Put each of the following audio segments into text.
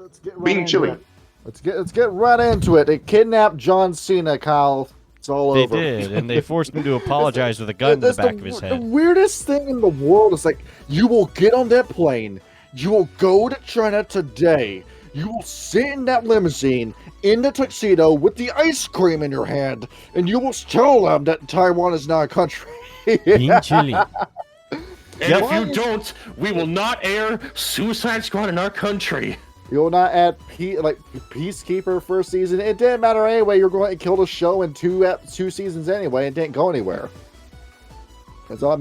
Let's get right Being into chilly. it. Let's get right into it. They kidnapped John Cena, Kyle. It's all They over. did, and they forced him to apologize with a gun to the back of his The head. weirdest thing in the world is like, you will get on that plane, you will go to China today, you will sit in that limousine in the tuxedo with the ice cream in your hand, and you will tell them that Taiwan is not a country. Being chilly. And if you don't, we will not air Suicide Squad in our country. You will not add Peacekeeper first season. It didn't matter anyway. You're going to kill the show in two seasons anyway. It didn't go anywhere. That's all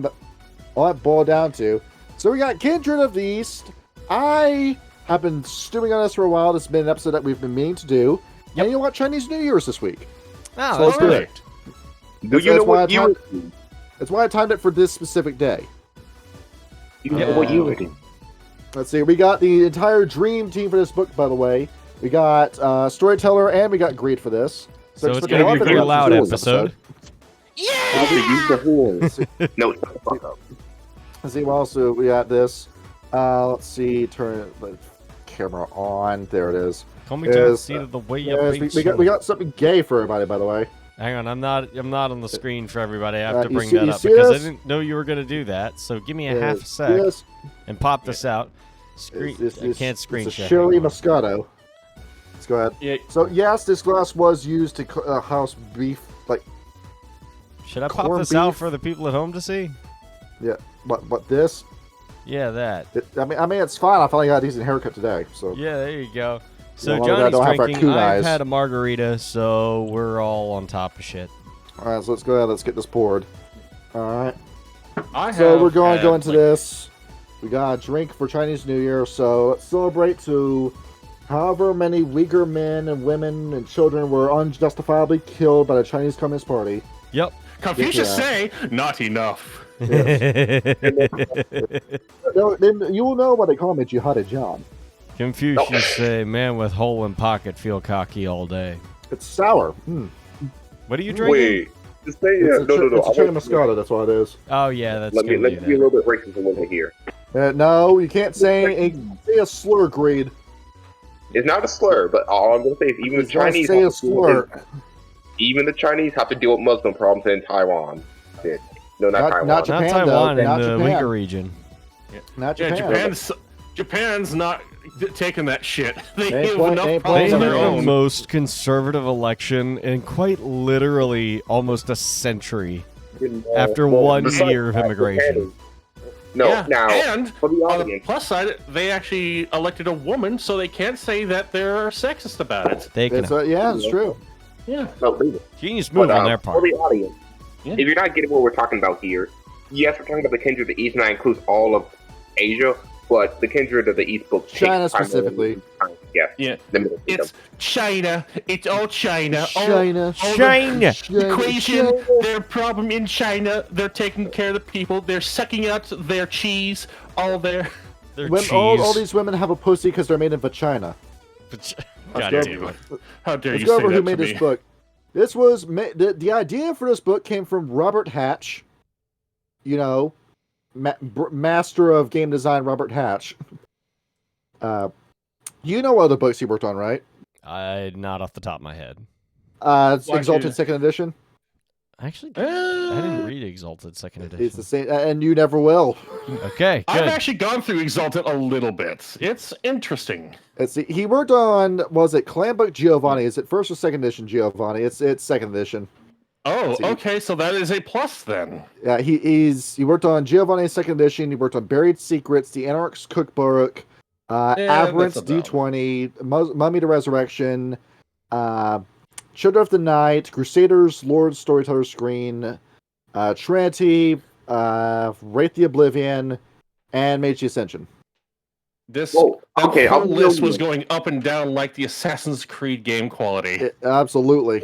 it boiled down to. So we got Kindred of the East. I have been stewing on this for a while. This has been an episode that we've been meaning to do. Yep. And you know what? Chinese New Year's this week. Oh, so let's do it. Do you know what you? That's why I timed it for this specific day. You know what you would do. Let's see. We got the entire dream team for this book, by the way. We got Storyteller and we got Greed for this. So it's going to be a pretty loud episode. Yeah! I'll use the horns. No, shut the fuck up. Let's see what else we got this. Let's see. Turn the camera on. There it is. Call me to the seat of the way up. We got something gay for everybody, by the way. Hang on, I'm not on the screen for everybody. I have to bring that up because I didn't know you were going to do that. So give me a half a sec and pop this out. I can't screen share. Shirley Moscato. Let's go ahead. Yeah. So yes, this glass was used to house beef, like. Should I pop this out for the people at home to see? Yeah, but this. Yeah, that. I mean, it's fine. I finally got a decent haircut today, so. Yeah, there you go. So well, Johnny's drinking. I've had a margarita, so we're all on top of shit. All right, so let's go ahead. Let's get this poured. All right. So we're going to go into this. We got a drink for Chinese New Year, so let's celebrate to however many Uyghur men and women and children were unjustifiably killed by the Chinese Communist Party. Yep. Confucius say, not enough. Yes. You will know why they call me Jihadi John. Confucius say, man with hole in pocket feel cocky all day. It's sour. What are you drinking? Wait. Just say, no. It's a cherry Moscato, that's what it is. Oh, yeah, that's Let me be a little bit racist a little bit here. No, you can't say a slur, Greed. It's not a slur, but all I'm going to say is even the Chinese say a slur. Even the Chinese have to deal with Muslim problems in Taiwan. No, not Taiwan. Not Japan, not Taiwan, though. in Not the Japan. Uyghur region. Not Japan. Yeah, Japan's not taking that shit. They Ain't have play- enough ain't problems They of had their the own. most conservative election in quite literally almost a century after 1 year of immigration. No, Yeah, now, and for the on the audience, plus side, they actually elected a woman, so they can't say that they're sexist about it. They can It's true. Yeah. no, genius move on their for part. the audience, Yeah. if you're not getting what we're talking about here, yes, we're talking about the Kindred of the East, and that includes all of Asia, but the Kindred of the East book takes China primarily- specifically. Yes. Yeah. The Middle Kingdom. It's China. It's all China. China. The equation, their problem in China, they're taking care of the people. They're sucking out their cheese, all their cheese. All these women have a pussy because they're made in vagina. God go- damn it. How dare Let's you go say over who that made to this me. book. This was the idea for this book came from Robert Hatch. You know, master of game design, Robert Hatch. You know other books he worked on, right? Not off the top of my head. It's Why Exalted should- Second Edition. Actually, I didn't read Exalted Second Edition. It's the same, and you never will. Okay, I've good. actually gone through Exalted a little bit. It's interesting. He worked on, was it Clan Book Giovanni? Is it first or second edition Giovanni? It's second edition. Oh, okay, so that is a plus then. Yeah, he worked on Giovanni's second edition. He worked on Buried Secrets, The Anarch's Cookbook, Aberrant's that's about D20, Mummy to Resurrection, Children of the Night, Crusaders, Lord Storyteller Screen, Trinity, Wraith the Oblivion, and Mage the Ascension. This Whoa, okay, whole I'll list know was you. going up and down like the Assassin's Creed game quality. Absolutely.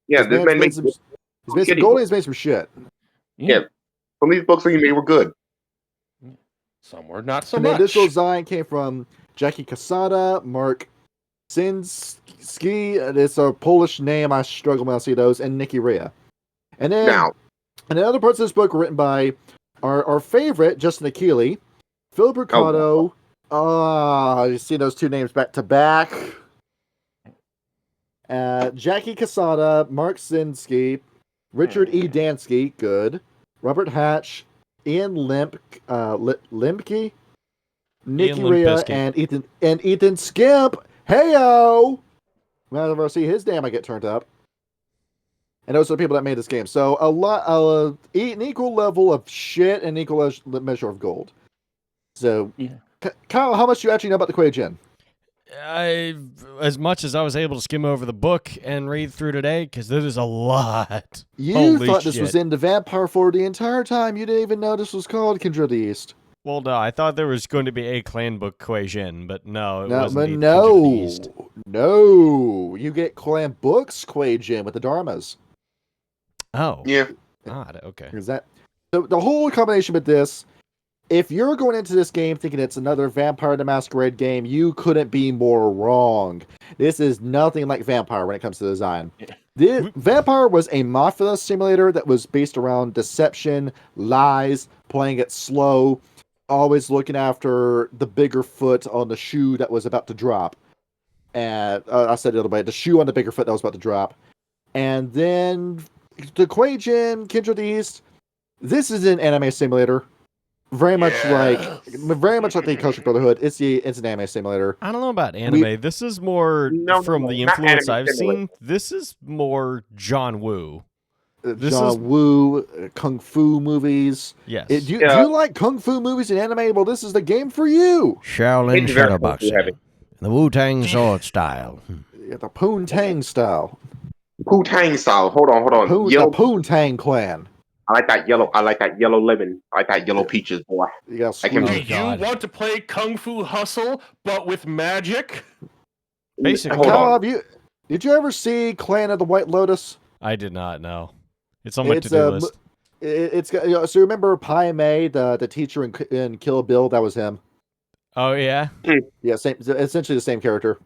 Yeah, this man makes. He's made some gold, he's made some shit. Yeah. Some of these books that you made were good. Some were not so And the much. initial design came from Jackie Casada, Mark Sinski, it's a Polish name, I struggle when I see those, and Nikki Rea. And then, and the other parts of this book were written by our favorite, Justin Achille, Phil Brucato, You see those two names back to back. Jackie Casada, Mark Zinsky, Richard E. Dansky, good. Robert Hatch, Ian Limke, Nicky Rhea, and Ethan Skimp. Heyo! Whenever I see his name, I get turned up. And those are the people that made this game. So an equal level of shit and equal measure of gold. So, yeah. Kyle, how much do you actually know about the Kuei-Jin? As much as I was able to skim over the book and read through today, because there's a lot. You thought this was in the Vampire for the entire time. You didn't even know this was called Kindred East. Well, no, I thought there was going to be a clan book Kuei-Jin, but no, it wasn't. No, you get clan books Kuei-Jin with the Dharmas. Oh, yeah. Odd. Okay. Is that so? The whole combination with this. If you're going into this game thinking it's another Vampire the Masquerade game, you couldn't be more wrong. This is nothing like Vampire when it comes to design. Vampire was a mafia simulator that was based around deception, lies, playing it slow, always looking after the bigger foot on the shoe that was about to drop. And I said it the other way, the shoe on the bigger foot that was about to drop. And then the Kuei-Jin, Kindred East, this is an anime simulator. Very much like the Kosher Brotherhood. It's an anime simulator. I don't know about anime. This is more from the influence I've seen. This is more John Woo. John Woo, Kung Fu movies. Yes. Do you like Kung Fu movies and anime? Well, this is the game for you. Shaolin Shadowboxing. The Wu-Tang sword style. Yeah, the Poontang style. Poontang style. Hold on. The Poontang clan. I like that yellow lemon. I like that yellow peaches, boy. Do you want to play Kung Fu Hustle, but with magic? Basically. Did you ever see Clan of the White Lotus? I did not know. It's on my to-do list. So remember Pai Mei, the teacher in Kill Bill? That was him. Oh, yeah? Yeah, essentially the same character.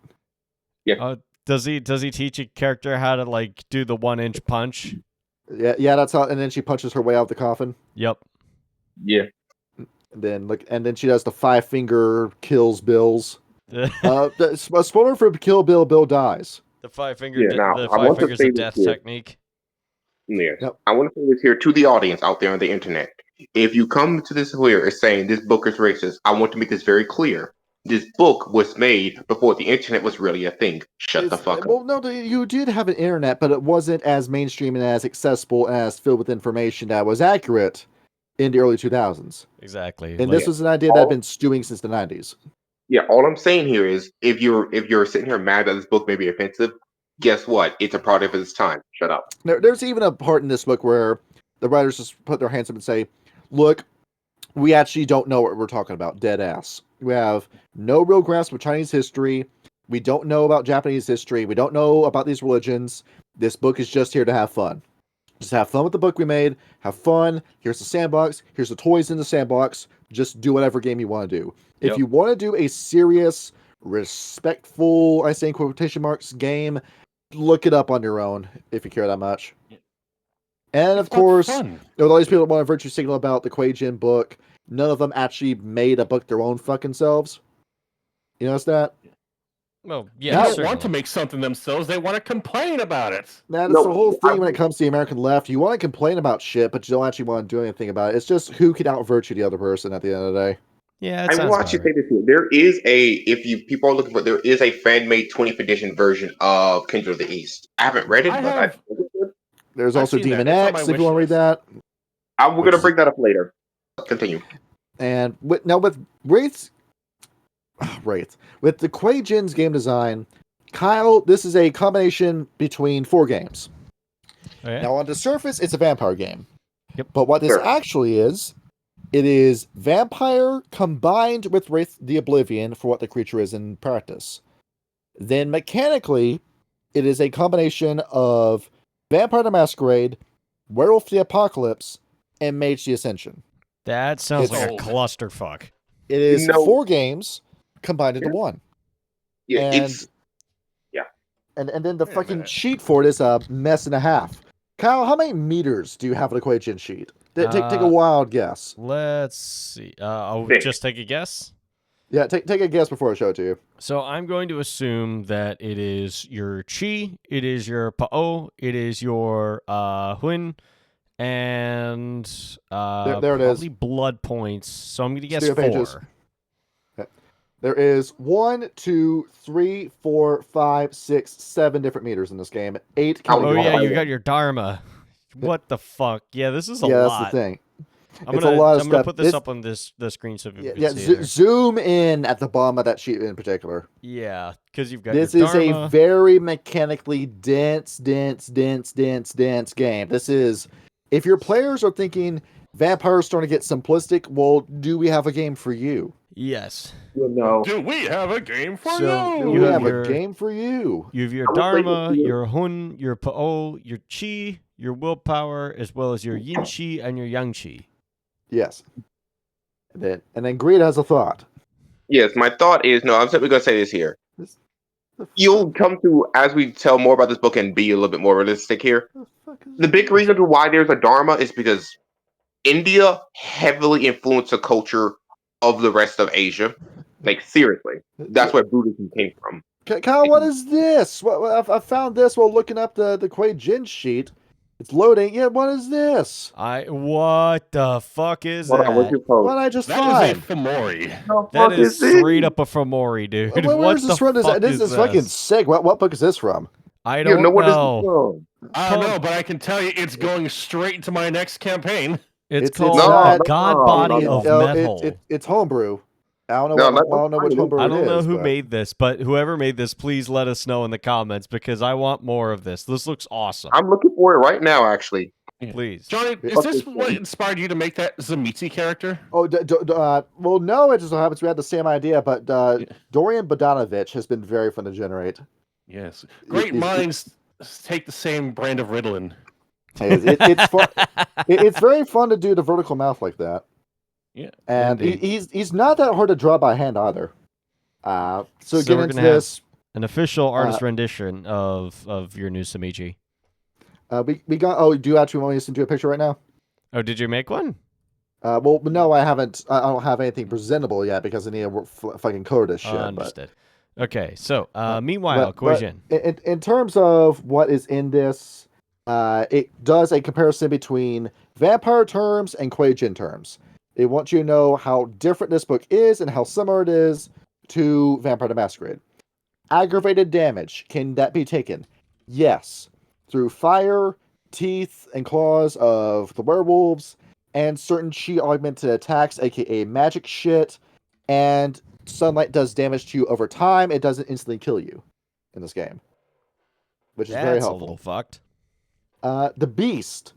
Yeah. Does he teach a character how to, do the 1-inch punch? Yeah, that's how. And then she punches her way out of the coffin. Yep. Yeah. And then she does the 5-finger kills Bills. Spoiler for Kill Bill. Bill dies. The 5 fingers of death technique. Yeah. Yep. I want to say this here to the audience out there on the internet. If you come to this here as saying this book is racist, I want to make this very clear. This book was made before the internet was really a thing. Shut the fuck up. Well, no, you did have an internet, but it wasn't as mainstream and as accessible as filled with information that was accurate in the early 2000s. Exactly. And this was an idea that had been stewing since the 90s. Yeah, all I'm saying here is if you're sitting here mad that this book may be offensive, guess what? It's a product of its time. Shut up. There's even a part in this book where the writers just put their hands up and say, look, we actually don't know what we're talking about. Dead ass. We have no real grasp of Chinese history. We don't know about Japanese history. We don't know about these religions. This book is just here to have fun. Just have fun with the book we made. Have fun. Here's the sandbox. Here's the toys in the sandbox. Just do whatever game you want to do. Yep. If you want to do a serious, respectful, I say in quotation marks, game, look it up on your own if you care that much. And of course, with all these people that want to virtue signal about the Kuei-Jin book, none of them actually made a book their own fucking selves. You notice that? Well, yeah, they don't want to make something themselves. They want to complain about it. That's the whole thing when it comes to the American left. You want to complain about shit, but you don't actually want to do anything about it. It's just who can out-virtue the other person at the end of the day. Yeah, I will actually say this here. There is people are looking for, there is a fan-made 20th edition version of Kindred of the East. I haven't read it, There's also Demon X, if you want to read that. We're going to bring that up later. Continue. And with Wraith, with the Kuei-Jin's game design, Kyle, this is a combination between 4 games. Oh, yeah? Now, on the surface, it's a vampire game. Yep. But what this actually is, it is vampire combined with Wraith the Oblivion for what the creature is in practice. Then mechanically, it is a combination of Vampire the Masquerade, Werewolf the Apocalypse, and Mage the Ascension. That sounds like a clusterfuck. It is 4 games combined into one. Yeah, and then the fucking sheet for it is a mess and a half. Kyle, how many meters do you have on the Kuei-Jin sheet? Take a wild guess. Let's see. I'll just take a guess. Yeah, take a guess before I show it to you. So I'm going to assume that it is your chi, it is your pa'o, it is your hun, and there it is. probably blood points. So I'm going to guess 4 pages. There is 1, 2, 3, 4, 5, 6, 7 different meters in this game. 8. Oh yeah, you got your dharma. What the fuck? Yeah, this is a lot. Yeah, that's the thing. I'm gonna put this up on the screen so people can see it. Zoom in at the bottom of that sheet in particular. Yeah, because you've got this your is dharma. a very mechanically dense game. This is, if your players are thinking vampires starting to get simplistic, well, do we have a game for you? Yes. No. Do we have a game for So, you? Do we have a game for you? You have your dharma, your hun, your pa'o, your chi, your willpower, as well as your yin chi and your yang chi. Yes. And then Greed has a thought. Yes, my thought is, no, I'm simply going to say this here. You'll come to, as we tell more about this book and be a little bit more realistic here, the big reason for why there's a dharma is because India heavily influenced the culture of the rest of Asia. Like, seriously. That's where Buddhism came from. Kyle, what is this? I found this while looking up the Kuei-Jin sheet. It's loading. Yeah, what is this? What the fuck is that? What I just find? That is a Fomori. That is straight up a Fomori, dude. Where's this from? This is fucking sick. What book is this from? I don't know. I don't know, but I can tell you it's going straight into my next campaign. It's called God Body of Metal. It's homebrew. I don't know which homebrew it is. I don't know who made this, but whoever made this, please let us know in the comments because I want more of this. This looks awesome. I'm looking for it right now, actually. Please. Johnny, is this what inspired you to make that Zamitzi character? Oh, well, no, it just so happens we had the same idea, but Dorian Bodanovich has been very fun to generate. Yes. Great minds take the same brand of Ritalin. It's fun. It's very fun to do the vertical mouth like that. Yeah, and he's not that hard to draw by hand either. So get into this. An official artist rendition of your new Samiji. We got. Oh, do you actually want me to send you a picture right now? Oh, did you make one? Well, no, I haven't. I don't have anything presentable yet because I need to fucking code this shit. Understood. Okay, so meanwhile, Kuei-Jin. In terms of what is in this, it does a comparison between vampire terms and Kuei-Jin terms. They want you to know how different this book is and how similar it is to Vampire the Masquerade. Aggravated damage, can that be taken? Yes. Through fire, teeth, and claws of the werewolves, and certain chi augmented attacks, aka magic shit, and sunlight does damage to you over time. It doesn't instantly kill you in this game, which is very helpful. A little fucked. The Beast.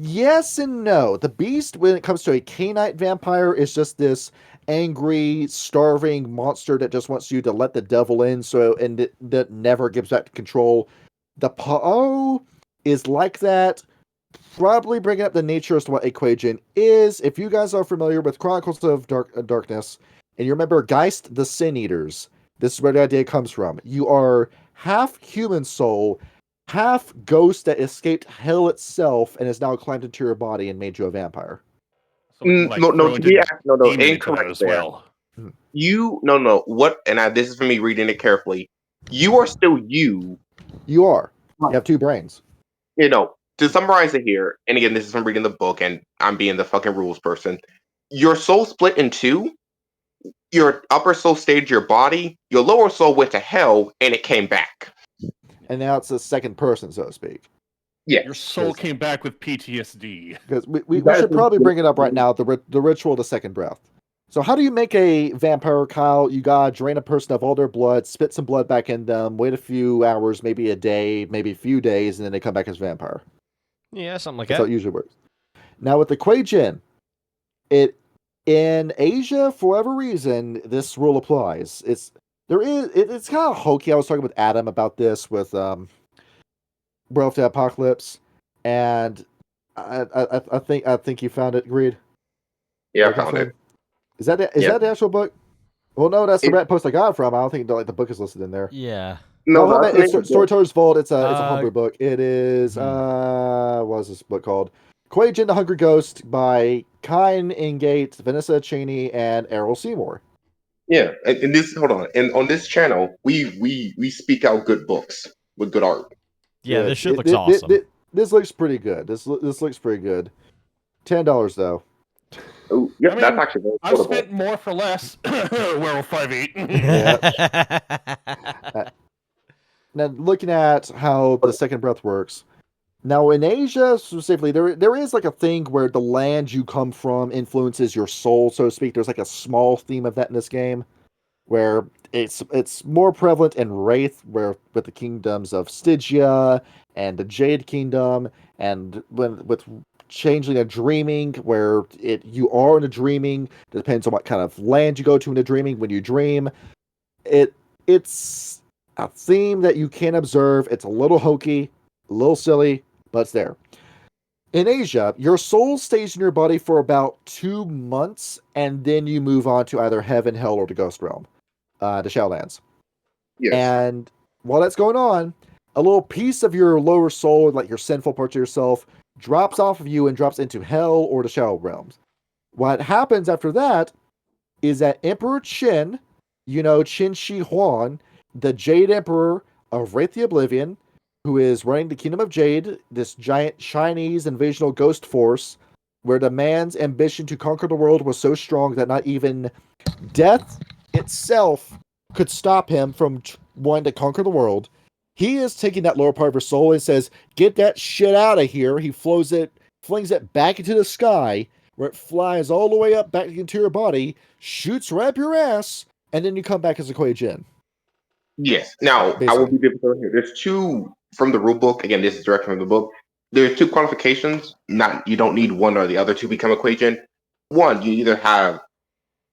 Yes and no. The Beast, when it comes to a Cainite vampire, is just this angry, starving monster that just wants you to let the devil in, that never gives back control. The Pa'o is like that, probably bringing up the nature as to what a Kuei-Jin is. If you guys are familiar with Chronicles of Darkness, and you remember Geist the Sin Eaters, this is where the idea comes from. You are half human soul, half ghost that escaped hell itself and has now climbed into your body and made you a vampire. So, no, incorrect as well. What? And this is for me reading it carefully. You are still you. You are. You have two brains. To summarize it here, and again, this is from reading the book, and I'm being the fucking rules person. Your soul split in two. Your upper soul stayed your body. Your lower soul went to hell, and it came back. And now it's a second person, so to speak. Yeah, your soul came back with PTSD. Because we should probably bring it up right now. The ritual of the second breath. So how do you make a vampire, Kyle? You gotta drain a person of all their blood, spit some blood back in them, wait a few hours, maybe a day, maybe a few days, and then they come back as a vampire. Yeah, something like That's that. how it usually works. Now with the Kuei-Jin, in Asia, for whatever reason, this rule applies. It's kind of hokey. I was talking with Adam about this with World of the Apocalypse, and I think you found it, Greed. Yeah, I found it. Is that the actual book? Well, no, that's the red post I got from. I don't think the book is listed in there. Yeah. No, it's Storyteller's Vault. It's a homebrew book. It is what is this book called? Kuei-Jin the Hungry Ghost by Kine Ingate, Vanessa Cheney, and Errol Seymour. Yeah, and this hold on, and on this channel, we speak out good books with good art. Yeah, this shit looks awesome. This looks pretty good. This looks pretty good. $10 though. Oh, yeah, that's actually very I've affordable. spent more for less. Werewolf 5.8. Yeah. Now, looking at how the second breath works. Now, in Asia specifically, there is like a thing where the land you come from influences your soul, so to speak. There's like a small theme of that in this game, where it's more prevalent in Wraith, where with the kingdoms of Stygia and the Jade Kingdom, and with Changeling and Dreaming, where you are in a dreaming. It depends on what kind of land you go to in a dreaming. When you dream, it's a theme that you can observe. It's a little hokey, a little silly, but it's there. In Asia, your soul stays in your body for about 2 months, and then you move on to either heaven, hell, or the ghost realm, the Shadowlands. Yes. And while that's going on, a little piece of your lower soul, like your sinful parts of yourself, drops off of you and drops into hell or the Shadow realms. What happens after that is that Emperor Qin, Qin Shi Huang, the Jade Emperor of Wraith the Oblivion, who is running the Kingdom of Jade, this giant Chinese invasional ghost force, where the man's ambition to conquer the world was so strong that not even death itself could stop him from wanting to conquer the world. He is taking that lower part of his soul and says, "Get that shit out of here." He flings it back into the sky, where it flies all the way up back into your body, shoots right up your ass, and then you come back as a Kuei-Jin. Yes. Now, basically. I will be difficult here. There's two from the rule book. Again, this is direct from the book. There's 2 qualifications. You don't need one or the other to become a Kuei-Jin. One, you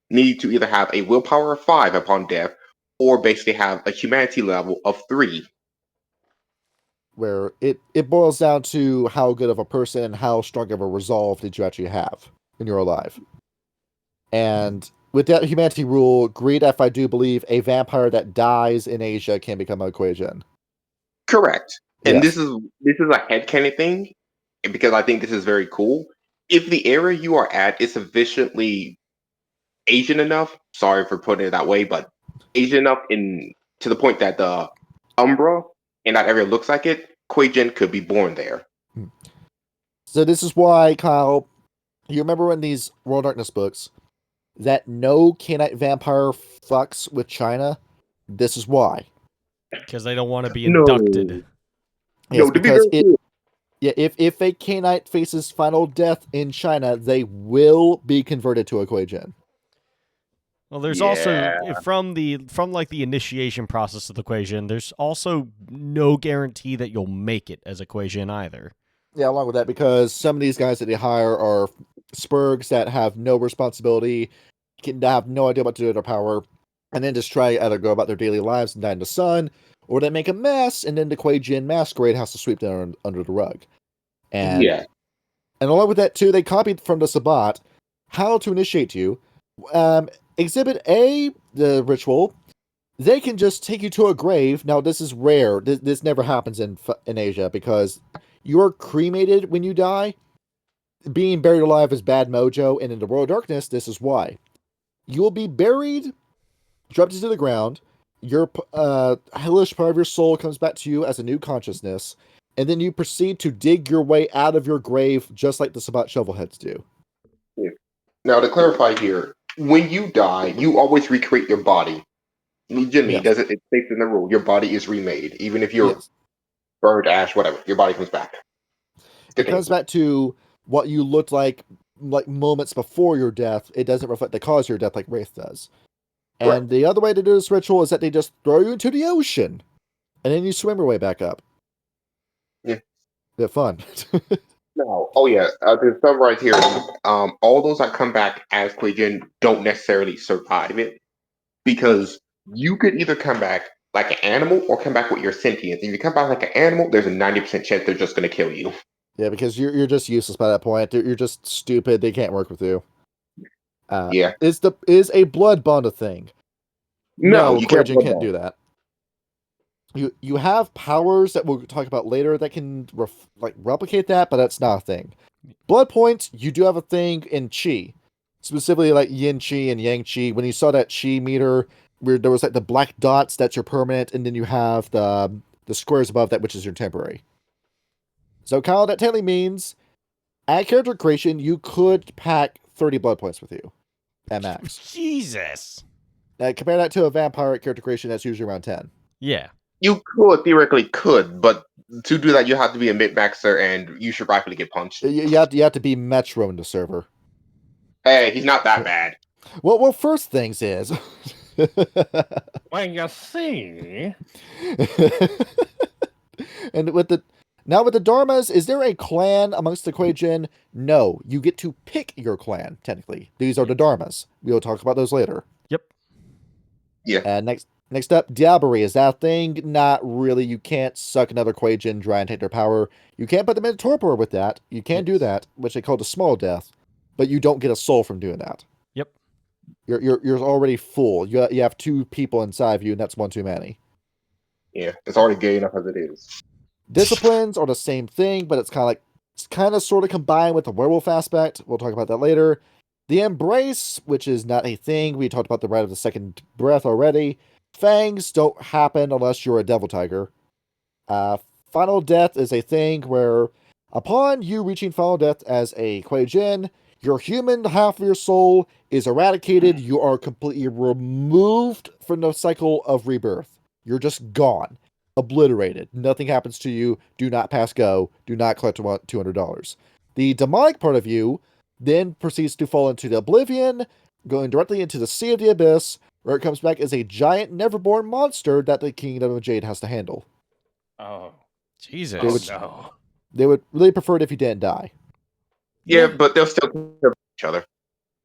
need to either have a willpower of 5 upon death, or basically have a humanity level of 3. Where it boils down to how good of a person and how strong of a resolve did you actually have when you're alive. And with that humanity rule, Greed, if I do believe, a vampire that dies in Asia can become a Kuei-Jin. Correct. And yes. This is a headcanon thing, because I think this is very cool. If the area you are at is sufficiently Asian enough, sorry for putting it that way, but Asian enough to the point that the Umbra in that area looks like it, Kuei-Jin could be born there. So this is why, Kyle, you remember in these World Darkness books that no Canaanite vampire fucks with China? This is why. Because they don't want to be inducted. Yes, because if a Canaanite faces final death in China, they will be converted to a Kuei-Jin. Well, there's also from the initiation process of the Kuei-Jin, there's also no guarantee that you'll make it as a Kuei-Jin either. Yeah, along with that, because some of these guys that they hire are spurgs that have no responsibility, can have no idea what to do with their power, and then just try to either go about their daily lives and die in the sun, or they make a mess, and then the Kuei-Jin masquerade has to sweep them under the rug. And along with that too, they copied from the Sabbat how to initiate you. Exhibit A, the ritual, they can just take you to a grave. Now, this is rare. This never happens in Asia, because you're cremated when you die. Being buried alive is bad mojo, and in the World of Darkness, this is why. You will be buried, dropped into the ground. Your hellish part of your soul comes back to you as a new consciousness, and then you proceed to dig your way out of your grave, just like the Sabbat shovelheads do. Yeah. Now, to clarify here, when you die, you always recreate your body. Legitimately, it states in the rule, your body is remade. Even if you're burned, ash, whatever, your body comes back. It comes back to what you looked like moments before your death. It doesn't reflect the cause of your death like Wraith does. And the other way to do this ritual is that they just throw you into the ocean, and then you swim your way back up. Yeah. They're fun. No. Oh, yeah. There's some right here. All those that come back as Kuei-Jin don't necessarily survive it, because you could either come back like an animal or come back with your sentience. If you come back like an animal, there's a 90% chance they're just going to kill you. Yeah, because you're just useless by that point. You're just stupid. They can't work with you. Is a blood bond a thing? No, you Kuei-Jin can't do that. You have powers that we'll talk about later that can replicate that, but that's not a thing. Blood points, you do have a thing in Chi. specifically like yin chi and yang chi. When you saw that chi meter, where there was like the black dots, that's your permanent, and then you have the squares above that, which is your temporary. So, Kyle, that technically means at character creation, you could pack 30 blood points with you at max. Jesus. Compare that to a vampire at character creation, that's usually around 10. Yeah. You theoretically could, but to do that, you have to be a mid-maxer, and you should rightfully get punched. You have to be Metro in the server. Hey, he's not that bad. Well, first things is... Well, you see... And with the Dharmas, is there a clan amongst the Kuei-Jin? No, you get to pick your clan, technically. These are the Dharmas. We'll talk about those later. Yep. Yeah. And next up, Diablerie. Is that a thing? Not really. You can't suck another Kuei-Jin dry and take their power. You can't put them in a torpor with that. You can do that, which they call the small death, but you don't get a soul from doing that. Yep. You're already full. You have 2 people inside of you, and that's one too many. Yeah, it's already gay enough as it is. Disciplines are the same thing, but it's kind of sort of combined with the werewolf aspect. We'll talk about that later. The Embrace, which is not a thing. We talked about the right of the second breath already. Fangs don't happen unless you're a devil tiger. Final Death is a thing where upon you reaching Final Death as a Kuei-Jin, your human half of your soul is eradicated. You are completely removed from the cycle of rebirth. You're just gone. Obliterated. Nothing happens to you. Do not pass go. Do not collect $200. The demonic part of you then proceeds to fall into the oblivion, going directly into the Sea of the Abyss, where it comes back as a giant never-born monster that the Kingdom of Jade has to handle. Oh. Jesus. They would really prefer it if you didn't die. Yeah, but they'll still kill each other.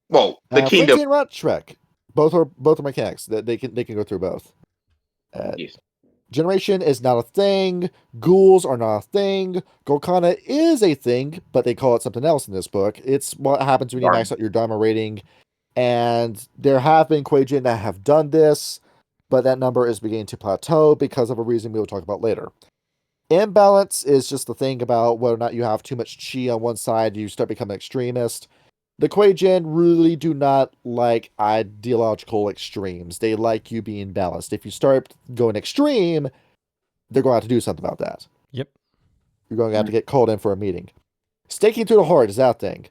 Well, the kingdom. Frenzy and Rat Shrek. Both are mechanics. They can go through both. Yes. Generation is not a thing. Ghouls are not a thing. Golkana is a thing, but they call it something else in this book. It's what happens when you max out your Dharma rating. And there have been Kuei-Jin that have done this, but that number is beginning to plateau because of a reason we will talk about later. Imbalance is just the thing about whether or not you have too much chi on one side, you start becoming extremist. The Kuei-Jin really do not like ideological extremes. They like you being balanced. If you start going extreme, they're going to have to do something about that. Yep. You're going to have to get called in for a meeting. Staking through the heart is that thing.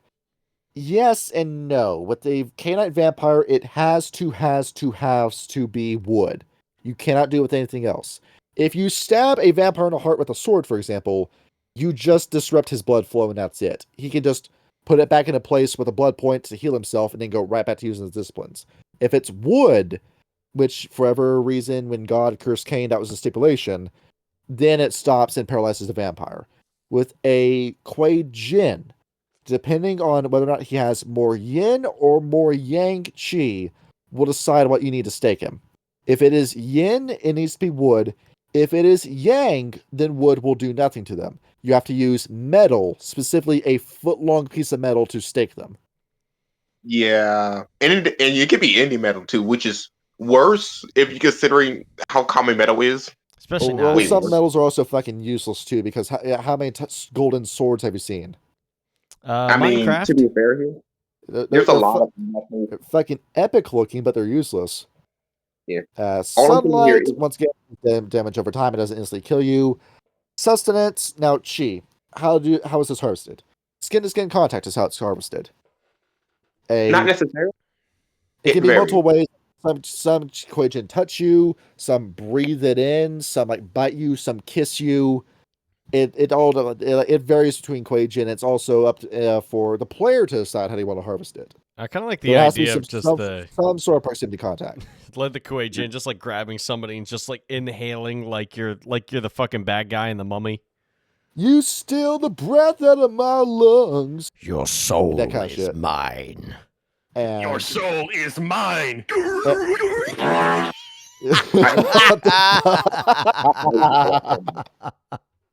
Yes and no. With the Canine Vampire, it has to be wood. You cannot do it with anything else. If you stab a vampire in the heart with a sword, for example, you just disrupt his blood flow and that's it. He can just put it back into place with a blood point to heal himself and then go right back to using his disciplines. If it's wood, which for whatever reason, when God cursed Cain, that was a stipulation, then it stops and paralyzes the vampire. With a Kuei-Jin, depending on whether or not he has more yin or more yang chi, will decide what you need to stake him. If it is yin, it needs to be wood. If it is yang, then wood will do nothing to them. You have to use metal, specifically a foot-long piece of metal, to stake them. Yeah, and it could be indie metal too, which is worse if you're considering how common metal is. Especially now. Some metals are also fucking useless too, because how many golden swords have you seen? I mean, Minecraft? to be fair here, there's a lot of metal. They're fucking epic looking, but they're useless. Yeah. Sunlight, once again, damage over time. It doesn't instantly kill you. Sustenance. Now, chi. How is this harvested? Skin to skin contact is how it's harvested. Not necessarily. It can be multiple ways. Some Kuei-Jin touch you. Some breathe it in. Some bite you. Some kiss you. It varies between Kuei-Jin. It's also up to, for the player to decide how they want to harvest it. I kind of like the idea of just some sort of proximity contact. Let the Kuei-Jin just grabbing somebody and just inhaling like you're the fucking bad guy in The Mummy. You steal the breath out of my lungs. Your soul that kind of is shit. mine. And your soul is mine.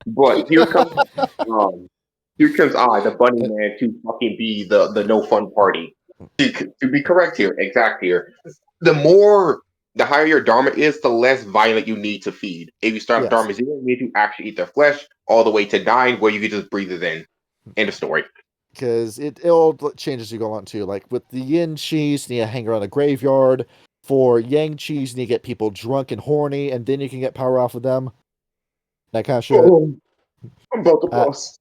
But here comes I, the bunny man, to fucking be the no fun party. To be correct here, exact here. The higher your Dharma is, the less violent you need to feed. If you start Dharma 0, you need to actually eat their flesh, all the way to dying, where you can just breathe it in. End of story. because it all changes you go on to. Like with the yin cheese, you need to hang around a graveyard. For yang cheese, you need to get people drunk and horny, and then you can get power off of them. That kind of shit. Oh, I'm about to bust.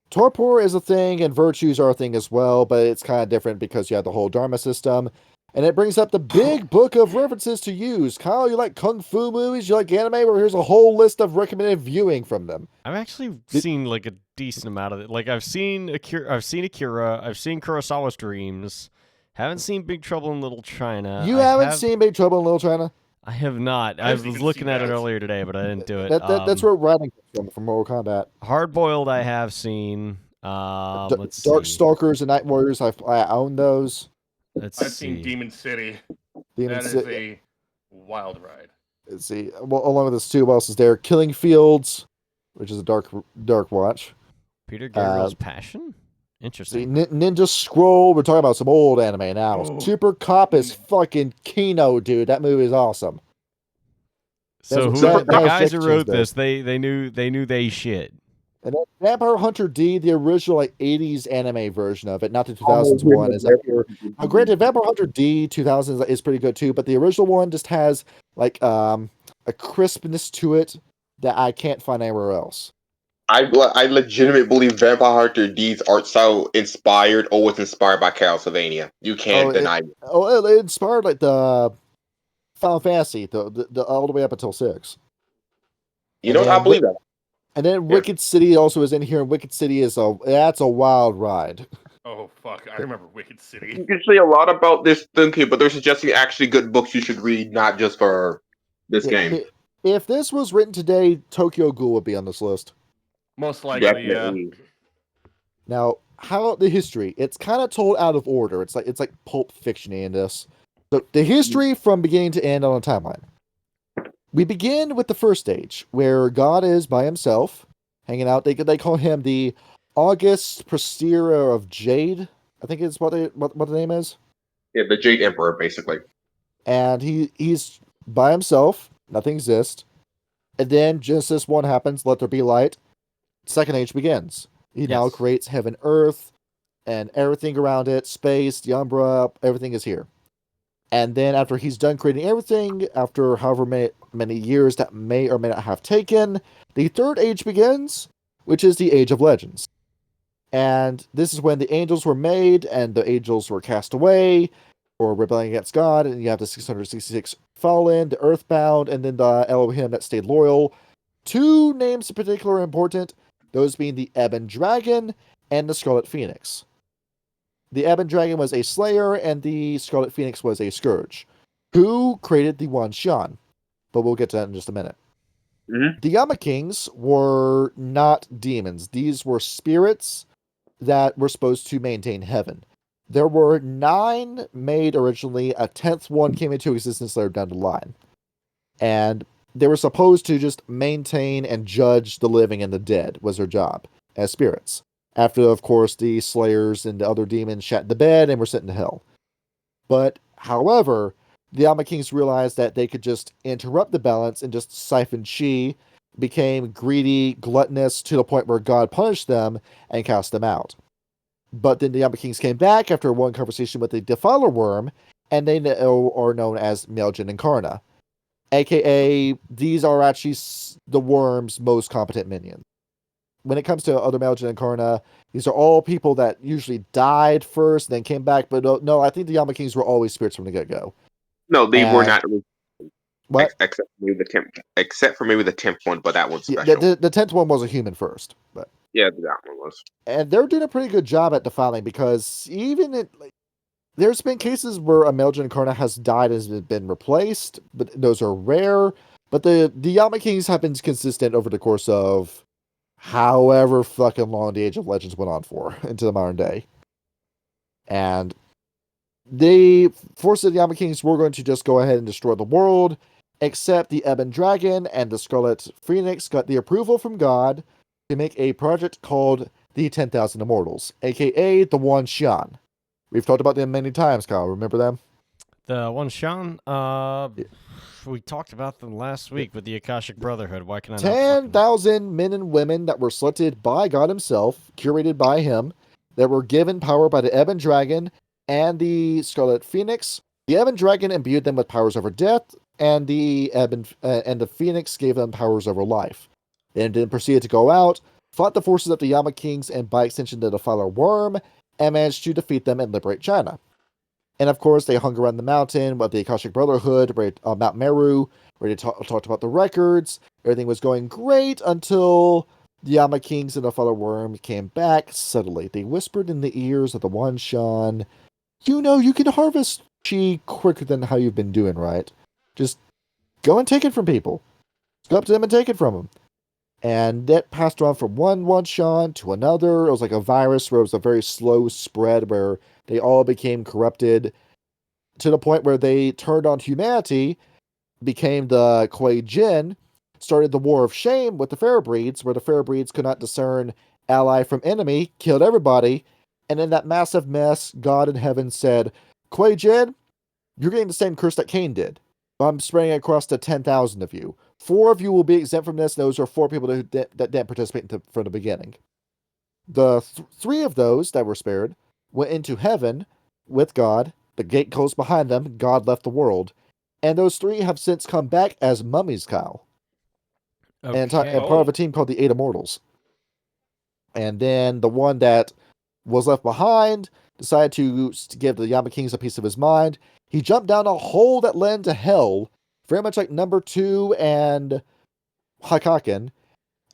Torpor is a thing, and virtues are a thing as well, but it's kind of different because you have the whole Dharma system. And it brings up the big book of references to use. Kyle, you like kung fu movies? You like anime? Well, here's a whole list of recommended viewing from them. I've actually seen like a decent amount of it. Like I've seen Akira, I've seen Kurosawa's Dreams. Haven't seen Big Trouble in Little China. You haven't seen Big Trouble in Little China? I have not. I was looking at it earlier today, but I didn't do it. That's where writing comes from Mortal Kombat. Hard Boiled, I have seen. Let's Dark see. Stalkers and Night Warriors, I own those. I've seen Demon City. That is a wild ride. Let's see. Well, along with this too, what else is there? Killing Fields, which is a dark watch. Peter Gabriel's Passion? Interesting. See, Ninja Scroll, we're talking about some old anime now. Oh. Super Cop is fucking Kino, dude. That movie is awesome. So the guys who wrote this, they knew they shit. And then Vampire Hunter D, the original 80s anime version of it, not the 2000s one, is up here. Now, granted, Vampire Hunter D 2000s is pretty good too, but the original one just has like a crispness to it that I can't find anywhere else. I legitimately believe Vampire Hunter D's art style inspired or was inspired by Castlevania. You can't deny it. Oh, it inspired like the Final Fantasy, the all the way up until 6. You know, I believe that. And then Wicked City also is in here, and Wicked City that's a wild ride. Oh fuck! I remember Wicked City. You can say a lot about this thinking, but they're suggesting actually good books you should read, not just for this game. If this was written today, Tokyo Ghoul would be on this list. Most likely, definitely. Yeah. Now, how about the history? It's kind of told out of order. It's like Pulp Fiction in this. So the history from beginning to end on a timeline. We begin with the first stage, where God is by himself, hanging out. They call him the August Presterer of Jade, I think is what the name is. Yeah, the Jade Emperor, basically. And he's by himself. Nothing exists. And then Genesis 1 happens, let there be light. Second age begins. He now creates heaven, earth, and everything around it, space, the Umbra, everything is here. And then after he's done creating everything, after however many years that may or may not have taken, the third age begins, which is the Age of Legends. And this is when the angels were made, and the angels were cast away, or rebelling against God, and you have the 666 fallen, the earthbound, and then the Elohim that stayed loyal. Two names in particular are important, those being the Ebon Dragon and the Scarlet Phoenix. The Ebon Dragon was a slayer, and the Scarlet Phoenix was a scourge, who created the Wan Xian. But we'll get to that in just a minute. Mm-hmm. The Yama Kings were not demons. These were spirits that were supposed to maintain heaven. There were 9 made originally. A 10th one came into existence later down the line. And they were supposed to just maintain and judge the living and the dead, was their job, as spirits. After, of course, the Slayers and the other demons shat the bed and were sent into hell. But, however, the Yama Kings realized that they could just interrupt the balance and just siphon chi, became greedy, gluttonous, to the point where God punished them and cast them out. But then the Yama Kings came back after one conversation with the Defiler Worm, and they are known as Meljin and Karna. AKA, these are actually the Worm's most competent minions. When it comes to other Meljin and Karna, these are all people that usually died first, then came back. But no, I think the Yama Kings were always spirits from the get-go. No, they were not. What? Except for maybe the 10th one, but that one's special. The 10th one was a human first, but yeah, that one was. And they're doing a pretty good job at defiling, because even there's been cases where a Meljin Karna has died and has been replaced, but those are rare. But the Yama Kings have been consistent over the course of however fucking long the Age of Legends went on for into the modern day. And they forced the Yama Kings were going to just go ahead and destroy the world, except the Ebon Dragon and the Scarlet Phoenix got the approval from God to make a project called the 10,000 Immortals, aka the Wan Xian. We've talked about them many times, Kyle. Remember them? The Wan Xian? We talked about them last week with the Akashic Brotherhood. Why can I not? 10,000 men and women that were selected by God himself, curated by him, that were given power by the Ebon Dragon and the Scarlet Phoenix. The Ebon Dragon imbued them with powers over death, and the Phoenix gave them powers over life. They then proceeded to go out, fought the forces of the Yama Kings, and by extension the Defiler Worm, and managed to defeat them and liberate China. And of course, they hung around the mountain with the Akashic Brotherhood, Mount Meru, where they talked about the records. Everything was going great until the Yama Kings and the Defiler Worm came back suddenly. They whispered in the ears of the Wan Shan, you can harvest chi quicker than how you've been doing, right? Just go and take it from people. Just go up to them and take it from them. And that passed on from one Wan Shan to another. It was like a virus where it was a very slow spread where they all became corrupted to the point where they turned on humanity, became the Kuei-Jin, started the War of Shame with the Fairbreeds, where the Fairbreeds could not discern ally from enemy, killed everybody, and in that massive mess, God in heaven said, Kuei-Jin, you're getting the same curse that Cain did. I'm spreading it across to 10,000 of you. 4 of you will be exempt from this. Those are 4 people that didn't participate from the beginning. The 3 of those that were spared went into heaven with God. The gate closed behind them. God left the world. And those 3 have since come back as mummies, Kyle. Okay. And part of a team called the 8 Immortals. And then the one that was left behind decided to give the Yama Kings a piece of his mind. He jumped down a hole that led to hell, very much like number 2 and Hakaken,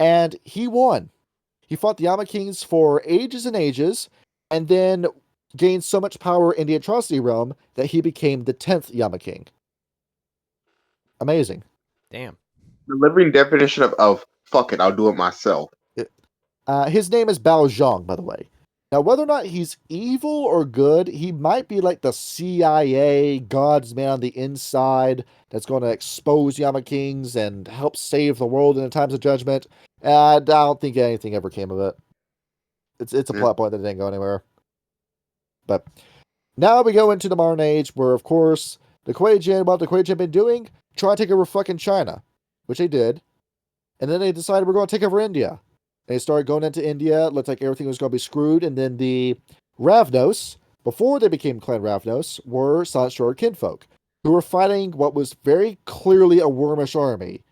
and he won. He fought the Yama Kings for ages and ages, and then gained so much power in the Atrocity Realm that he became the 10th Yama King. Amazing. Damn. The living definition of fuck it, I'll do it myself. His name is Bao Zhang, by the way. Now, whether or not he's evil or good, he might be like the CIA, God's man on the inside, that's going to expose Yama Kings and help save the world in the times of judgment. I don't think anything ever came of it. It's a plot point that didn't go anywhere. But now we go into the modern age where, of course, what the Kuei-Jin been doing? Try to take over fucking China, which they did. And then they decided we're going to take over India. They started going into India. It looked like everything was going to be screwed. And then the Ravnos, before they became Clan Ravnos, were Silent Shore kinfolk, who were fighting what was very clearly a wormish army.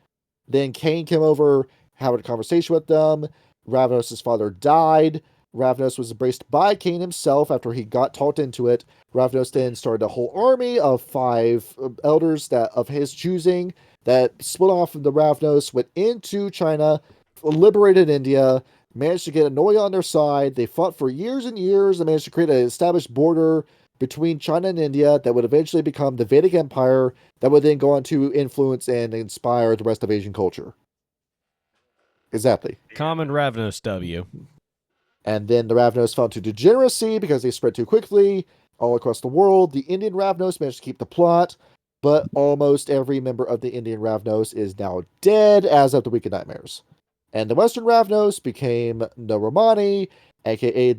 Then Cain came over, having a conversation with them. Ravnos' father died. Ravnos was embraced by Cain himself after he got talked into it. Ravnos then started a whole army of 5 elders of his choosing that split off from the Ravnos, went into China, liberated India, managed to get Hanoi on their side. They fought for years and years and managed to create an established border between China and India that would eventually become the Vedic Empire that would then go on to influence and inspire the rest of Asian culture. Exactly. Common Ravnos W. And then the Ravnos fell into degeneracy because they spread too quickly all across the world. The Indian Ravnos managed to keep the plot, but almost every member of the Indian Ravnos is now dead as of the Week of Nightmares. And the Western Ravnos became the Romani, aka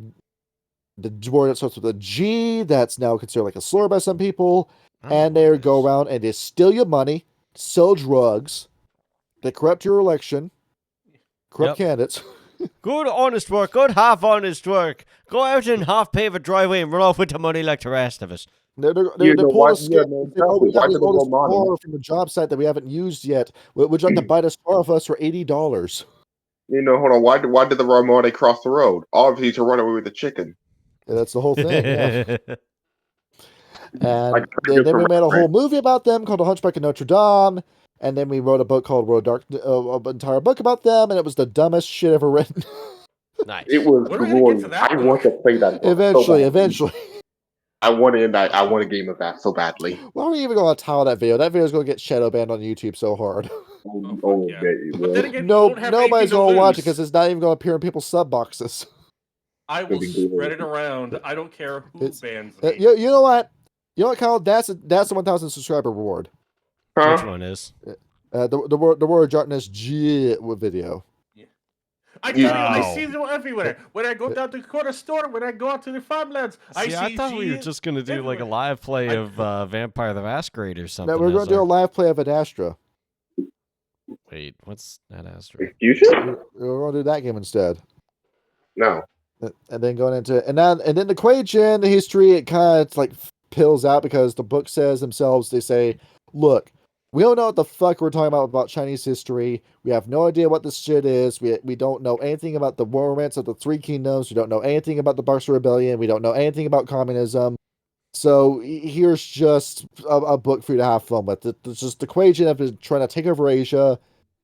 the word that starts with a G, that's now considered like a slur by some people. And they go around and they steal your money, sell drugs, they corrupt your election, corrupt candidates. Good honest work, good half honest work. Go out and half pave a driveway and run off with the money like the rest of us. They're pulling us. We got all this car from the job site that we haven't used yet. Would you like to buy this car off us for $80? Hold on. Why did the Ramone cross the road? Obviously to run away with the chicken. Yeah, that's the whole thing. Yeah. And then we made a whole movie about them called The Hunchback of Notre Dame. And then we wrote a book called World Dark, an entire book about them, and it was the dumbest shit ever written. Nice. It was glorious. I want to play that book Eventually. I want a game of that so badly. Why are we even going to tile that video? That video is going to get shadow banned on YouTube so hard. Nobody's going to watch it because it's not even going to appear in people's sub boxes. I will spread it around. I don't care who bans me. You know what? You know what, Kyle? That's the 1,000 subscriber reward. Huh? Which one is? The word darkness G video. I see them everywhere. When I go down to the corner store, when I go out to the farmlands, I thought we were just going to do like a live play of Vampire the Masquerade or something. No, we're going to do a live play of Ad Astra. Wait, what's Ad Astra? Fusion? We're going to do that game instead. No. And then going into and then the Kuei-Jin history, it kind of like pills out because the book says themselves, they say, look, we don't know what the fuck we're talking about Chinese history. We have no idea what this shit is. We don't know anything about the romance of the Three Kingdoms. We don't know anything about the Boxer Rebellion. We don't know anything about communism. So here's just a book for you to have fun with. It's just the Kuei-Jin have been trying to take over Asia,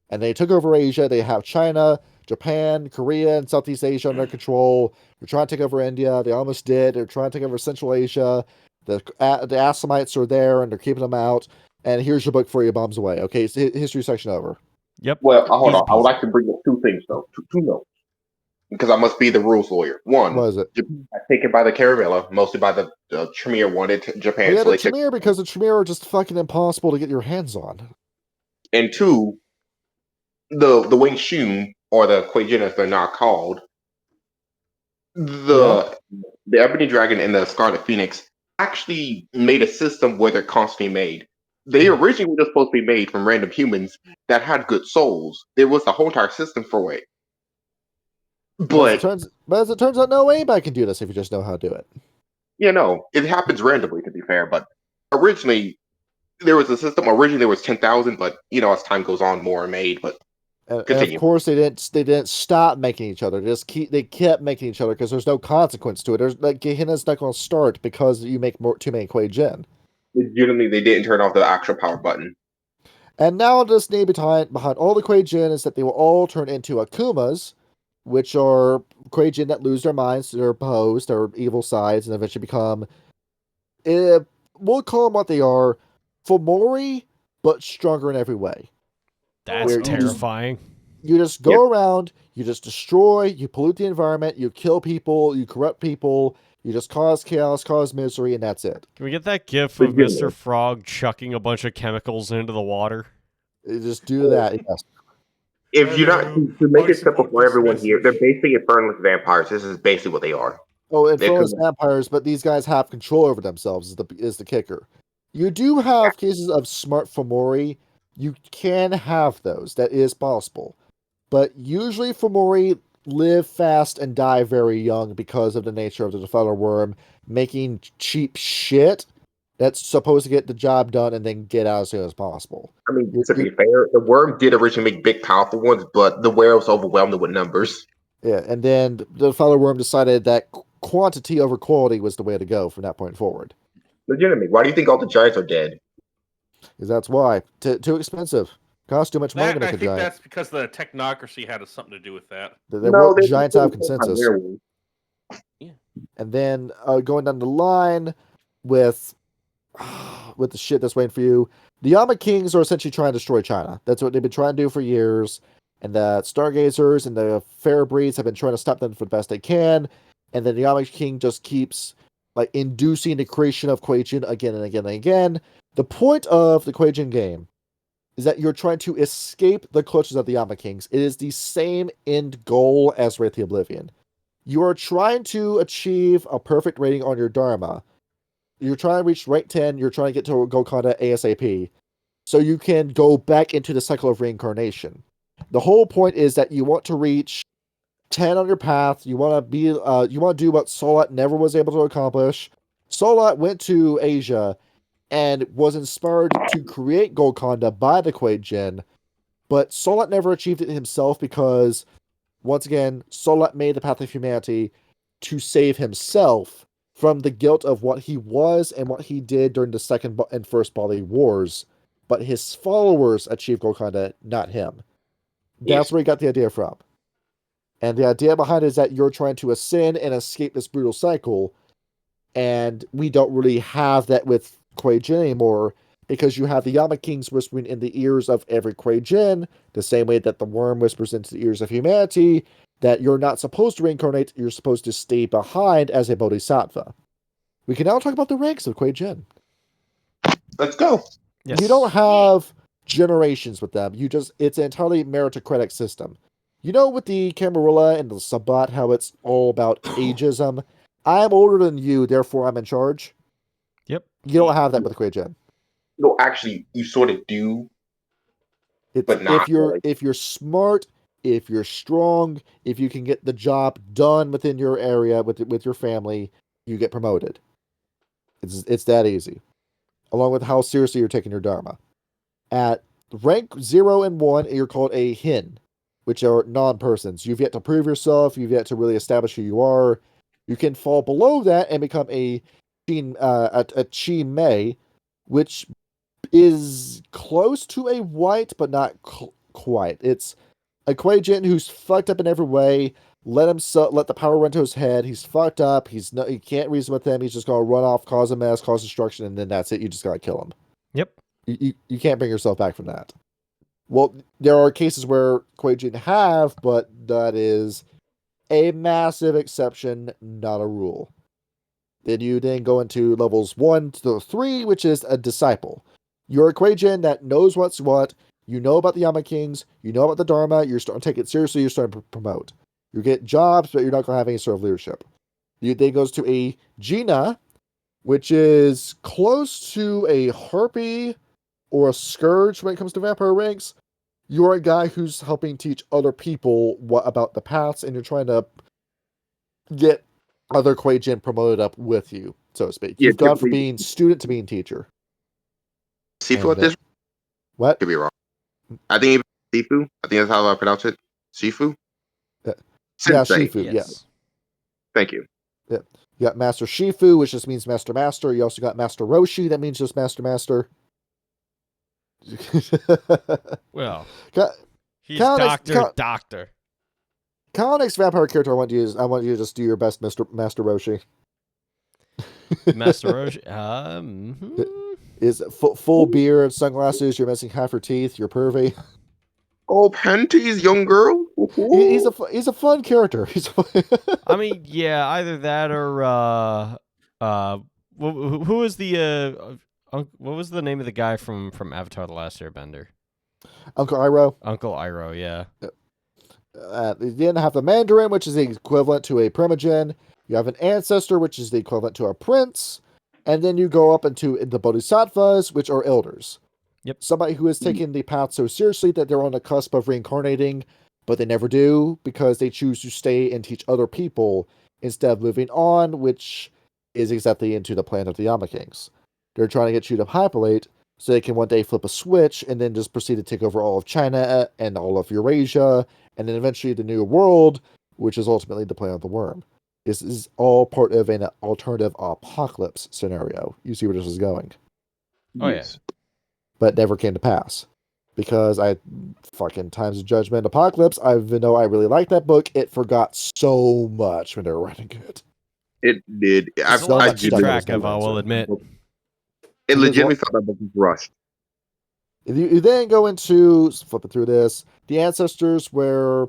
and they took over Asia. They have China, Japan, Korea, and Southeast Asia under control. They're trying to take over India. They almost did. They're trying to take over Central Asia. The Assamites are there, and they're keeping them out. And here's your book for you, bombs away. Okay, so history section over. Yep. Well, hold on. I would like to bring up two things, though. Two notes. Because I must be the rules lawyer. One, what is it? Japan got taken by the Caravella, mostly by the Tremere wanted Japan. Yeah, so the Tremere, because the Tremere are just fucking impossible to get your hands on. And two, the Wing Chun, or the Kuei-Jin as they're now called, the Ebony Dragon and the Scarlet Phoenix actually made a system where they're constantly made. They originally were just supposed to be made from random humans that had good souls. There was a whole entire system for it. But as it turns out, no anybody can do this if you just know how to do it. Yeah, no, it happens randomly, to be fair. But originally, there was a system. Originally, there was 10,000, but as time goes on, more are made. But and of course, they didn't stop making each other. They kept making each other because there's no consequence to it. There's like Gehenna's not going to start because you make too many Kuei-Jin. Legitimately, they didn't turn off the actual power button. And now this name behind all the Kuei-Jin is that they will all turn into Akumas, which are Kuei-Jin that lose their minds to their opposed, their evil sides, and eventually become, we'll call them what they are, Fomori, but stronger in every way. That's terrifying. You just go around, you just destroy, you pollute the environment, you kill people, you corrupt people, you just cause chaos, cause misery, and that's it. Can we get that gif of Mr. Frog chucking a bunch of chemicals into the water? You just do that, yes. If you're not, to make it simple for everyone here, they're basically infernalist vampires. This is basically what they are. Oh, infernalist vampires, but these guys have control over themselves, is the kicker. You do have cases of smart Fomori. You can have those. That is possible. But usually Fomori live fast and die very young because of the nature of the Defiler Worm making cheap shit that's supposed to get the job done and then get out as soon as possible. I mean, to be fair, the worm did originally make big, powerful ones, but the werewolves overwhelmed them with numbers. Yeah, and then the Defiler Worm decided that quantity over quality was the way to go from that point forward. Legitimately, why do you think all the giants are dead? Because that's why. Too expensive. Costs too much money to make a giant. I think that's because the technocracy had something to do with that. Giants have consensus. Yeah. And then going down the line with the shit that's waiting for you, the Yama Kings are essentially trying to destroy China. That's what they've been trying to do for years. And the Stargazers and the Fair Breeds have been trying to stop them for the best they can. And then the Yama King just keeps inducing the creation of Kuei-Jin again and again and again. The point of the Kuei-Jin game is that you're trying to escape the clutches of the Yama Kings. It is the same end goal as Wraith the Oblivion. You are trying to achieve a perfect rating on your Dharma. You're trying to reach rank 10. You're trying to get to Golconda ASAP. So you can go back into the cycle of reincarnation. The whole point is that you want to reach 10 on your path. You want to do what Solat never was able to accomplish. Solat went to Asia and was inspired to create Golconda by the Kuei-Jin, but Solat never achieved it himself because, once again, Solat made the path of humanity to save himself from the guilt of what he was and what he did during the Second and First Bali Wars, but his followers achieved Golconda, not him. That's where he got the idea from. And the idea behind it is that you're trying to ascend and escape this brutal cycle, and we don't really have that with Kuei-Jin anymore, because you have the Yama Kings whispering in the ears of every Kuei-Jin, the same way that the worm whispers into the ears of humanity, that you're not supposed to reincarnate, you're supposed to stay behind as a Bodhisattva. We can now talk about the ranks of Kuei-Jin. Let's go. Yes. You don't have generations with them. It's an entirely meritocratic system. You know, with the Camarilla and the Sabbat, how it's all about ageism. I'm older than you, therefore I'm in charge. Yep. You don't have that with Kuei-Jin. No, actually, you sort of do. But not if you're smart if you're strong, if you can get the job done within your area with your family, you get promoted. It's that easy. Along with how seriously you're taking your dharma. At rank 0 and 1, you're called a hin, which are non-persons. You've yet to prove yourself. You've yet to really establish who you are. You can fall below that and become a chi mei, which is close to a white, but not quite. It's a Kuei-Jin who's fucked up in every way. Let the power run to his head. He's fucked up. You can't reason with him. He's just gonna run off, cause a mess, cause destruction, and then that's it. You just gotta kill him. Yep. You can't bring yourself back from that. Well, there are cases where Kuei-Jin have, but that is a massive exception, not a rule. Then you go into levels 1 to 3, which is a disciple. You're a Kuei-Jin that knows what's what. You know about the Yama Kings. You know about the Dharma. You're starting to take it seriously. You're starting to promote. You get jobs, but you're not going to have any sort of leadership. Then goes to a Gina, which is close to a Harpy or a Scourge when it comes to vampire ranks. You're a guy who's helping teach other people about the paths, and you're trying to get other Kuei-Jin promoted up with you, so to speak. You've gone from being student to being teacher. Sifu at this? What? Could be wrong. I think Sifu. I think that's how I pronounce it. Sifu? Yeah, Shifu, yes. Yeah. Thank you. Yeah. You got Master Shifu, which just means Master Master. You also got Master Roshi, that means just Master Master. Well, he's Doctor. Next vampire character I want you to just do your best, Master Roshi. Master Roshi? Is full beard, sunglasses, you're missing half your teeth, you're pervy. Oh, panties, young girl. He's a fun character. I mean, yeah, either that or who was the what was the name of the guy from Avatar: The Last Airbender? Uncle Iroh. Uncle Iroh, yeah. You then have the Mandarin, which is the equivalent to a Primogen. You have an Ancestor, which is the equivalent to a Prince. And then you go up into the Bodhisattvas, which are elders. Yep. Somebody who has taken the path so seriously that they're on the cusp of reincarnating, but they never do because they choose to stay and teach other people instead of moving on, which is exactly into the plan of the Yama Kings. They're trying to get you to hyperlate so they can one day flip a switch and then just proceed to take over all of China and all of Eurasia, and then eventually the New World, which is ultimately the plan of the worm. This is all part of an alternative apocalypse scenario. You see where this is going. Oh, yes. But never came to pass. Because Times of Judgment Apocalypse, even though I really liked that book, it forgot so much when they were writing it. It did. There's a lot to keep track of, I will admit. It legitimately felt like that book was rushed. You then go into, flipping through this, the Ancestors, where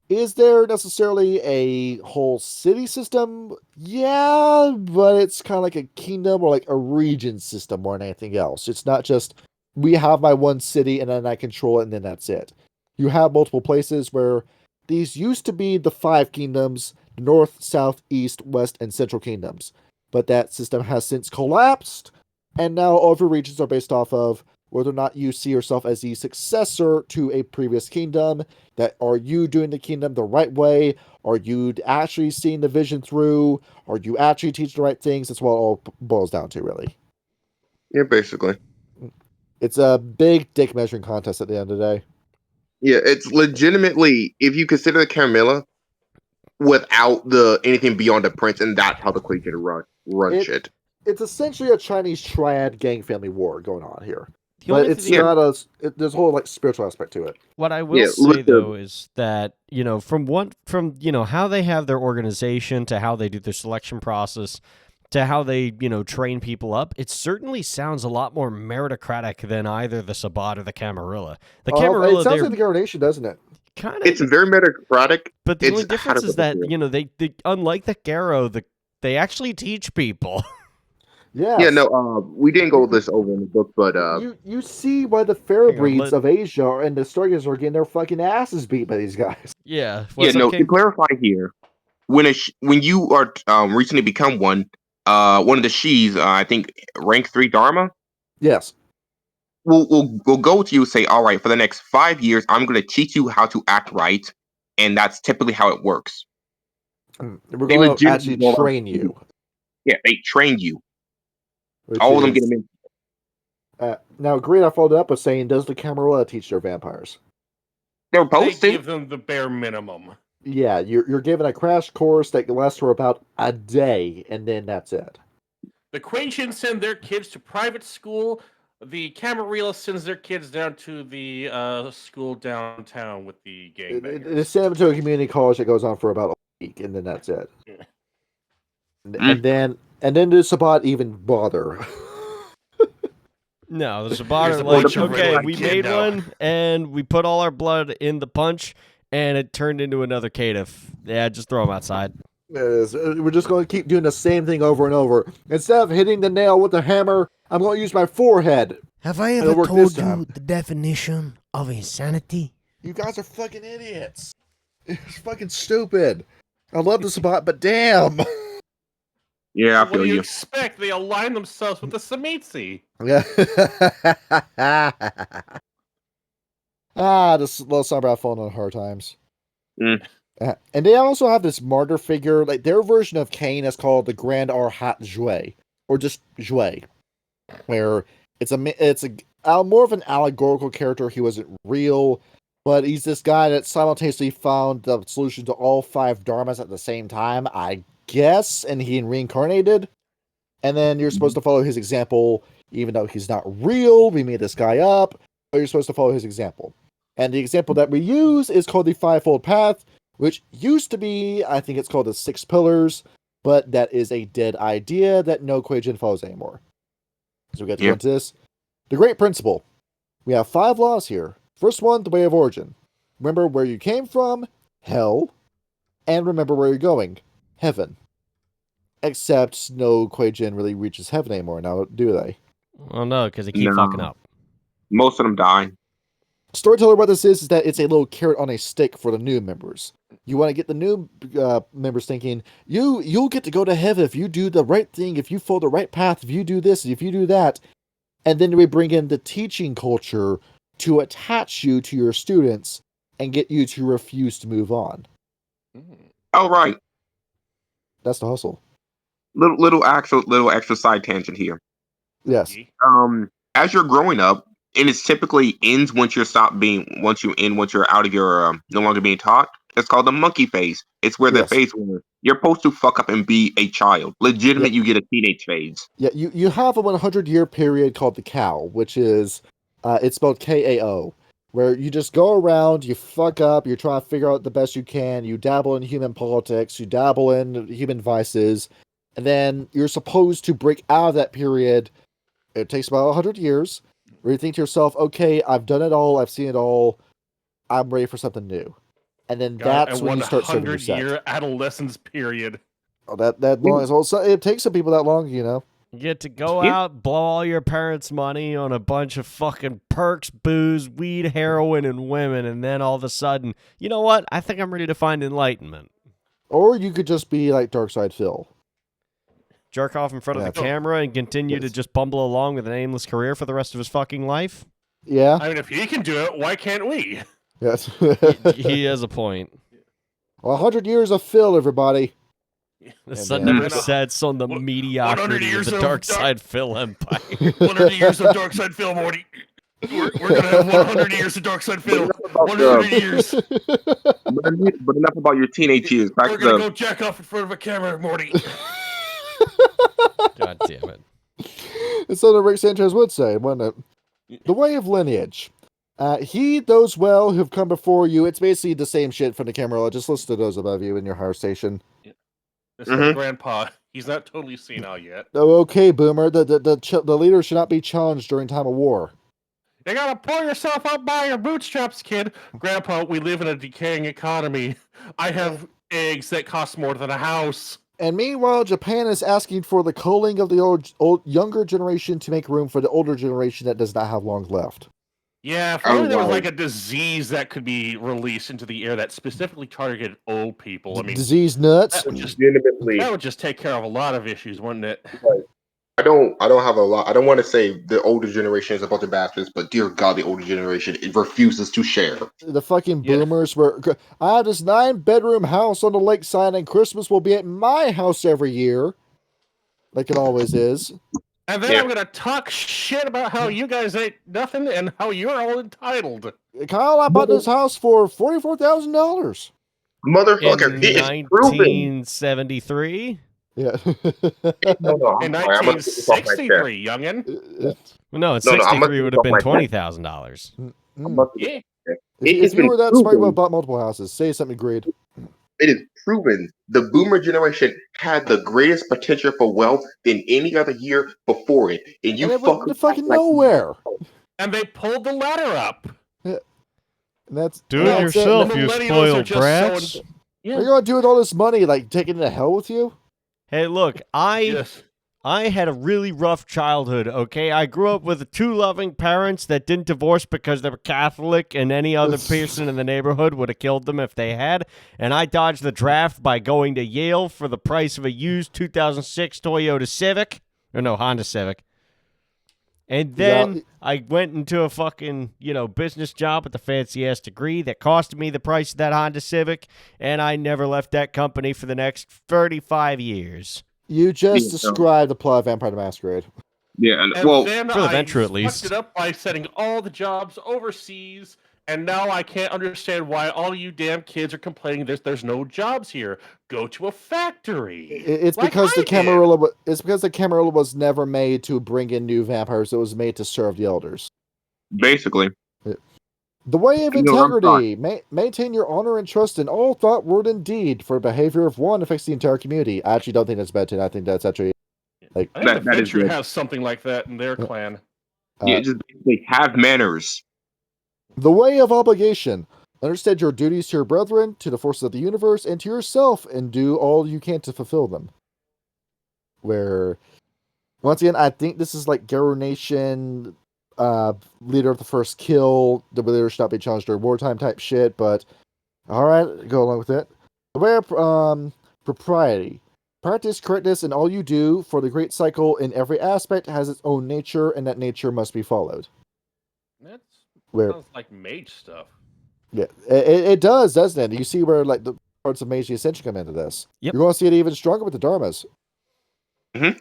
is there necessarily a whole city system? Yeah, but it's kind of like a kingdom or like a region system more than anything else. It's not just, we have my one city and then I control it and then that's it. You have multiple places where these used to be the 5 kingdoms, the North, South, East, West, and Central kingdoms. But that system has since collapsed, and now all of your regions are based off of whether or not you see yourself as the successor to a previous kingdom. That are you doing the kingdom the right way? Are you actually seeing the vision through? Are you actually teaching the right things? That's what it all boils down to, really. Yeah, basically. It's a big dick measuring contest at the end of the day. Yeah, it's legitimately, if you consider the Caramilla without anything beyond the prince, and that's how the Kuei-Jin run shit. It's essentially a Chinese triad gang family war going on here. But it's not there's a whole spiritual aspect to it. What I will say though is that, from how they have their organization to how they do their selection process to how they, train people up, it certainly sounds a lot more meritocratic than either the Sabbat or the Camarilla. The Camarilla, it sounds like the Coronation, doesn't it? Kind of. It's very meritocratic. But the only difference is that, they unlike the Garo, they actually teach people. Yeah. Yeah, no, we didn't go this over in the book, but you see why the Pharaohs of Asia and the Stargazers are getting their fucking asses beat by these guys. Yeah. To clarify here, when you are recently become one of the Shis, I think rank 3 Dharma. Yes. will go to you and say, all right, for the next 5 years, I'm going to teach you how to act right, and that's typically how it works. We're going to actually train you. Yeah, they train you. All of them get them in. Now, Greed, I followed up with saying, does the Camarilla teach their vampires? They're supposed to. Give them the bare minimum. Yeah, you're given a crash course that lasts for about a day, and then that's it. The Kuei-Jin send their kids to private school. The Camarilla sends their kids down to the school downtown with the gangbangers. They send them to a community college that goes on for about a week, and then that's it. Yeah. And then does Sabat even bother? No, the Sabat are like, okay, we made one, and we put all our blood in the punch, and it turned into another caitiff. Yeah, just throw them outside. We're just going to keep doing the same thing over and over. Instead of hitting the nail with the hammer, I'm going to use my forehead. Have I ever told you the definition of insanity? You guys are fucking idiots. It's fucking stupid. I love the Sabat, but damn. Yeah, I what feel do you you. expect? They align themselves with the Samitsi. Yeah. This little song about falling on hard times. And they also have this martyr figure. Like their version of Cain is called the Grand Arhat Jouet, or just Jouet, where it's more of an allegorical character. He wasn't real, but he's this guy that simultaneously found the solution to all 5 dharmas at the same time, I guess, and he reincarnated. And then you're supposed to follow his example, even though he's not real. We made this guy up, but you're supposed to follow his example. And the example that we use is called the Fivefold Path, which used to be, I think it's called the 6 Pillars, but that is a dead idea that no Kuei-Jin follows anymore. So we get to go into this. The Great Principle. We have 5 laws here. First one, the way of origin. Remember where you came from, hell, and remember where you're going, heaven. Except no Kuei-Jin really reaches heaven anymore now, do they? Well, no, because they keep fucking up. Most of them die. Storyteller, what this is that it's a little carrot on a stick for the new members. You want to get the new members thinking, you'll get to go to heaven if you do the right thing, if you follow the right path, if you do this, if you do that. And then we bring in the teaching culture to attach you to your students and get you to refuse to move on. Oh, right. That's the hustle. Little extra side tangent here. Yes. As you're growing up, and it typically ends once you're out of your no longer being taught. It's called the monkey phase. It's where the phase where you're supposed to fuck up and be a child. Legitimate, you get a teenage phase. Yeah, you have a 100-year period called the cow, which is it's spelled Kao, where you just go around, you fuck up, you try to figure out the best you can, you dabble in human politics, you dabble in human vices, and then you're supposed to break out of that period. It takes about 100 years. Where you think to yourself, okay, I've done it all, I've seen it all, I'm ready for something new. And then that's when you start serving your set. 100-year adolescence period. Oh, that long is also, it takes some people that long, you know. You get to go out, blow all your parents' money on a bunch of fucking perks, booze, weed, heroin, and women, and then all of a sudden, you know what? I think I'm ready to find enlightenment. Or you could just be like Darkside Phil. Jerk off in front of the camera and continue to just bumble along with an aimless career for the rest of his fucking life? Yeah. I mean, if he can do it, why can't we? Yes. He has a point. 100 years of Phil, everybody. The sun never sets on the mediocrity of the Darkside Phil empire. 100 years of Darkside Phil, Morty. We're going to have 100 years of Darkside Phil. 100 years. But enough about your teenage years. We're going to go jack off in front of a camera, Morty. God damn it. It's something Rick Sanchez would say, wouldn't it? The way of lineage. Heed those well who've come before you. It's basically the same shit from the Camarilla. Just listen to those above you in your higher station. This is Grandpa. He's not totally senile yet. Oh, okay, Boomer. The leader should not be challenged during time of war. You gotta pull yourself up by your bootstraps, kid. Grandpa, we live in a decaying economy. I have eggs that cost more than a house. And meanwhile, Japan is asking for the culling of the old younger generation to make room for the older generation that does not have long left. Yeah, if only there was like a disease that could be released into the air that specifically targeted old people. I mean, disease nuts. That would just take care of a lot of issues, wouldn't it? I don't have a lot. I don't want to say the older generation is a bunch of bastards, but dear God, the older generation it refuses to share. The fucking Yeah. boomers were. I have this 9-bedroom house on the lakeside, and Christmas will be at my house every year, like it always is. And then I'm gonna talk shit about how you guys ain't nothing and how you're all entitled. Kyle, I bought this house for $44,000. Motherfucker, In it is proven. 1973. Yeah. No, In I'm sorry, I must get this off my chest. 1963, youngin. No, in No, 63 would have been my $20,000. I must get Yeah. this off my chest. If It's you been were that smart, you would proven. have bought multiple houses. Say something, Greed. It is proven the boomer generation had the greatest potential for wealth than any other year before it, and you And it went to fuckers fucking act like nowhere. And they pulled the ladder up. And that's Do that's it yourself, The you millennials are spoiled just brats. so- What are you gonna do with all this money? Like taking it to hell with you? Hey, look, I Yes. had a really rough childhood, okay? I grew up with 2 loving parents that didn't divorce because they were Catholic, and any other person in the neighborhood would have killed them if they had. And I dodged the draft by going to Yale for the price of a used 2006 Toyota Civic. Or no, Honda Civic. And then I went into a fucking, business job with a fancy-ass degree that cost me the price of that Honda Civic, and I never left that company for the next 35 years. You just described the plot of Vampire the Masquerade. Yeah, And well, then for the I venture at fucked least. it up by setting all the jobs overseas, and now I can't understand why all you damn kids are complaining there's no jobs here. Go to a factory. It's like because I the did. Camarilla. It's because the Camarilla was never made to bring in new vampires. It was made to serve the elders. basically. The way of You know, I'm integrity. Maintain your honor and trust in all thought, word, and deed. For behavior of one affects the entire community. I actually don't think that's bad. I think that's actually like. I think the that is Venture good. has something like that in their clan. Yeah, just basically have manners. The way of obligation. Understand your duties to your brethren, to the forces of the universe, and to yourself, and do all you can to fulfill them. Where, once again, I think this is like Garu Nation, leader of the first kill, the leader should not be challenged during wartime type shit, but alright, go along with it. The way of propriety. Practice correctness in all you do, for the great cycle in every aspect has its own nature, and that nature must be followed. That Where sounds like mage stuff. Yeah, it does, doesn't it? You see where like the parts of Meiji Ascension come into this. Yep. You're going to see it even stronger with the Dharmas. Mhm.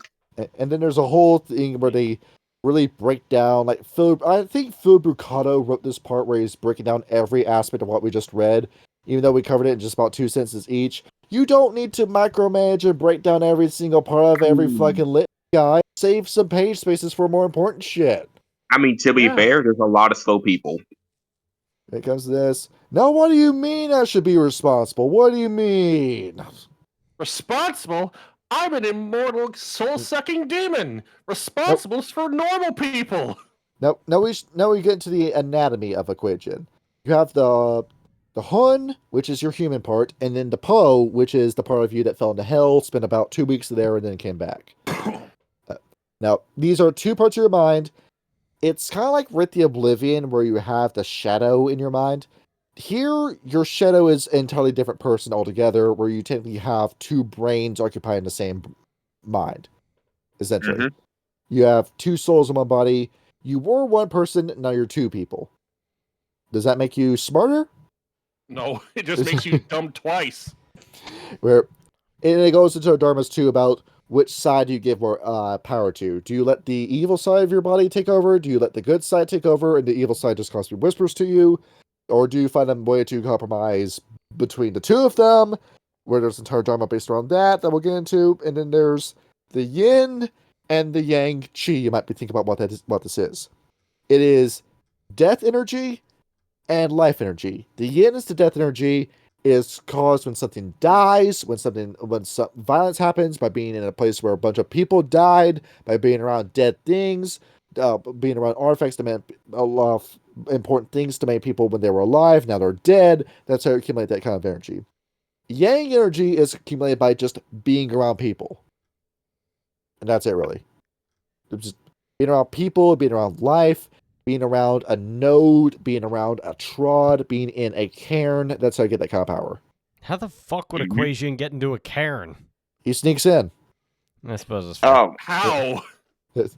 And then there's a whole thing where they really break down, like I think Phil Brucato wrote this part where he's breaking down every aspect of what we just read, even though we covered it in just about 2 sentences each. You don't need to micromanage and break down every single part of every fucking lit guy. Save some page spaces for more important shit. I mean, to be fair, there's a lot of slow people. It comes to this. Now, what do you mean I should be responsible? What do you mean? Responsible? I'm an immortal, soul-sucking demon. Responsible is for normal people. Now we get into the anatomy of a Kuei-Jin. You have the Hun, which is your human part, and then the Po, which is the part of you that fell into hell, spent about 2 weeks there, and then came back. Now, these are 2 parts of your mind. It's kind of like Writ the Oblivion, where you have the shadow in your mind. Here, your shadow is an entirely different person altogether, where you technically have 2 brains occupying the same mind, essentially. You have 2 souls in one body. You were 1 person, now you're 2 people. Does that make you smarter? No, it just makes you dumb twice. And it goes into Dharmas too about which side do you give more power to. Do you let the evil side of your body take over? Do you let the good side take over and the evil side just constantly whispers to you? Or do you find a way to compromise between the 2 of them, where there's an entire drama based around that we'll get into? And then there's the yin and the yang chi. You might be thinking about what this is. It is death energy and life energy. The yin is the death energy. Is caused when something dies, when some violence happens, by being in a place where a bunch of people died, by being around dead things, being around artifacts that meant a lot of important things to many people when they were alive. Now they're dead. That's how you accumulate that kind of energy. Yang energy is accumulated by just being around people. And that's it, really. Just being around people, being around life, being around a node, being around a trod, being in a cairn. That's how you get that kind of power. How the fuck would Kuei-Jin get into a cairn? He sneaks in. I suppose it's fair. Oh, How?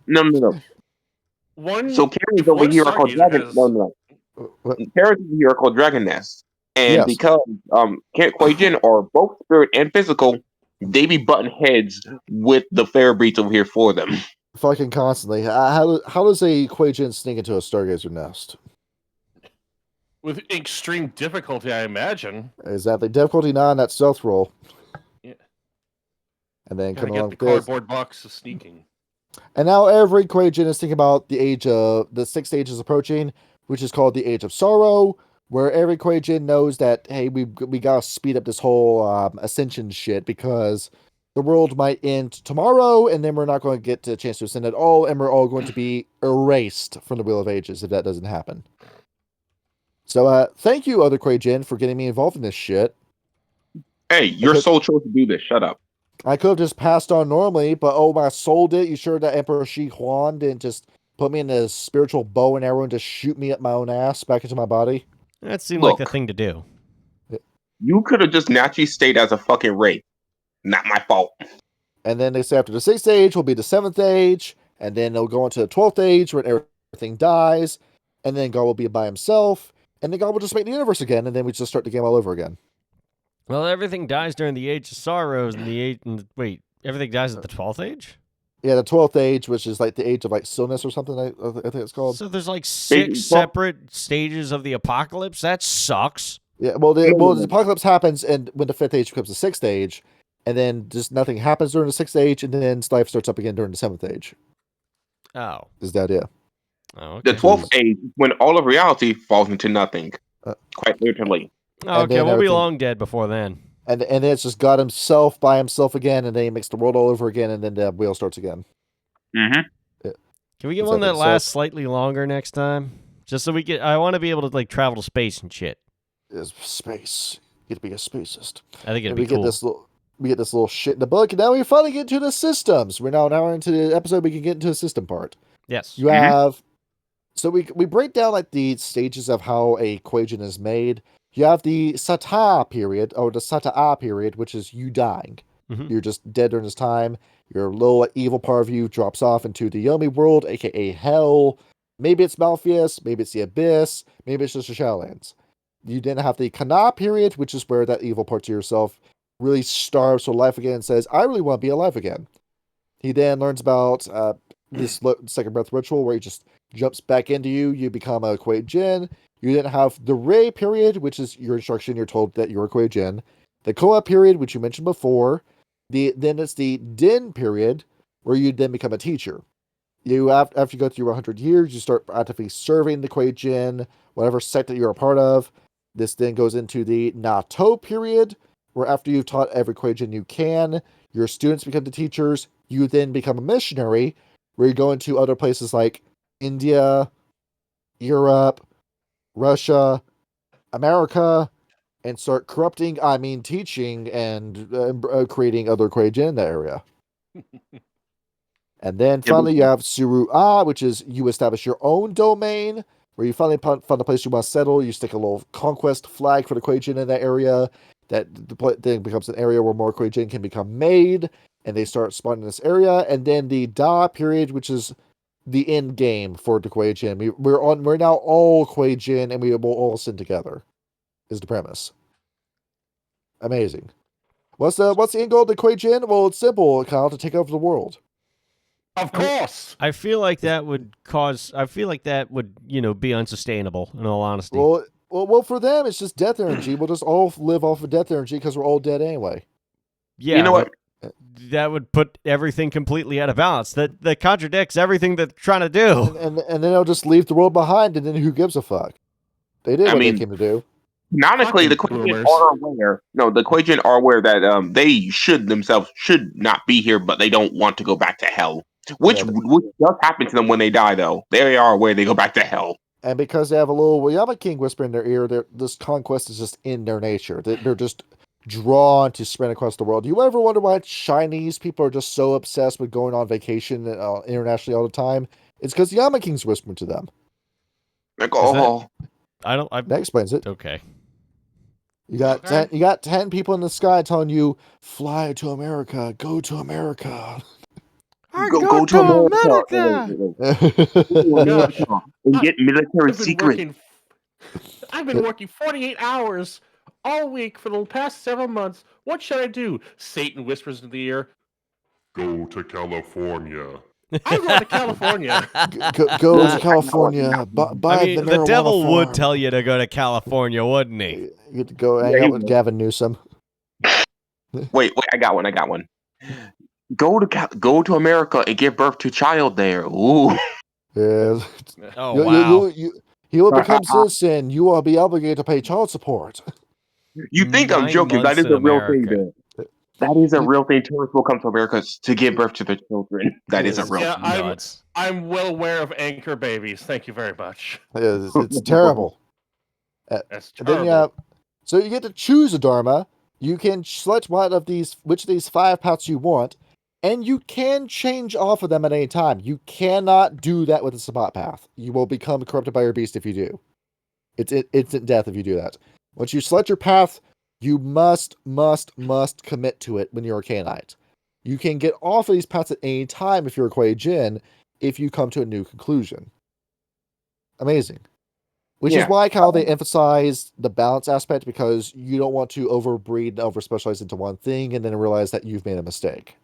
No. One So Karen's over here are called Stargazer Dragon. has No. What? Karen's over here are called Dragon Nest, and Yes. because Kuei-Jin are both spirit and physical, they be butting heads with the fairy breeds over here for them. Fucking constantly. How does a Kuei-Jin sneak into a Stargazer nest? with extreme difficulty, I imagine. Exactly. Difficulty 9, that stealth roll. Yeah. And then Gotta come get along the with this. cardboard box of sneaking. And now every Kuei-Jin is thinking about the 6th age is approaching, which is called the Age of Sorrow, where every Kuei-Jin knows that, hey, we gotta speed up this whole ascension shit because the world might end tomorrow, and then we're not going to get a chance to ascend at all, and we're all going to be erased from the Wheel of Ages if that doesn't happen. So, thank you, other Kuei-Jin, for getting me involved in this shit. Hey, your soul chose to do this. Shut up. I could have just passed on normally, but oh, my soul did. You sure that Emperor Shi Huan didn't just put me in a spiritual bow and arrow and just shoot me up my own ass back into my body? That seemed like the thing to do. You could have just naturally stayed as a fucking wraith. Not my fault. And then they say after the 6th age will be the 7th age, and then they'll go into the 12th age where everything dies, and then God will be by himself, and then God will just make the universe again, and then we just start the game all over again. Well, everything dies during the Age of Sorrows, and wait, everything dies at the 12th age? Yeah, the 12th age, which is like the age of like stillness or something, I think it's called. So there's like 6 separate stages of the apocalypse? That sucks. Yeah, well, the apocalypse happens, and when the 5th age becomes the 6th age, and then just nothing happens during the 6th age, and then life starts up again during the 7th age. Oh. Is the idea. Oh, okay. The 12th age, when all of reality falls into nothing. Quite literally. Oh, okay, we'll be long dead before then. And then it's just God himself by himself again, and then he makes the world all over again, and then the wheel starts again. Mm-hmm. Yeah. Can we get one that lasts slightly longer next time? Just so we get, I want to be able to like travel to space and shit. Is space. You get to be a spacist. I think it'd and be cool. We get this little shit in the book, and now we finally get into the systems. We're now into the episode. We can get into the system part. Yes. You have. So we break down like the stages of how a Kuei-Jin is made. You have the Sata period, or the Sata-A period, which is you dying. Mm-hmm. You're just dead during this time. Your little evil part of you drops off into the Yomi world, aka Hell. Maybe it's Malpheus, maybe it's the Abyss, maybe it's just the Shadowlands. You then have the Kana period, which is where that evil part to yourself really starves for life again and says, I really want to be alive again. He then learns about this second breath ritual where he just jumps back into you. You become a Kuei-Jin. You then have the Rei period, which is your instruction. You're told that you're a Kuei-Jin. The Koa period, which you mentioned before. Then it's the Din period, where you then become a teacher. You after you go through 100 years, you start actively serving the Kuei-Jin, whatever sect that you're a part of. This then goes into the Nato period, where after you've taught every Kuei-Jin you can, your students become the teachers. You then become a missionary, where you go into other places like India, Europe, Russia, America, and start teaching and creating other Kuei-Jin in that area. And then finally you have Suru-A, which is you establish your own domain, where you finally find a place you want to settle. You stick a little conquest flag for the Kuei-Jin in that area. That then becomes an area where more Kuei-Jin can become made, and they start spawning in this area. And then the Da period, which is the end game for the Kuei-Jin. We're now all Kuei-Jin, and we will all sin together. Is the premise. Amazing. What's the end goal of the Kuei-Jin? Well, it's simple, Kyle, to take over the world. Of course. I feel like that would be unsustainable, in all honesty. Well, for them, it's just death energy. We'll just all live off of death energy because we're all dead anyway. Yeah, you know what? That would put everything that out of balance. That contradicts everything they're trying to do. And then they'll just leave the world behind, and then who gives a fuck? They did what they came to do. Canonically, the Kuei-Jin are aware. No, the Kuei-Jin are aware that they should not be here, but they don't want to go back to hell. Which does happen to them when they die, though. They are aware they go back to hell. And because they have a little Yama King whisper in their ear, this conquest is just in their nature. They're just drawn to spread across the world. You ever wonder why Chinese people are just so obsessed with going on vacation internationally all the time? It's because Yama King's whispering to them. Like, that explains it. Okay. You got 10 people in the sky telling you, fly to America, go to America. Go to America Gosh, and I, get military I've been secrets. working. I've been working 48 hours all week for the past several months. What should I do? Satan whispers in the ear. Go to California. I'm going to California. Go to California. Buy I mean, the the marijuana devil would farm. tell you to go to California, wouldn't he? You get to go hang out with Gavin Newsom. Wait, I got one. Go to America and give birth to child there. Ooh. Yeah. Oh, wow. You will become citizen. You will be obligated to pay child support. You think I'm 9 joking? That months is in a real thing America. there. That is a real thing. Tourists will come to America to give birth to their children. That is a real Yeah, thing. Nuts. I'm well aware of anchor babies. Thank you very much. It's terrible. That's And then terrible. so you get to choose a dharma. You can select which of these 5 paths you want, and you can change off of them at any time. You cannot do that with the Sabat path. You will become corrupted by your beast if you do. It's instant death if you do that. Once you select your path, you must commit to it when you're a Canite. You can get off of these paths at any time if you're a Kuei-Jin, if you come to a new conclusion. Amazing. Which is why how they emphasize the balance aspect, because you don't want to overbreed and over-specialize into one thing and then realize that you've made a mistake.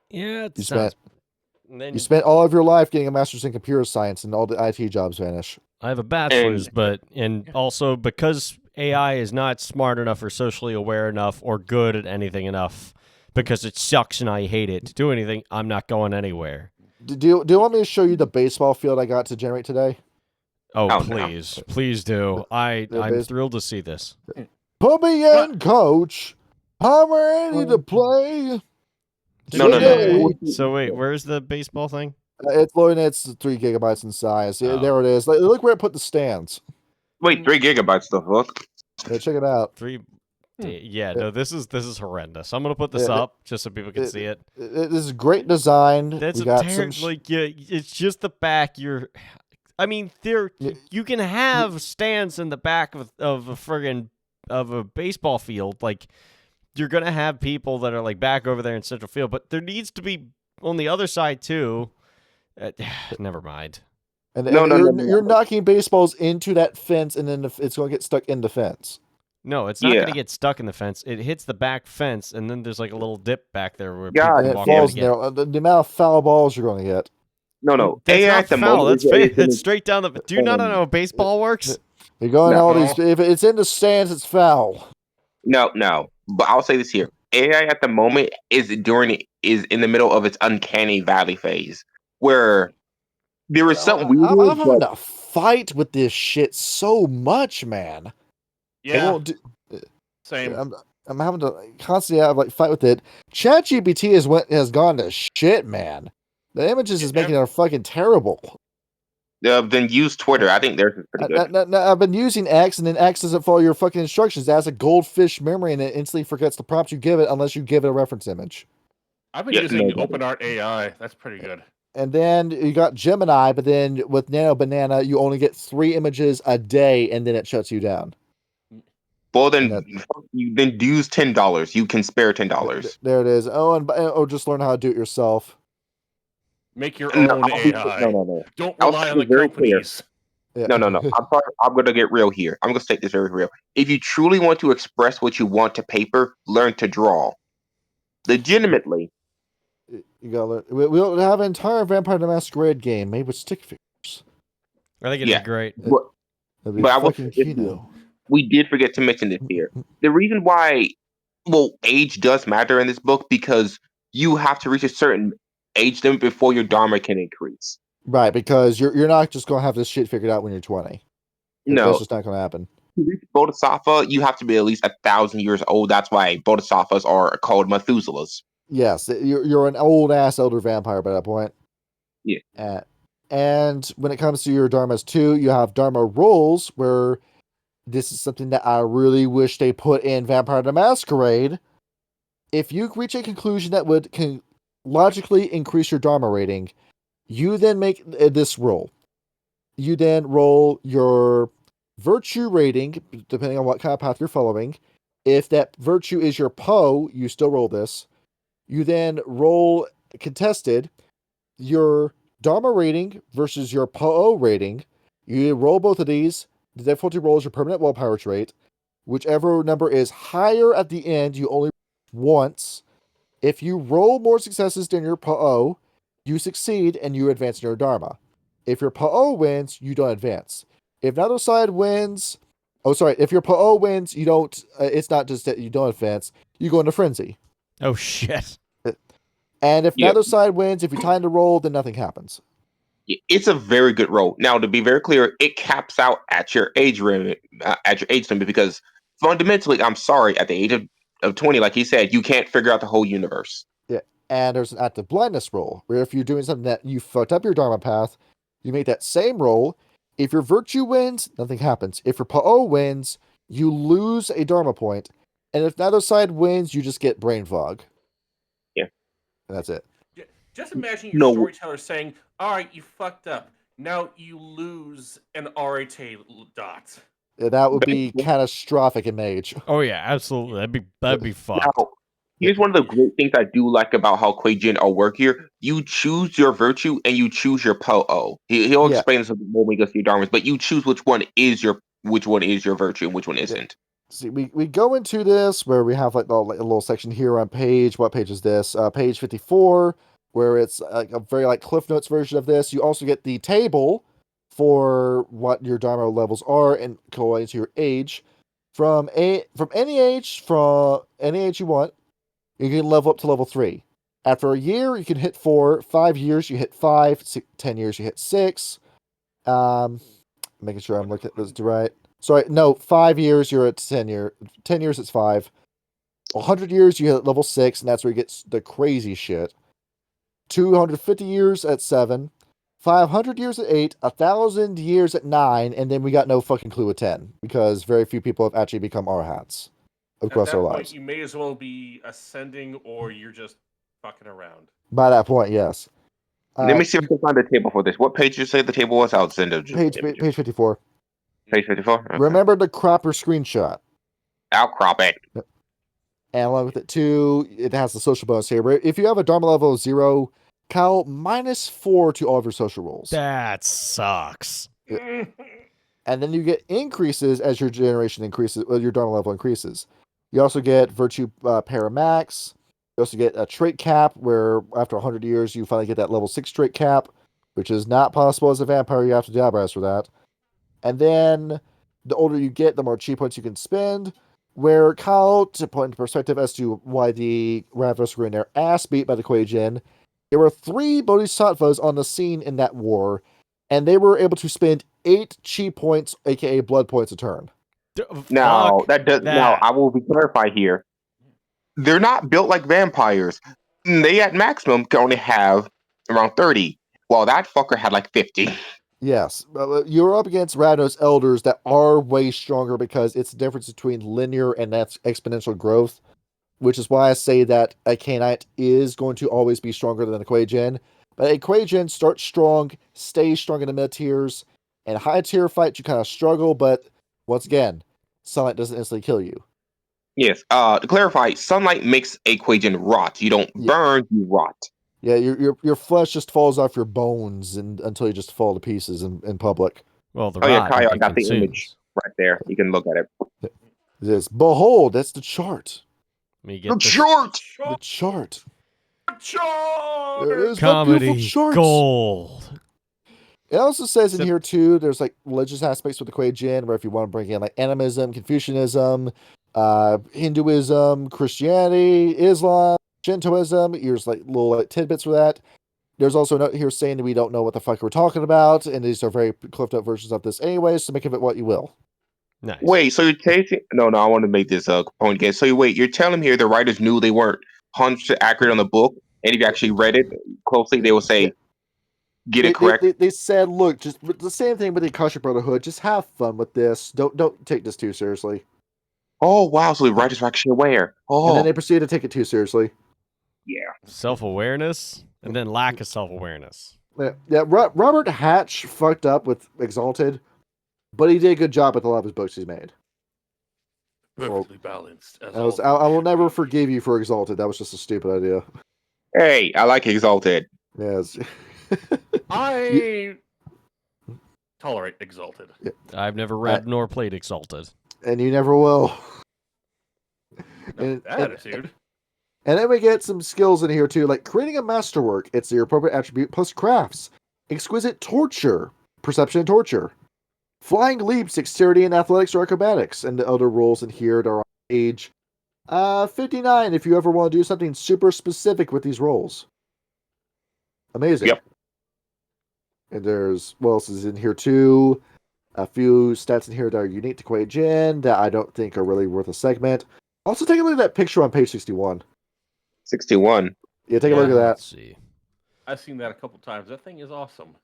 Yeah, You spent all of your life getting a master's in computer science and all the IT jobs vanish. I have a bachelor's, and also because AI is not smart enough or socially aware enough or good at anything enough, because it sucks and I hate it to do anything, I'm not going anywhere. Do you want me to show you the baseball field I got to generate today? Oh, please. No. Please do. I'm thrilled to see this. Put me in, coach. I'm ready to play. No. So wait, where's the baseball thing? It's loading. It's 3 gigabytes in size. Yeah, there it is. Look where it put the stands. Wait, 3 gigabytes the fuck? Yeah, check it out. 3. Yeah, no, this is horrendous. I'm gonna put this up just so people can see it. This is great design. That's it's just the back. I mean, you can have stands in the back of a friggin' of a baseball field. Like, you're gonna have people that are like back over there in central field, but there needs to be on the other side too. Never mind. And you're knocking baseballs into that fence, and then it's going to get stuck in the fence. No, it's not going to get stuck in the fence. It hits the back fence, and then there's like a little dip back there where people can walk falls in there. The amount of foul balls you're going to get. No. That's not foul. That's straight down the. Do you not know how baseball works? You're going all these. If it's in the stands, it's foul. No. But I'll say this here: AI at the moment is in the middle of its uncanny valley phase, where there is something weird. I'm having to fight with this shit so much, man. Yeah. Same. I'm having to constantly fight with it. ChatGPT has gone to shit, man. The images is making it fucking terrible. Then use Twitter. I think theirs is pretty good. I've been using X, and then X doesn't follow your fucking instructions. It has a goldfish memory, and it instantly forgets the prompts you give it unless you give it a reference image. I've been using OpenArt AI. That's pretty good. And then you got Gemini, but then with Nano Banana, you only get 3 images a day, and then it shuts you down. Well, then use $10. You can spare $10. There it is. Just learn how to do it yourself. Make your own AI. No. Don't rely on the companies. Yeah. No. I'm sorry. I'm going to get real here. I'm going to state this very real. If you truly want to express what you want to paper, learn to draw. Legitimately. You gotta learn. We'll have an entire Vampire the Masquerade game made with stick figures. I think it'd be great. We did forget to mention this here. The reason why, age does matter in this book, because you have to reach a certain age limit before your Dharma can increase. Right, because you're not just going to have this shit figured out when you're 20. No. That's just not going to happen. To reach Bodhisattva, you have to be at least 1,000 years old. That's why Bodhisattvas are called Methuselahs. Yes, you're an old-ass elder vampire by that point. Yeah. And when it comes to your Dharmas too, you have Dharma rolls, where this is something that I really wish they put in Vampire the Masquerade. If you reach a conclusion that would logically increase your Dharma rating, you then make this roll. You then roll your virtue rating, depending on what kind of path you're following. If that virtue is your Po, you still roll this. You then roll contested your Dharma rating versus your Po rating. You roll both of these. The difficulty roll is your permanent willpower trait. Whichever number is higher at the end, you only once. If you roll more successes than your Po, you succeed and you advance in your Dharma. If your Po wins, you don't advance. If neither side wins, if your Po wins, you don't. It's not just that you don't advance. You go into frenzy. Oh shit. And if neither side wins, if you time the roll, then nothing happens. It's a very good roll. Now, to be very clear, it caps out at your age limit, because fundamentally, I'm sorry, at the age of 20, like he said, you can't figure out the whole universe. Yeah, and there's an active blindness roll, where if you're doing something that you fucked up your Dharma path, you make that same roll. If your virtue wins, nothing happens. If your Po wins, you lose a Dharma point. And if neither side wins, you just get brain fog. Yeah. And that's it. Just imagine your storyteller saying, all right, you fucked up. Now you lose an RAT dot. Yeah, that would be catastrophic in Mage. Oh yeah, absolutely. That'd be fucked. Now, here's one of the great things I do like about how Kuei-Jin are work here. You choose your virtue and you choose your Po. He'll explain this a bit more when we go through Dharmas, but you choose which one is your virtue and which one isn't. See, we go into this where we have like a little section here on page. What page is this? Page 54, where it's like a very like Cliff Notes version of this. You also get the table for what your Dharma levels are and according to your age. From any age you want, you can level up to level 3. After a year, you can hit 4. 5 years, you hit 5. 10 years, you hit 6. Making sure I'm looking at this right. Sorry, no, 5 years, you're at 10 years. 10 years, it's 5. 100 years, you hit level 6, and that's where you get the crazy shit. 250 years at 7. 500 years at 8. 1,000 years at 9, and then we got no fucking clue at 10, because very few people have actually become arhats across our lives. At that point, you may as well be ascending, or you're just fucking around. By that point, yes. Let me see if I can find the table for this. What page did you say the table was? I'll send it. Page 54. Page 54? Okay. Remember to crop your screenshot. I'll crop it. And along with it, too, it has the social bonus here. But if you have a Dharma level of 0, Kyle, -4 to all of your social rolls. That sucks. And then you get increases as your generation increases, your Dharma level increases. You also get Virtue Paramax. You also get a trait cap, where after 100 years, you finally get that level 6 trait cap, which is not possible as a vampire. You have to Diabolize for that. And then the older you get, the more chi points you can spend. Where Kyle, to put into perspective as to why the Ravnos were in their ass beat by the Kuei-Jin, there were 3 bodhisattvas on the scene in that war, and they were able to spend 8 chi points, aka blood points, a turn. Now, now, I will be clarified here. They're not built like vampires. They, at maximum, can only have around 30, while that fucker had like 50. Yes. You're up against Ravnos elders that are way stronger, because it's the difference between linear and that's exponential growth, which is why I say that a Cainite is going to always be stronger than a Kuei-Jin. But a Kuei-Jin starts strong, stays strong in the mid tiers, and high tier fights you kind of struggle, but once again, sunlight doesn't instantly kill you. Yes. To clarify, sunlight makes a Kuei-Jin rot. You don't burn, you rot. Yeah, your flesh just falls off your bones until you just fall to pieces in public. Well, the Kyle, I got the image right there. You can look at it. It is. Behold, that's the chart. The chart! The chart. Comedy gold. It also says in here, too, there's like religious aspects with the Kuei-Jin, where if you want to bring in like animism, Confucianism, Hinduism, Christianity, Islam, Shintoism, here's like little tidbits for that. There's also a note here saying that we don't know what the fuck we're talking about, and these are very clipped up versions of this anyways, so make of it what you will. Nice. Wait, so you're chasing... No, I want to make this point again. So you're telling me here the writers knew they weren't 100% accurate on the book, and if you actually read it closely, they will say, get it correct? They said, look, just the same thing with the Akashic Brotherhood, just have fun with this. Don't take this too seriously. Oh, wow, so the writers were actually aware. Oh. And then they proceeded to take it too seriously. Yeah. Self-awareness, and then lack of self-awareness. Yeah. Robert Hatch fucked up with Exalted, but he did a good job with a lot of his books he's made. Perfectly balanced. I will never forgive you for Exalted. That was just a stupid idea. Hey, I like Exalted. Yes. I tolerate Exalted. I've never read nor played Exalted. And you never will. That attitude. And then we get some skills in here too, like creating a masterwork. It's your appropriate attribute plus crafts. Exquisite torture, perception and torture. Flying leaps, dexterity and athletics or acrobatics. And the other roles in here are on age 59 if you ever want to do something super specific with these roles. Amazing. Yep. And there's, what else is in here too? A few stats in here that are unique to Kuei-Jin that I don't think are really worth a segment. Also, take a look at that picture on page 61. 61. Yeah, take a look at that. Let's see. I've seen that a couple times. That thing is awesome.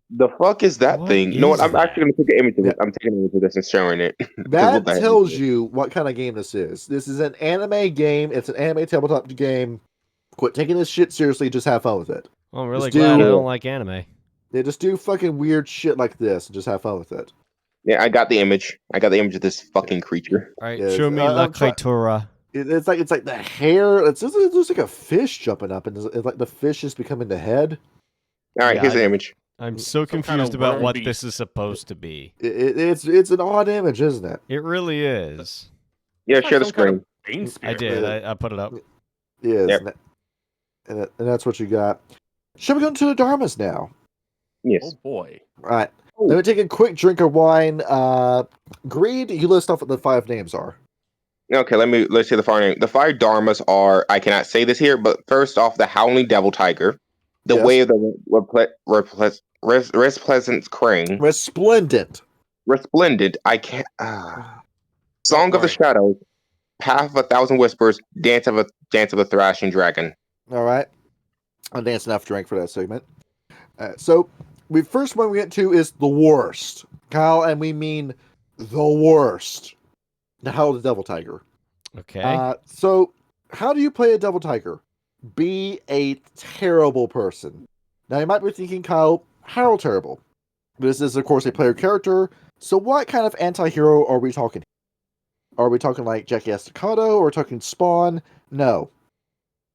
The fuck is that What thing? You know what? is I'm that? actually going to take an image of it. I'm taking an image of this and showing it. That What the heck tells is it? you what kind of game this is. This is an anime game. It's an anime tabletop game. Quit taking this shit seriously. Just have fun with it. Well, I'm really Just glad I do- don't like anime. They just do fucking weird shit like this and just have fun with it. Yeah, I got the image. I got the image of this fucking creature. All right, Yes, show me I'm La try- Creatura. It's like the hair. It's looks like a fish jumping up, and it's like the fish is becoming the head. All right, Yeah, here's the image. I'm so Some kind confused of about worm what beast. this is supposed to be. It's an odd image, isn't it? It really is. Yeah, It's like share the some kind screen. of Bane I spirit. did. I put it up. Yes. Yep. And that's what you got. Should we go into the Dharmas now? Yes. Oh boy. All right. Ooh. Let me take a quick drink of wine. Greed, you list off what the 5 names are. Okay, let's see the fire name. The fire dharmas are, I cannot say this here, but first off, the howling devil tiger, the Yes. way of the resplendent crane, Resplendent. resplendent. I can't. Song of the Sorry. shadows, path of a thousand whispers, dance of a thrashing dragon. All right. I'm dancing enough drink for that segment. So, first one we get to is the worst. Kyle, and we mean the worst. The Howl of the Devil Tiger. Okay. So, how do you play a Devil Tiger? Be a terrible person. Now, you might be thinking, Kyle, how terrible? This is, of course, a player character. So, what kind of anti-hero are we talking? Are we talking like Jackie Estacado or talking Spawn? No.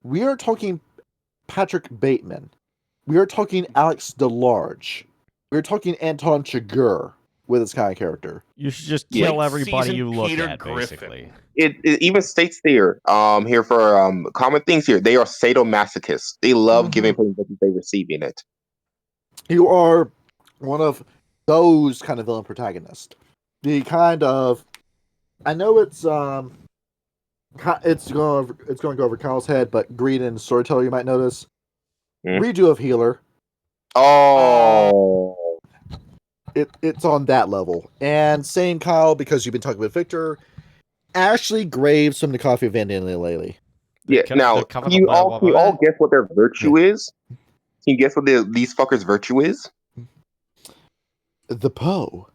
We are talking Patrick Bateman. We are talking Alex DeLarge. We're talking Anton Chigurh with this kind of character. You should just Yeah. kill everybody Seasoned you look Peter at, Griffin. basically. It even states here for common things here. They are sadomasochists. They love giving people what they receive in it. You are one of those kind of villain protagonists. The kind of, I know it's going to go over Kyle's head, but Greed and Storyteller, you might notice. Redo of Healer. Oh. It's on that level. And same Kyle, because you've been talking with Victor, Ashley Graves from the Coffee of Vanilla Lily. Yeah. Now, can you all guess what their virtue is? Can you guess what these fuckers' virtue is? The Poe.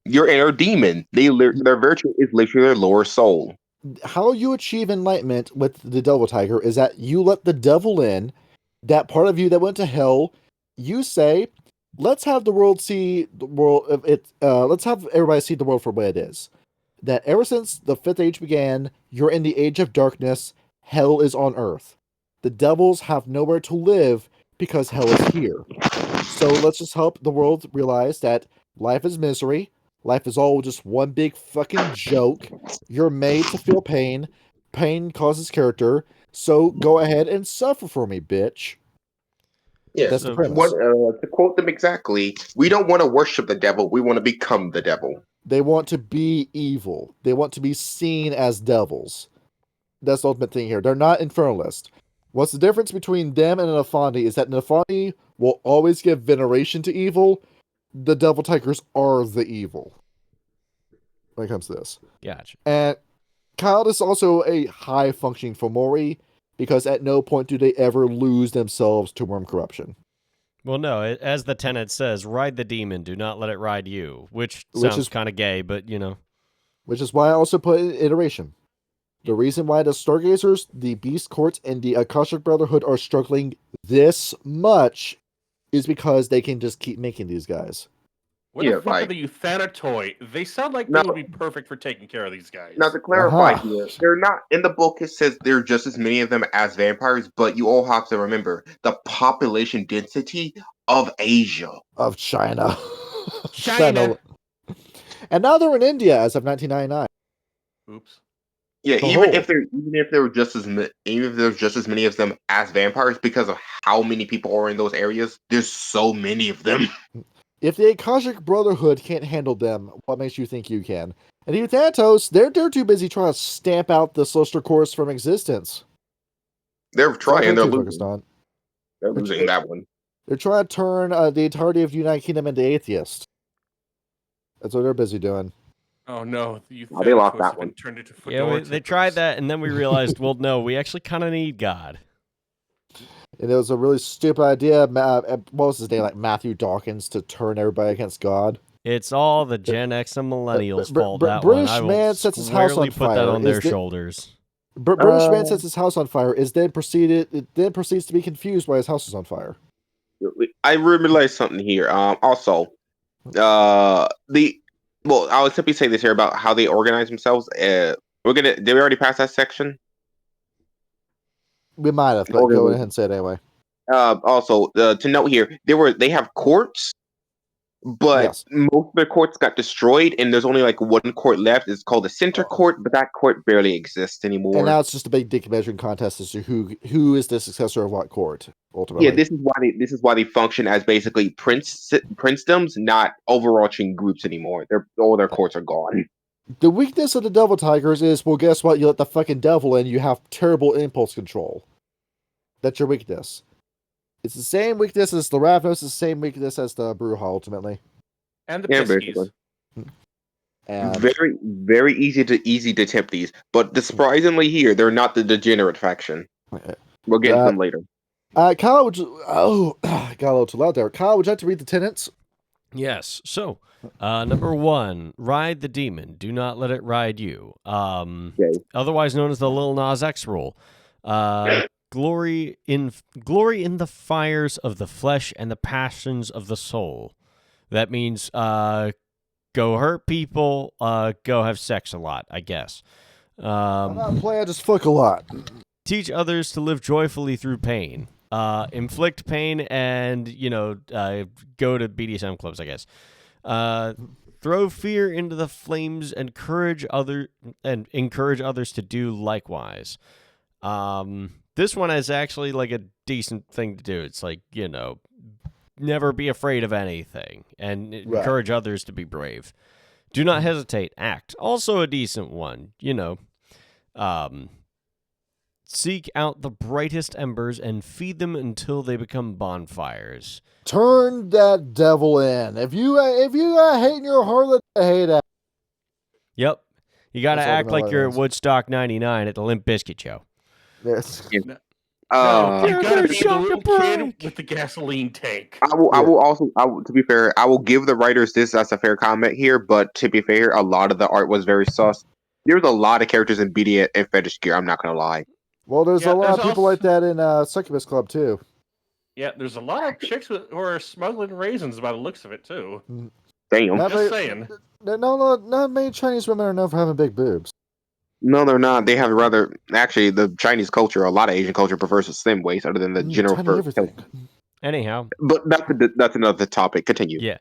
Your inner demon. Their virtue is literally their lower soul. How you achieve enlightenment with the Devil Tiger is that you let the devil in, that part of you that went to hell. You say, let's have the world see the world. Let's have everybody see the world for what it is. That ever since the 5th age began, you're in the age of darkness. Hell is on earth. The devils have nowhere to live because hell is here. So let's just help the world realize that life is misery. Life is all just one big fucking joke. You're made to feel pain. Pain causes character. So go ahead and suffer for me, bitch. Yeah, That's the premise. To quote them exactly, we don't want to worship the devil. We want to become the devil. They want to be evil. They want to be seen as devils. That's the ultimate thing here. They're not infernalists. What's the difference between them and an Afandi is that an Afandi will always give veneration to evil. The Devil Tigers are the evil when it comes to this. Gotcha. And Kyle is also a high-functioning Fomori because at no point do they ever lose themselves to worm corruption. Well, no, as the tenet says, ride the demon, do not let it ride you, which sounds kind of gay, but, you know. Which is why I also put in iteration. The reason why the Stargazers, the Beast Courts, and the Akashic Brotherhood are struggling this much is because they can just keep making these guys. What the fuck are the Euthanatoi? They sound like they would be perfect for taking care of these guys. Now, to clarify here, they're not in the book. It says there are just as many of them as vampires, but you all have to remember the population density of Asia, of China. China. And now they're in India as of 1999. Oops. Yeah, even if there were just as many of them as vampires, because of how many people are in those areas, there's so many of them. If the Akashic Brotherhood can't handle them, what makes you think you can? And the Thanatos, they're too busy trying to stamp out the Celestial Course from existence. They're trying. They're losing. They're losing that one. They're trying to turn the entirety of the United Kingdom into atheists. That's what they're busy doing. Oh no, they lost that one. Turned into they tried that, and then we realized, well, no, we actually kind of need God. And it was a really stupid idea. What was his name? Like Matthew Dawkins to turn everybody against God. It's all the Gen X and Millennials' fault. That British one. I man sets his house on put fire. That on their shoulders. British man sets his house on fire. It then proceeds to be confused why his house is on fire. I realized something here. Also, I would simply say this here about how they organize themselves. Did we already pass that section? We might have, but go ahead and say it anyway. Also, to note here, they have courts, but most of the courts got destroyed, and there's only like one court left. It's called the Center Court, but that court barely exists anymore. And now it's just a big dick measuring contest as to who is the successor of what court, ultimately. Yeah, this is why they function as basically princedoms, not overarching groups anymore. All their courts are gone. The weakness of the Devil Tigers is, well, guess what? You let the fucking devil in, you have terrible impulse control. That's your weakness. It's the same weakness as the Ravnos, it's the same weakness as the Bruja, ultimately. And the Piskies. And very, very easy to tempt these. But surprisingly here, they're not the degenerate faction. We'll get to them later. Kyle, got a little too loud there. Kyle, would you like to read the tenets? Yes. So, number 1, ride the demon. Do not let it ride you. Otherwise known as the Lil Nas X rule. Glory in the fires of the flesh and the passions of the soul. That means go hurt people, go have sex a lot, I guess. I'm not playing, I just fuck a lot. Teach others to live joyfully through pain. Inflict pain and, go to BDSM clubs, I guess. Throw fear into the flames and encourage others to do likewise. This one is actually like a decent thing to do. It's like, never be afraid of anything and encourage others to be brave. Do not hesitate, act. Also a decent one, seek out the brightest embers and feed them until they become bonfires. Turn that devil in. If you hate in your heart, let the hate out. Yep. You got to act like you're at Woodstock 99 at the Limp Bizkit show. Yes. You gotta be the little kid with the gasoline tank. I will also, to be fair, I will give the writers this as a fair comment here, but to be fair, a lot of the art was very sus. There's a lot of characters in BD and fetish gear, I'm not going to lie. Well, there's a lot of people like that in Succubus Club, too. Yeah, there's a lot of chicks who are smuggling raisins by the looks of it, too. Damn. Just saying. No, not many Chinese women are known for having big boobs. No, they're not. They have actually, the Chinese culture, a lot of Asian culture prefers a slim waist other than the general everything. Anyhow. But that's another topic. Continue. Yeah.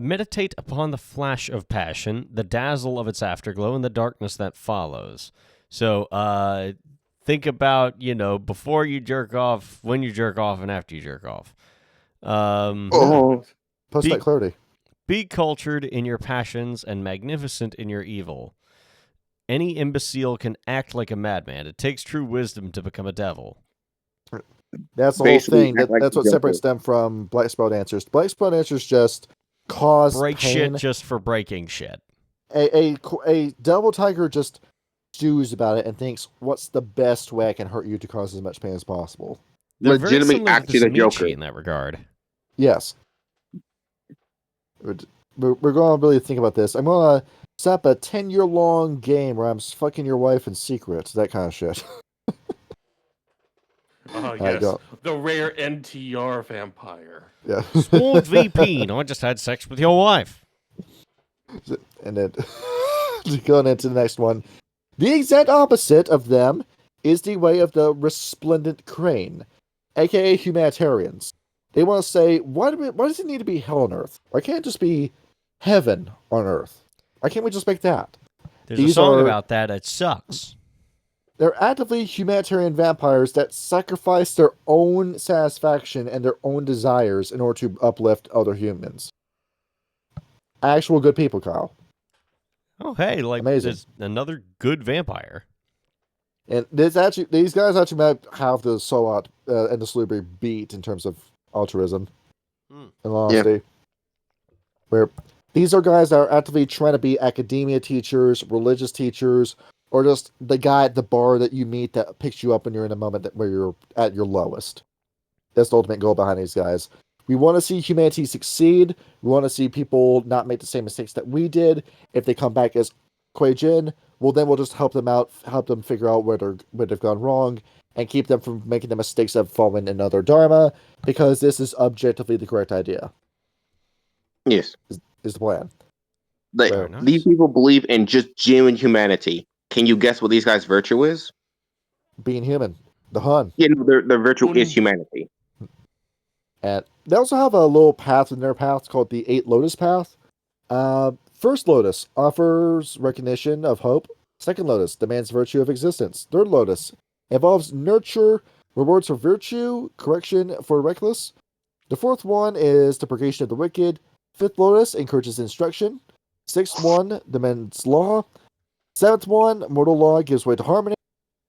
Meditate upon the flash of passion, the dazzle of its afterglow, and the darkness that follows. So, think about, before you jerk off, when you jerk off, and after you jerk off. Post that clarity. Be cultured in your passions and magnificent in your evil. Any imbecile can act like a madman. It takes true wisdom to become a devil. That's the whole thing. That's what separates them from Black Spell Dancers. Black Spell Dancers just break pain. Shit just for breaking shit. A Devil Tiger just stews about it and thinks, what's the best way I can hurt you to cause as much pain as possible? They're legitimately actually the Joker in that regard. Yes. We're going to really think about this. I'm going to set up a 10-year-long game where I'm fucking your wife in secret. That kind of shit. Oh, I yes. don't. The rare NTR vampire. Yeah. Smooth VP. I just had sex with your wife. And then going into the next one. The exact opposite of them is the way of the resplendent crane, aka humanitarians. They want to say, why does it need to be hell on earth? Why can't it just be heaven on earth? Why can't we just make that? There's a song about that. It sucks. They're actively humanitarian vampires that sacrifice their own satisfaction and their own desires in order to uplift other humans. Actual good people, Kyle. Oh, hey, like Amazing. there's another good vampire. And these guys actually might have the Soat and the Slubri beat in terms of altruism and honesty. Where these are guys that are actively trying to be academia teachers, religious teachers, or just the guy at the bar that you meet that picks you up when you're in a moment where you're at your lowest. That's the ultimate goal behind these guys. We want to see humanity succeed. We want to see people not make the same mistakes that we did. If they come back as Kuei-Jin, well, then we'll just help them out, help them figure out where they've gone wrong, and keep them from making the mistakes of falling in another dharma, because this is objectively the correct idea. Yes. Is the plan. Nice. These people believe in just genuine humanity. Can you guess what these guys' virtue is? Being human. The Hun. Yeah, no, their virtue is humanity. And they also have a little path in their path called the 8 Lotus Path. First Lotus offers recognition of hope. Second Lotus demands virtue of existence. Third Lotus involves nurture, rewards for virtue, correction for reckless. The fourth one is the purgation of the wicked. Fifth Lotus encourages instruction. Sixth one demands law. Seventh one, mortal law gives way to harmony.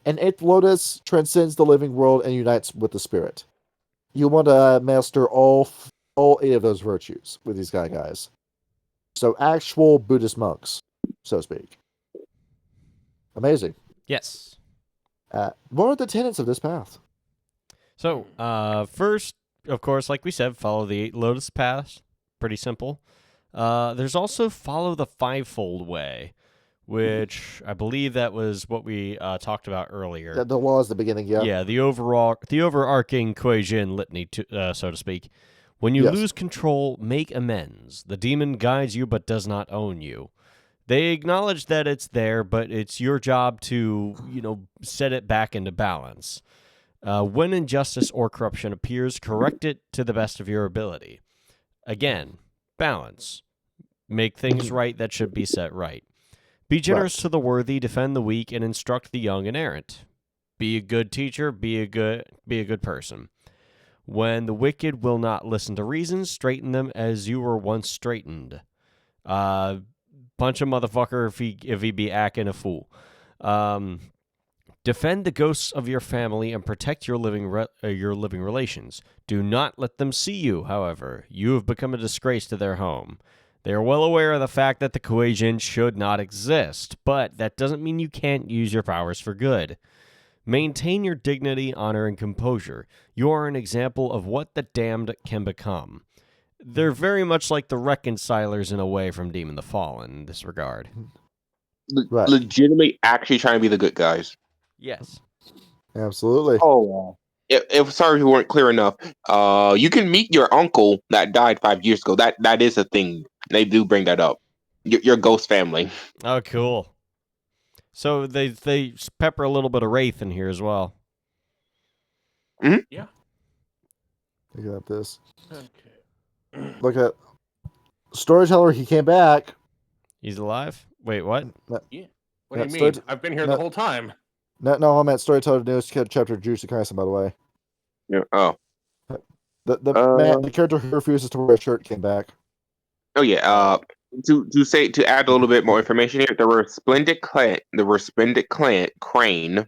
And eighth Lotus transcends the living world and unites with the spirit. You want to master all 8 of those virtues with these guys. So actual Buddhist monks, so to speak. Amazing. Yes. What are the tenets of this path? So, first, of course, like we said, follow the 8 Lotus paths. Pretty simple. There's also follow the fivefold way, which I believe that was what we talked about earlier. The law is the beginning, yeah. Yeah, the overarching Kuei-Jin litany, so to speak. When you lose control, make amends. The demon guides you but does not own you. They acknowledge that it's there, but it's your job to, set it back into balance. When injustice or corruption appears, correct it to the best of your ability. Again, balance. Make things right that should be set right. Be generous to the worthy, defend the weak, and instruct the young and errant. Be a good teacher, be a good person. When the wicked will not listen to reason, straighten them as you were once straightened. Punch a motherfucker if he be acting a fool. Defend the ghosts of your family and protect your living relations. Do not let them see you, however. You have become a disgrace to their home. They are well aware of the fact that the Kuei-Jin should not exist, but that doesn't mean you can't use your powers for good. Maintain your dignity, honor, and composure. You are an example of what the damned can become. They're very much like the reconcilers in a way from Demon the Fallen in this regard. Legitimately actually trying to be the good guys. Yes. Absolutely. Oh, if sorry if you weren't clear enough. You can meet your uncle that died 5 years ago. That is a thing. They do bring that up. Your ghost family. Oh, cool. So they pepper a little bit of Wraith in here as well. Mm-hmm. Yeah. Look at this. Okay. Look at Storyteller. He came back. He's alive? Wait, what? Yeah. What do you mean? I've been here the whole time. No, I meant Storyteller News chapter Juicy Kaisen, by the way. Yeah. Oh. The character who refuses to wear a shirt came back. Oh yeah. To add a little bit more information here, the resplendent clan Crane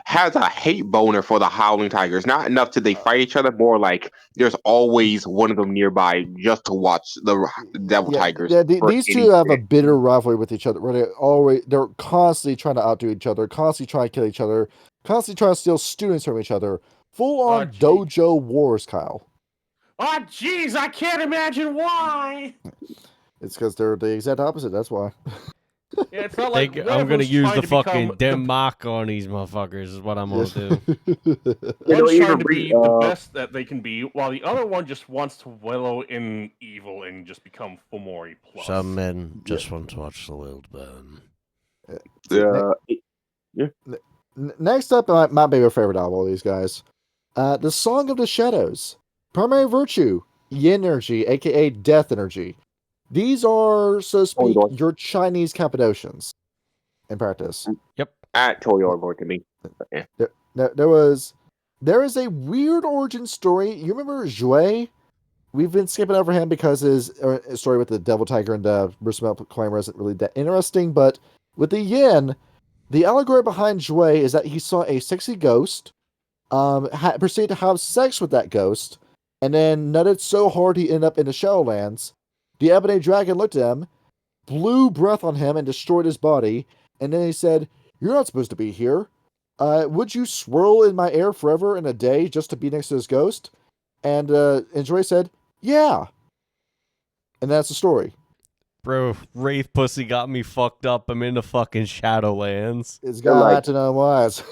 has a hate boner for the Howling Tigers. Not enough to they fight each other, more like there's always one of them nearby just to watch the Devil Tigers. Yeah, these two have a bitter rivalry with each other where they're constantly trying to outdo each other, constantly trying to kill each other, constantly trying to steal students from each other. Full on dojo wars, Kyle. Oh, jeez, I can't imagine why. It's because they're the exact opposite. That's why. Yeah, it's not like I'm gonna use trying the to fucking become Denmark on these motherfuckers. Is what I'm gonna do. One's even trying to read, be the best that they can be, while the other one just wants to wallow in evil and just become Fomori plus. Some men just want to watch the world burn. Next up, my favorite favorite album of these guys. The Song of the Shadows. Primary virtue, yin energy, aka death energy. These are, so to speak, your Chinese Cappadocians in practice. Yep. At Toyo more to me. Yeah. There is a weird origin story. You remember Jue? We've been skipping over him because his story with the Devil Tiger and Bruce Climber isn't really that interesting, but with the yin, the allegory behind Jue is that he saw a sexy ghost, proceeded to have sex with that ghost, and then nutted so hard he ended up in the Shadowlands. The Ebony Dragon looked at him, blew breath on him, and destroyed his body, and then he said, "You're not supposed to be here. Would you swirl in my air forever in a day just to be next to this ghost?" And Jue said, "Yeah." And that's the story. Bro, Wraith Pussy got me fucked up. I'm in the fucking Shadowlands. It's got to know wise.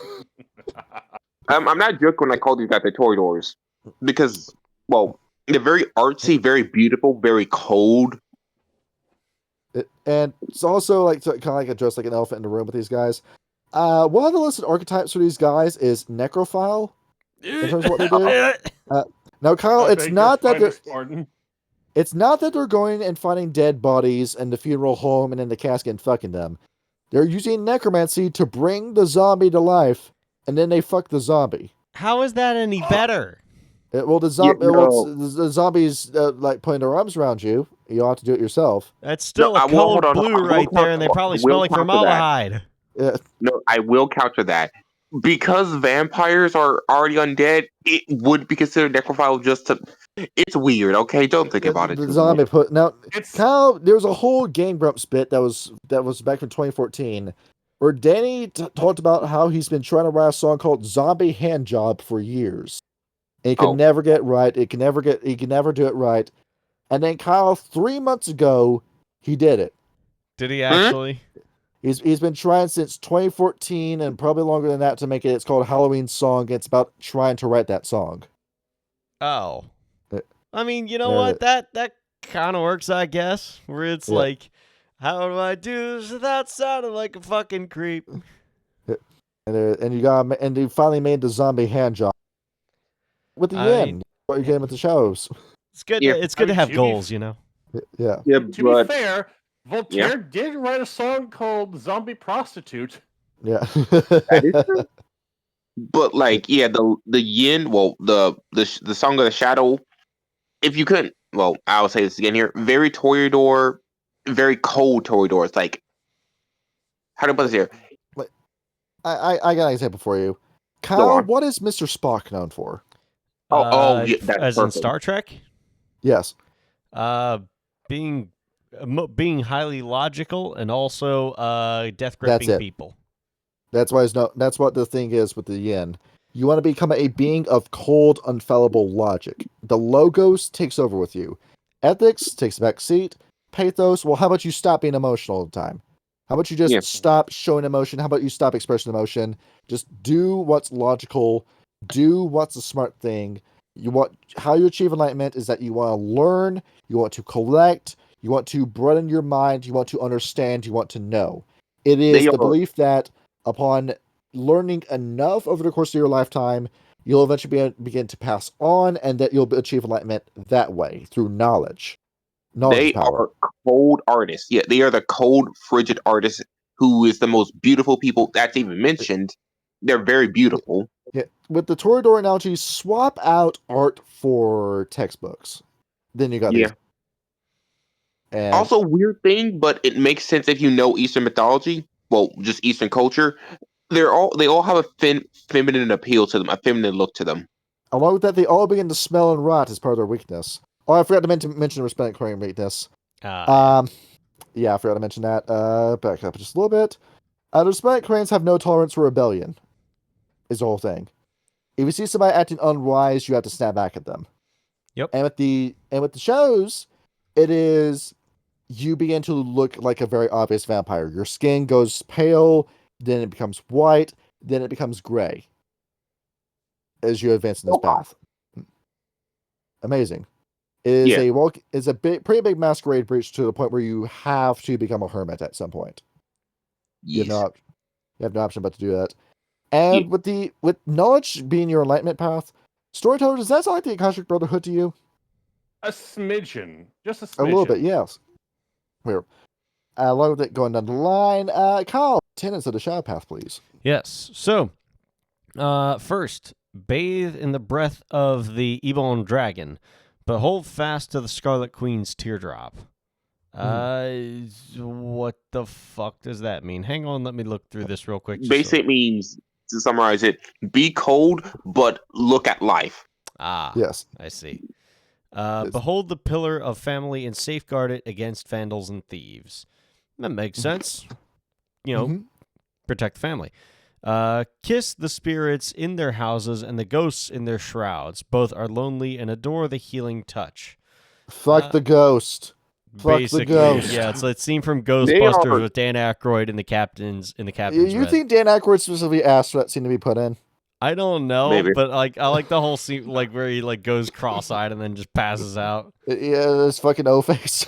I'm not joking when I call these guys the Toreadors. Because, well, they're very artsy, very beautiful, very cold. And it's also like kind of like address like an elephant in the room with these guys. One of the listed archetypes for these guys is necrophile. In terms of what they do. Now, Kyle, it's not that they're going and finding dead bodies in the funeral home and in the casket and fucking them. They're using necromancy to bring the zombie to life, and then they fuck the zombie. How is that any better? The zombies like putting their arms around you. You don't have to do it yourself. That's still a cold blue right there, and they probably smell like formaldehyde. No, I will counter that. Because vampires are already undead, it would be considered necrophile just to... It's weird, okay? Don't think about it. The zombie put... Now, Kyle, there was a whole Game Grumps bit that was back from 2014 where Danny talked about how he's been trying to write a song called Zombie Handjob for years. And he could never get it right. He can never do it right. And then Kyle, 3 months ago, he did it. Did he actually? He's been trying since 2014 and probably longer than that to make it. It's called Halloween Song. It's about trying to write that song. Oh. I mean, you know what? That kind of works, I guess. Where it's like, how do I do this without sounding like a fucking creep? And you finally made the zombie hand job with the end. What you getting with the shows? It's good. Yeah. It's good to have goals, you know. Yeah. To be fair, Voltaire did write a song called "Zombie Prostitute." Yeah. That is true. But the yin, the Song of the Shadow. If you couldn't, I'll say this again here. Very Toreador, very cold Toreador. It's like, how do I put this here? I got an example for you. Kyle, what is Mr. Spock known for? As perfect. in Star Trek? Yes. Being highly logical and also death gripping people. That's what the thing is with the yin. You want to become a being of cold, unfallible logic. The logos takes over with you. Ethics takes a back seat. Pathos, how about you stop being emotional all the time? How about you just stop showing emotion? How about you stop expressing emotion? Just do what's logical. Do what's the smart thing. How you achieve enlightenment is that you want to learn, you want to collect, you want to broaden your mind, you want to understand, you want to know. It is the belief that upon learning enough over the course of your lifetime, you'll eventually begin to pass on, and that you'll achieve enlightenment that way, through knowledge. They are cold artists. Yeah, they are the cold, frigid artists who is the most beautiful people that's even mentioned. They're very beautiful. Yeah. With the Toreador analogy, swap out art for textbooks. Then you got these. And also, weird thing, but it makes sense if you know Eastern mythology. Well, just Eastern culture. They all have a feminine appeal to them, a feminine look to them. Along with that, they all begin to smell and rot as part of their weakness. Oh, I forgot to mention Resplendent Crane weakness. I forgot to mention that. Back up just a little bit. The Resplendent Cranes have no tolerance for rebellion. Is the whole thing. If you see somebody acting unwise, you have to snap back at them. Yep. And with the shows, it is you begin to look like a very obvious vampire. Your skin goes pale, then it becomes white, then it becomes gray as you advance in this path. Amazing. It is pretty big masquerade breach to the point where you have to become a hermit at some point. Yes. You have no option but to do that. And with knowledge being your enlightenment path, Storyteller, does that sound like the Akashic Brotherhood to you? A smidgen. Just a smidgen. A little bit, yes. Here. Along with it going down the line, Kyle, tenants of the Shadow Path, please. Yes. So, first, bathe in the breath of the Ebon Dragon, but hold fast to the Scarlet Queen's teardrop. What the fuck does that mean? Hang on, let me look through this real quick. Basically, it means, to summarize it, be cold, but look at life. Ah, yes. I see. Behold the pillar of family and safeguard it against vandals and thieves. That makes sense. Protect the family. Kiss the spirits in their houses and the ghosts in their shrouds. Both are lonely and adore the healing touch. Fuck the ghost. Fuck the ghost. Yeah, it's that scene from Ghostbusters with Dan Aykroyd and the captain's You think Dan Aykroyd specifically asked for that scene to be put in? I don't know, Maybe. but I like the whole scene, like where he goes cross-eyed and then just passes out. Yeah, this fucking O-face.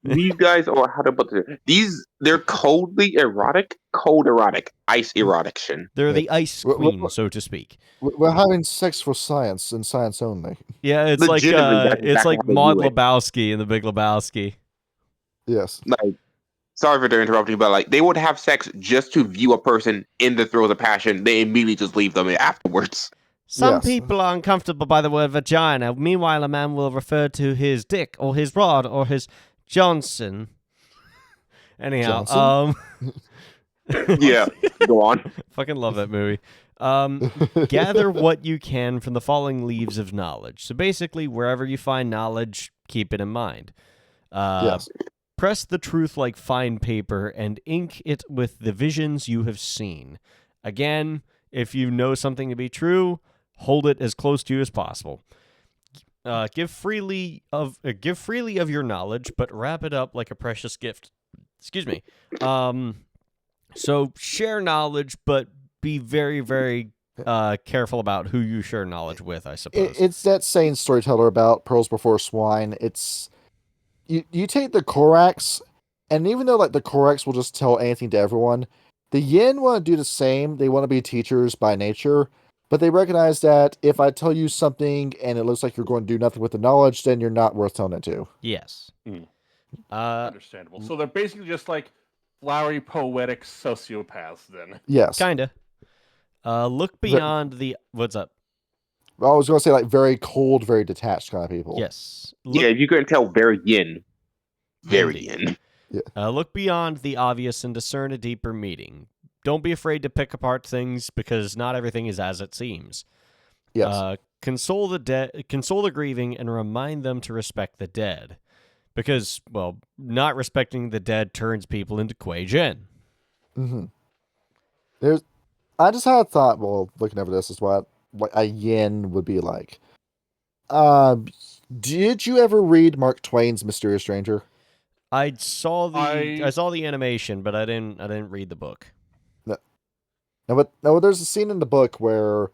These guys are, how to put it, they're coldly erotic, cold erotic, ice erotiction. They're the ice queen, so to speak. We're having sex for science and science only. Yeah, it's like Maud Lebowski in The Big Lebowski. Yes. Like, sorry for interrupting, but they would have sex just to view a person in the throes of passion. They immediately just leave them afterwards. Some people are uncomfortable by the word vagina. Meanwhile, a man will refer to his dick or his rod or his Johnson. Anyhow, yeah, go on. Fucking love that movie. Gather what you can from the falling leaves of knowledge. So basically, wherever you find knowledge, keep it in mind. Yes. Press the truth like fine paper and ink it with the visions you have seen. Again, if you know something to be true, hold it as close to you as possible. Give freely of your knowledge, but wrap it up like a precious gift. Excuse me. So share knowledge, but be very, very careful about who you share knowledge with, I suppose. It's that saying, Storyteller, about pearls before swine. It's you take the Korax, and even though the Korax will just tell anything to everyone, the Yin want to do the same. They want to be teachers by nature. But they recognize that if I tell you something and it looks like you're going to do nothing with the knowledge, then you're not worth telling it to. Yes. Understandable. So they're basically just like flowery, poetic sociopaths, then. Yes. Kinda. Look beyond the... What's up? Well, I was going to say very cold, very detached kind of people. Yes. Yeah, you couldn't tell, very yin. Very yin. Yeah. Look beyond the obvious and discern a deeper meaning. Don't be afraid to pick apart things because not everything is as it seems. Yes. Console the grieving, and remind them to respect the dead. Because, well, not respecting the dead turns people into Kuei-Jin. Mm-hmm. I just had a thought, looking over this, is what a yin would be like. Did you ever read Mark Twain's Mysterious Stranger? I saw the animation, but I didn't read the book. No, there's a scene in the book where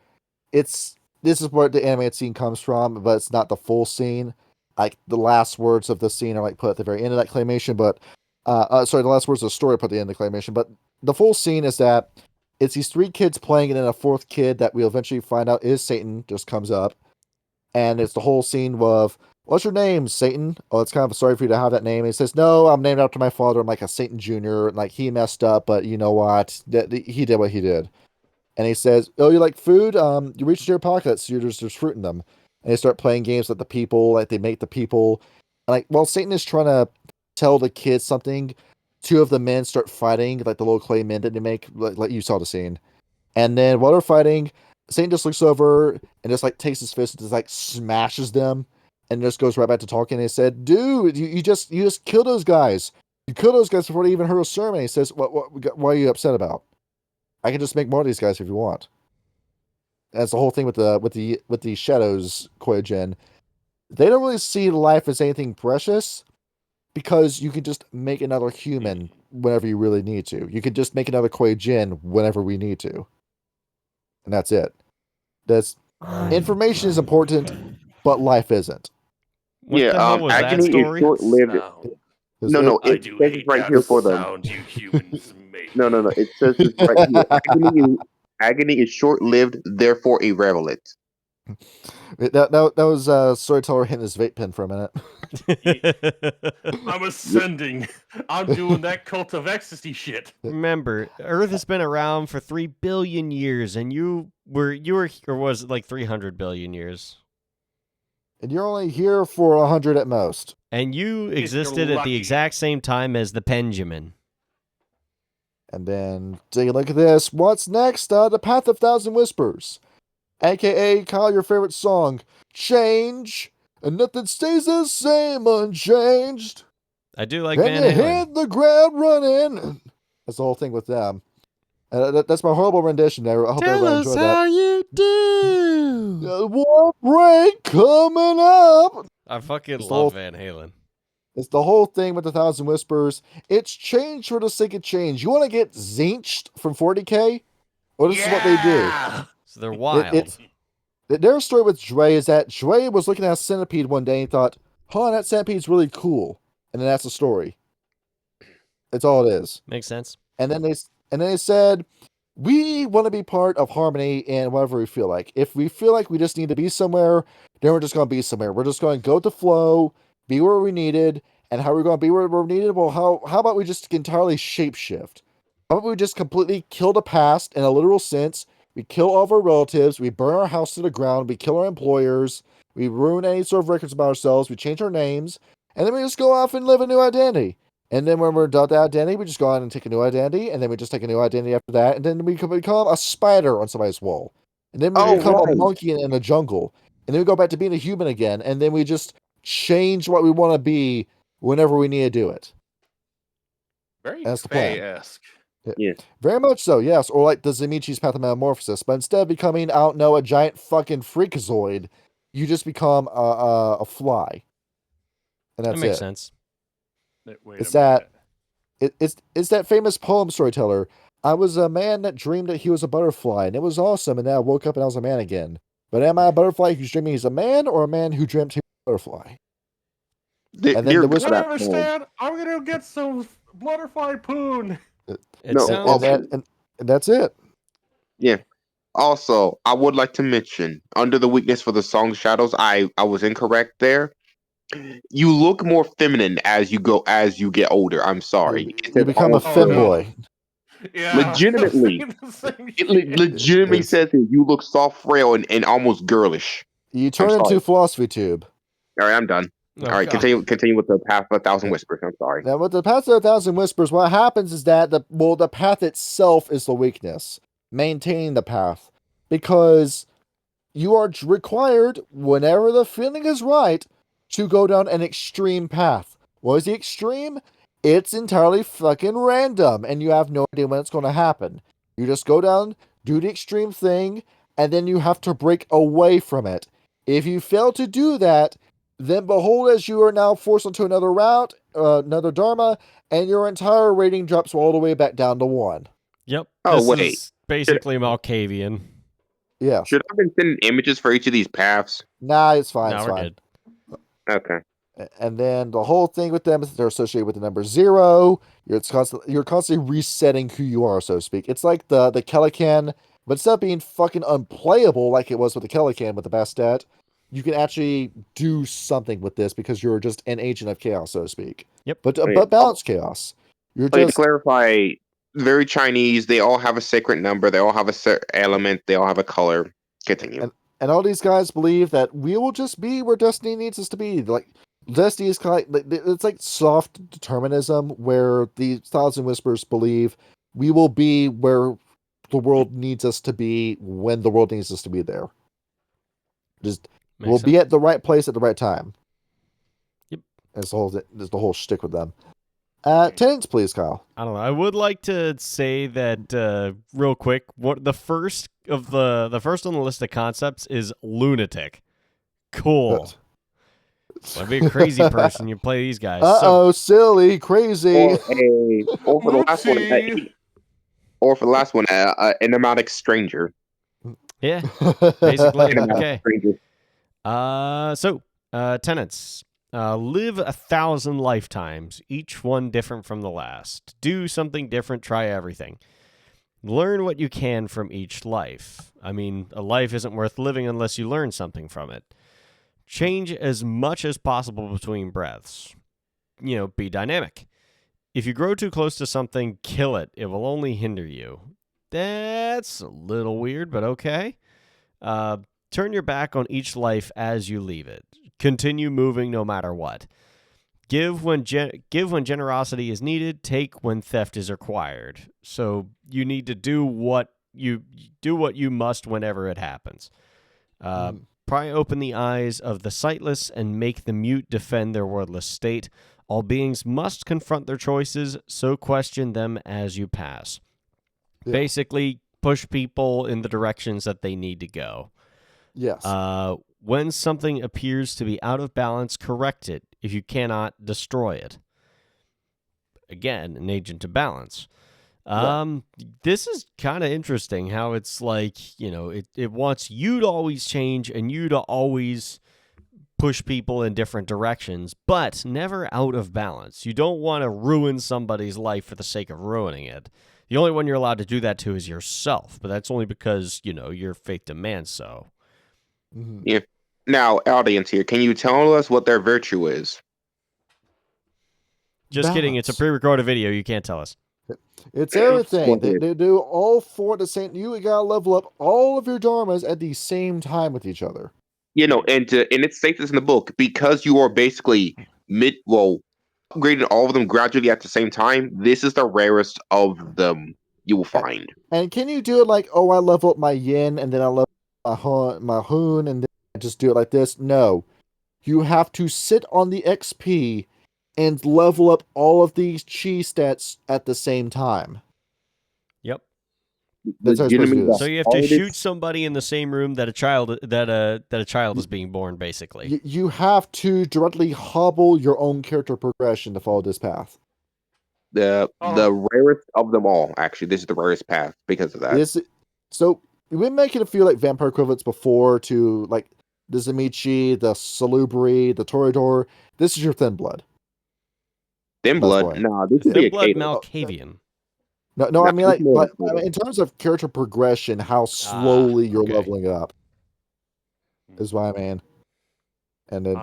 this is where the animated scene comes from, but it's not the full scene. The last words of the scene are put at the very end of that claymation, but the last words of the story put at the end of the claymation. But the full scene is that it's these three kids playing, and then a fourth kid that we'll eventually find out is Satan just comes up, and it's the whole scene of, "What's your name, Satan?" "Oh, it's kind of sorry for you to have that name." And he says, "No, I'm named after my father. I'm a Satan Jr. He messed up, but you know what? He did what he did." And he says, "Oh, you like food? You reach into your pockets. There's fruit in them." And they start playing games with the people. They make the people. And while Satan is trying to tell the kids something, two of the men start fighting, the little clay men that they make, like you saw the scene. And then while they're fighting, Satan just looks over and just takes his fist and just smashes them. And just goes right back to talking. And he said, "Dude, you just killed those guys. You killed those guys before they even heard a sermon." He says, "What are you upset about? I can just make more of these guys if you want." That's the whole thing with the shadows, Kuei-Jin. They don't really see life as anything precious because you can just make another human whenever you really need to. You can just make another Kuei-Jin whenever we need to. And that's it. Information is important, but life isn't. What the hell was that agony story? is short-lived. No, I it do says hate right that here for them. sound you humans make. No, it says this right here. Agony is short-lived, therefore irrelevant. That was Storyteller hitting his vape pen for a minute. I'm ascending. I'm doing that cult of ecstasy shit. Remember, Earth has been around for 3 billion years, and you were, or was it like 300 billion years? And you're only here for 100 at most. And you existed at the lucky. exact same time as the Benjamin. And then take a look at this. What's next? The Path of Thousand Whispers. AKA, Kyle, your favorite song. Change. And nothing stays the same unchanged. I do like and Van you Halen. hit the ground running. That's the whole thing with them. That's my horrible rendition there. I hope everyone enjoyed that. You do. War break coming up. I fucking It's love Van Halen. It's the whole thing with the Thousand Whispers. It's change for the sake of change. You want to get zinched from 40k? Well, this is what they do. So they're wild. Their story with Dre is that Dre was looking at a centipede one day and thought, "Huh, that centipede's really cool." And then that's the story. That's all it is. Makes sense. And then they said, "We want to be part of harmony in whatever we feel like. If we feel like we just need to be somewhere, then we're just going to be somewhere. We're just going to go with the flow, be where we needed. And how are we going to be where we're needed? Well, how about we just entirely shapeshift? How about we just completely kill the past in a literal sense? We kill all of our relatives. We burn our house to the ground. We kill our employers. We ruin any sort of records about ourselves. We change our names. And then we just go off and live a new identity. And then when we're done with that identity, we just go on and take a new identity. And then we just take a new identity after that. And then we can become a spider on somebody's wall. And then we become a monkey in the jungle. And then we go back to being a human again. And then we just change what we want to be whenever we need to do it. Very That's the plan. Faye-esque. Yeah. Very much so, yes. Or like the Zemichi's Path of Metamorphosis. But instead of becoming, a giant fucking freakazoid, you just become a fly. And that's That makes it. sense. It's that famous poem, Storyteller. I was a man that dreamed that he was a butterfly, and it was awesome, and then I woke up and I was a man again. But am I a butterfly who's dreaming he's a man, or a man who dreamt he was a butterfly? And then the whisper. I understand. I'm gonna get some butterfly poon. And that's it. Yeah. Also, I would like to mention, under the weakness for the song Shadows, I was incorrect there. You look more feminine as you get older. I'm sorry. You become a femboy. Yeah. Legitimately. It legitimately says that you look soft, frail, and almost girlish. You turn into a philosophy tube. All right, I'm done. All right, continue with the Path of a Thousand Whispers. I'm sorry. Now, with the Path of a Thousand Whispers, what happens is that the path itself is the weakness. Maintaining the path. Because you are required, whenever the feeling is right, to go down an extreme path. What is the extreme? It's entirely fucking random, and you have no idea when it's going to happen. You just go down, do the extreme thing, and then you have to break away from it. If you fail to do that, then behold, as you are now forced into another route, another Dharma, and your entire rating drops all the way back down to 1. Yep. Oh, this is basically Malkavian. Yeah. Should I have been sending images for each of these paths? Nah, it's fine. No, it's we're fine. good. Okay. And then the whole thing with them is that they're associated with the number 0. You're constantly resetting who you are, so to speak. It's like the Kellican, but instead of being fucking unplayable like it was with the Kellican with the Bastet, you can actually do something with this because you're just an agent of chaos, so to speak. Yep. But balanced chaos. You're To just clarify, very Chinese. They all have a sacred number. They all have a element. They all have a color. Continue. And all these guys believe that we will just be where destiny needs us to be. Like destiny is kind of it's like soft determinism, where the Thousand Whispers believe we will be where the world needs us to be when the world needs us to be there. We'll be at the right place at the right time. Yep. That's the whole shtick with them. Tenants, please, Kyle. I don't know. I would like to say that real quick. What the first on the list of concepts is lunatic. Cool. Want to be a crazy person, you play these guys. Uh-oh, silly, crazy. Or for the last one, Oopsie. or for the last one, an enigmatic stranger. Yeah, basically. Enigmatic Okay. stranger. Tenants. Live 1,000 lifetimes, each one different from the last. Do something different, try everything. Learn what you can from each life. I mean, a life isn't worth living unless you learn something from it. Change as much as possible between breaths. Be dynamic. If you grow too close to something, kill it. It will only hinder you. That's a little weird, but okay. Turn your back on each life as you leave it. Continue moving no matter what. Give when generosity is needed. Take when theft is required. So you need to do what you must whenever it happens. Pry open the eyes of the sightless and make the mute defend their wordless state. All beings must confront their choices, so question them as you pass. Yeah. Basically, push people in the directions that they need to go. Yes. When something appears to be out of balance, correct it. If you cannot, destroy it. Again, an agent of balance. Right. This is kind of interesting how it's like, it wants you to always change and you to always push people in different directions, but never out of balance. You don't want to ruin somebody's life for the sake of ruining it. The only one you're allowed to do that to is yourself, but that's only because, your faith demands so. Mm-hmm. Yeah. Now, audience here, can you tell us what their virtue is? Just kidding. It's a pre-recorded video. You can't tell us. It's everything. They do all four at the same. You gotta level up all of your dharmas at the same time with each other. And it states this in the book, because you are basically upgrading all of them gradually at the same time. This is the rarest of them you will find. And can you do it like, I level up my yin and then I level up my hun and then I just do it like this? No, you have to sit on the XP and level up all of these chi stats at the same time. Yep. That's how you're supposed to do this. So you have to shoot somebody in the same room that a child is being born, basically. You have to directly hobble your own character progression to follow this path. The rarest of them all, actually. This is the rarest path because of that. So we've been making it feel like vampire equivalents before to like the Zamichi, the Salubri, the Toreador. This is your thin blood. Thin blood? No, this is thin blood Malkavian. No, I mean, but in terms of character progression, how slowly you're leveling up is what I mean. And then the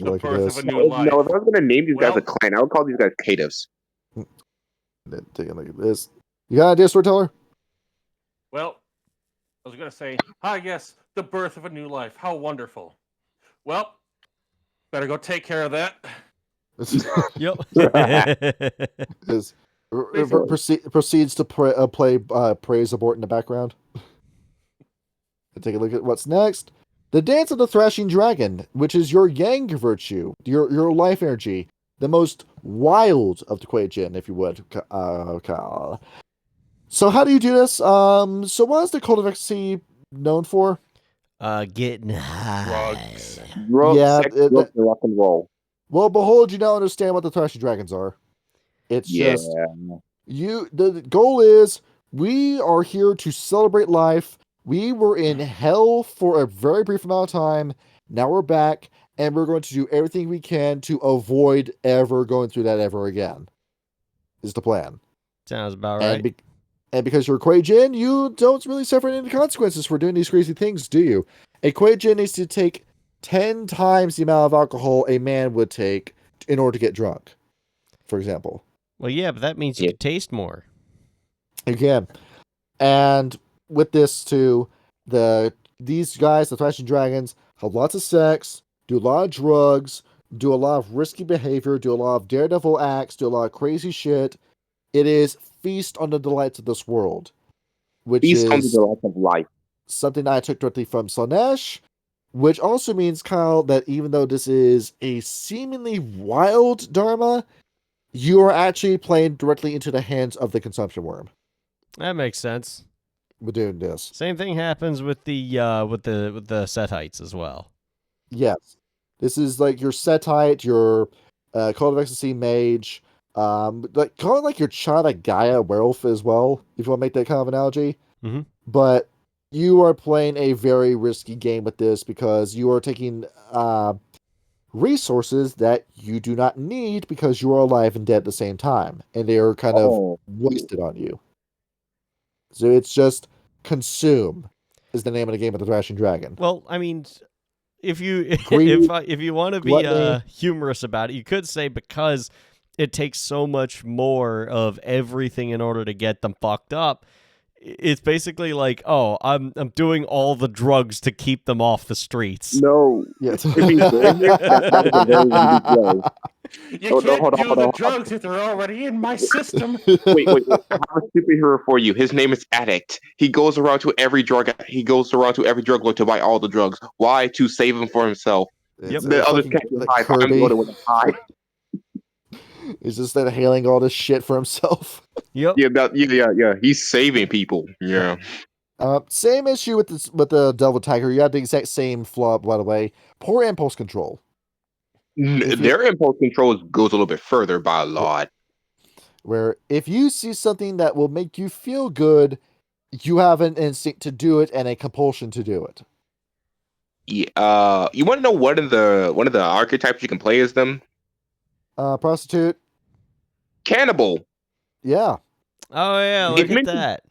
like birth this. of a new life. No, if I was going to name these guys a clan, I would call these guys Caitiffs. Then take a look at this. You got an idea, Storyteller? Well, I was going to say, yes, the birth of a new life. How wonderful. Well, better go take care of that. Yep. Proceeds to play Praise Abort in the background. Take a look at what's next. The Dance of the Thrashing Dragon, which is your yang virtue, your life energy, the most wild of the Kuei-Jin, if you would, Kyle. So how do you do this? So what is the Cult of Ecstasy known for? Getting high. Drugs, sex, drugs, and rock and roll. Well, behold, you now understand what the Thrashing Dragons are. It's just the goal is we are here to celebrate life. We were in hell for a very brief amount of time. Now we're back, and we're going to do everything we can to avoid ever going through that ever again. Is the plan. Sounds about right. And because you're a Kuei-Jin, you don't really suffer any consequences for doing these crazy things, do you? A Kuei-Jin needs to take 10 times the amount of alcohol a man would take in order to get drunk, for example. Well, yeah, but that means you can taste more. You can. And with this too, these guys, the Thrashing Dragons, have lots of sex, do a lot of drugs, do a lot of risky behavior, do a lot of daredevil acts, do a lot of crazy shit. It is feast on the delights of this world, which is on the delights of life. Something I took directly from Slanesh, which also means, Kyle, that even though this is a seemingly wild dharma, you are actually playing directly into the hands of the consumption worm. That makes sense. We're doing this. Same thing happens with the Sethites as well. Yes. This is like your Setite, your Cult of Ecstasy mage, like call it like your China Gaia werewolf as well, if you want to make that kind of analogy. Mm-hmm. But you are playing a very risky game with this because you are taking resources that you do not need because you are alive and dead at the same time, and they are kind of wasted on you. So it's just consume is the name of the game with the Thrashing Dragon. Well, I mean, if you Greed, if you want to be gluttony. humorous about it, you could say because it takes so much more of everything in order to get them fucked up. It's basically like, oh, I'm doing all the drugs to keep them off the streets. No. Yes. If he's doing it, that is a very limited way. You Hold on, can't hold on, do hold the on. drugs if they're already in my system. Wait. I have a superhero for you. His name is Addict. He goes around to every drug. He goes around to every drug lord to buy all the drugs. Why? To save him for himself. It's The others fucking can't get like high. I'm Kirby. going with a high. He's just inhaling all this shit for himself. Yep. Yeah. He's saving people. Yeah. Same issue with the Devil Tiger. You have the exact same flaw, by the way. Poor impulse control. Their impulse control goes a little bit further by a lot. Where if you see something that will make you feel good, you have an instinct to do it and a compulsion to do it. Yeah. You want to know one of the archetypes you can play as them? Prostitute. Cannibal. Yeah. Oh yeah, look at that.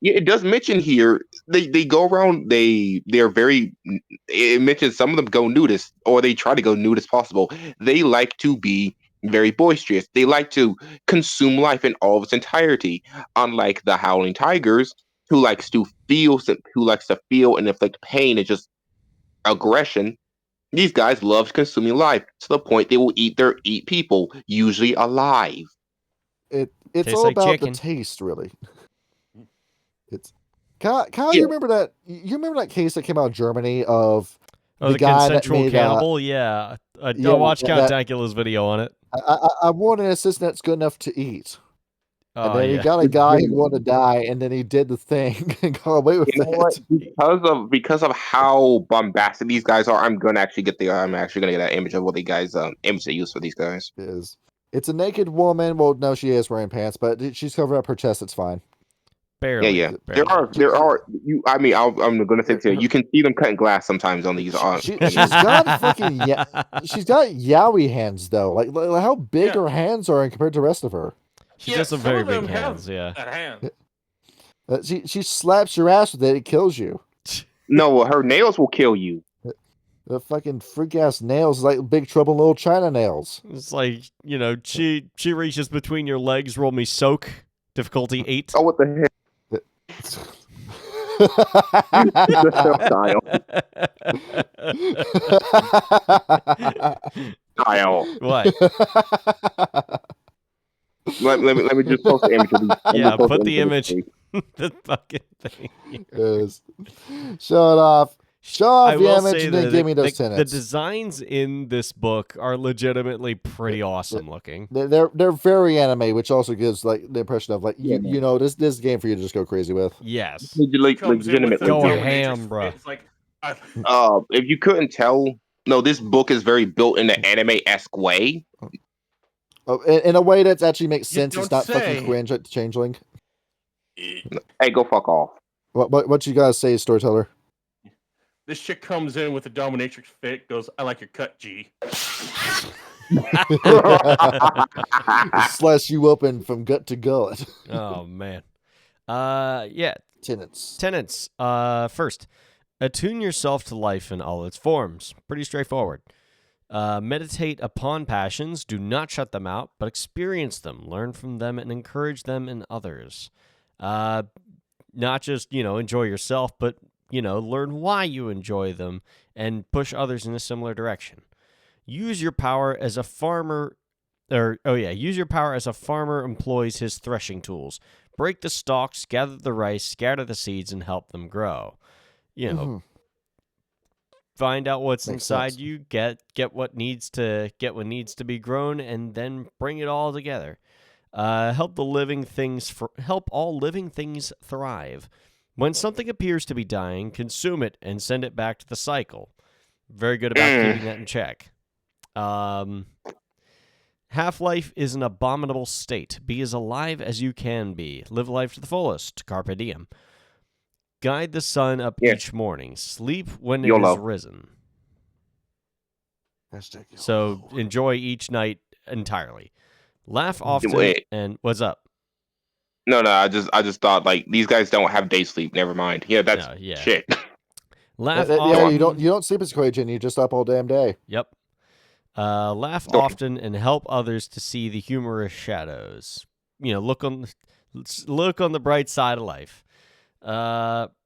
Yeah, it does mention here they go around. They're very. It mentions some of them go nudist, or they try to go nude as possible. They like to be very boisterous. They like to consume life in all of its entirety. Unlike the howling tigers, who likes to feel and inflict pain and just aggression. These guys love consuming life to the point they will eat people, usually alive. It's Tastes all like about chicken. the taste, really. It's Kyle, Yeah. you remember that? You remember that case that came out of Germany of Oh, the guy that consensual made, cannibal? Yeah. I yeah, watched Count that- Dankula's video on it. I want an assistant that's good enough to eat. And Oh, then he yeah. got a guy who wanted to die, and then he did the thing and got away with You know what? it. Because of how bombastic these guys are, I'm actually gonna get that image of what the guys image they use for these guys. It's a naked woman. Well, no, she is wearing pants, but she's covering up her chest. It's fine. Barely. Yeah. Barely. There are. I'm gonna say to you, you can see them cutting glass sometimes on these. She's got fucking she's got yaoi hands though. Like how big her hands are compared to the rest of her. She has some very big hands, yeah. That hand. She slaps your ass with it. It kills you. No, her nails will kill you. The fucking freak ass nails, like Big Trouble in Little China nails. It's like, she reaches between your legs, roll me soak, difficulty 8. Oh, what the heck? Kyle. What? Let me just post the image of these. Yeah, put the image. The fucking thing. Yes. Show it off. Show off the image and then that give me those the tenants. designs in this book are legitimately pretty awesome looking. They're very anime, which also gives like the impression of like you know this game for you to just go crazy with. Yes. Legitimate. Go ham, bro. It's like, If you couldn't tell, no, this book is very built in an anime-esque way. Oh, in a way that actually makes sense. It's don't not fucking say. cringe at Changeling. Hey, go fuck off. What you guys say, storyteller? this chick comes in with a dominatrix fit, goes, "I like your cut, G." Slice you open from gut to gullet. Oh man. Yeah. Tenants. First, attune yourself to life in all its forms. Pretty straightforward. Meditate upon passions. Do not shut them out, but experience them. Learn from them and encourage them in others. Not just, enjoy yourself, but, learn why you enjoy them and push others in a similar direction. Use your power as a farmer, use your power as a farmer employs his threshing tools. Break the stalks, gather the rice, scatter the seeds, and help them grow. Find out what's Makes inside sense. you, get what needs to be grown, and then bring it all together. Help all living things thrive. When something appears to be dying, consume it and send it back to the cycle. Very good about keeping that in check. Half-life is an abominable state. Be as alive as you can be. Live life to the fullest. Carpe diem. Guide the sun up each morning. Sleep when it is risen. So enjoy each night entirely. Laugh often. And what's up? No, I just thought like these guys don't have day sleep. Never mind. Yeah, that's shit. Laugh yeah, often. you don't sleep as Kuei-Jin. You're just up all damn day. Yep. Laugh often and help others to see the humorous shadows. Look on the bright side of life.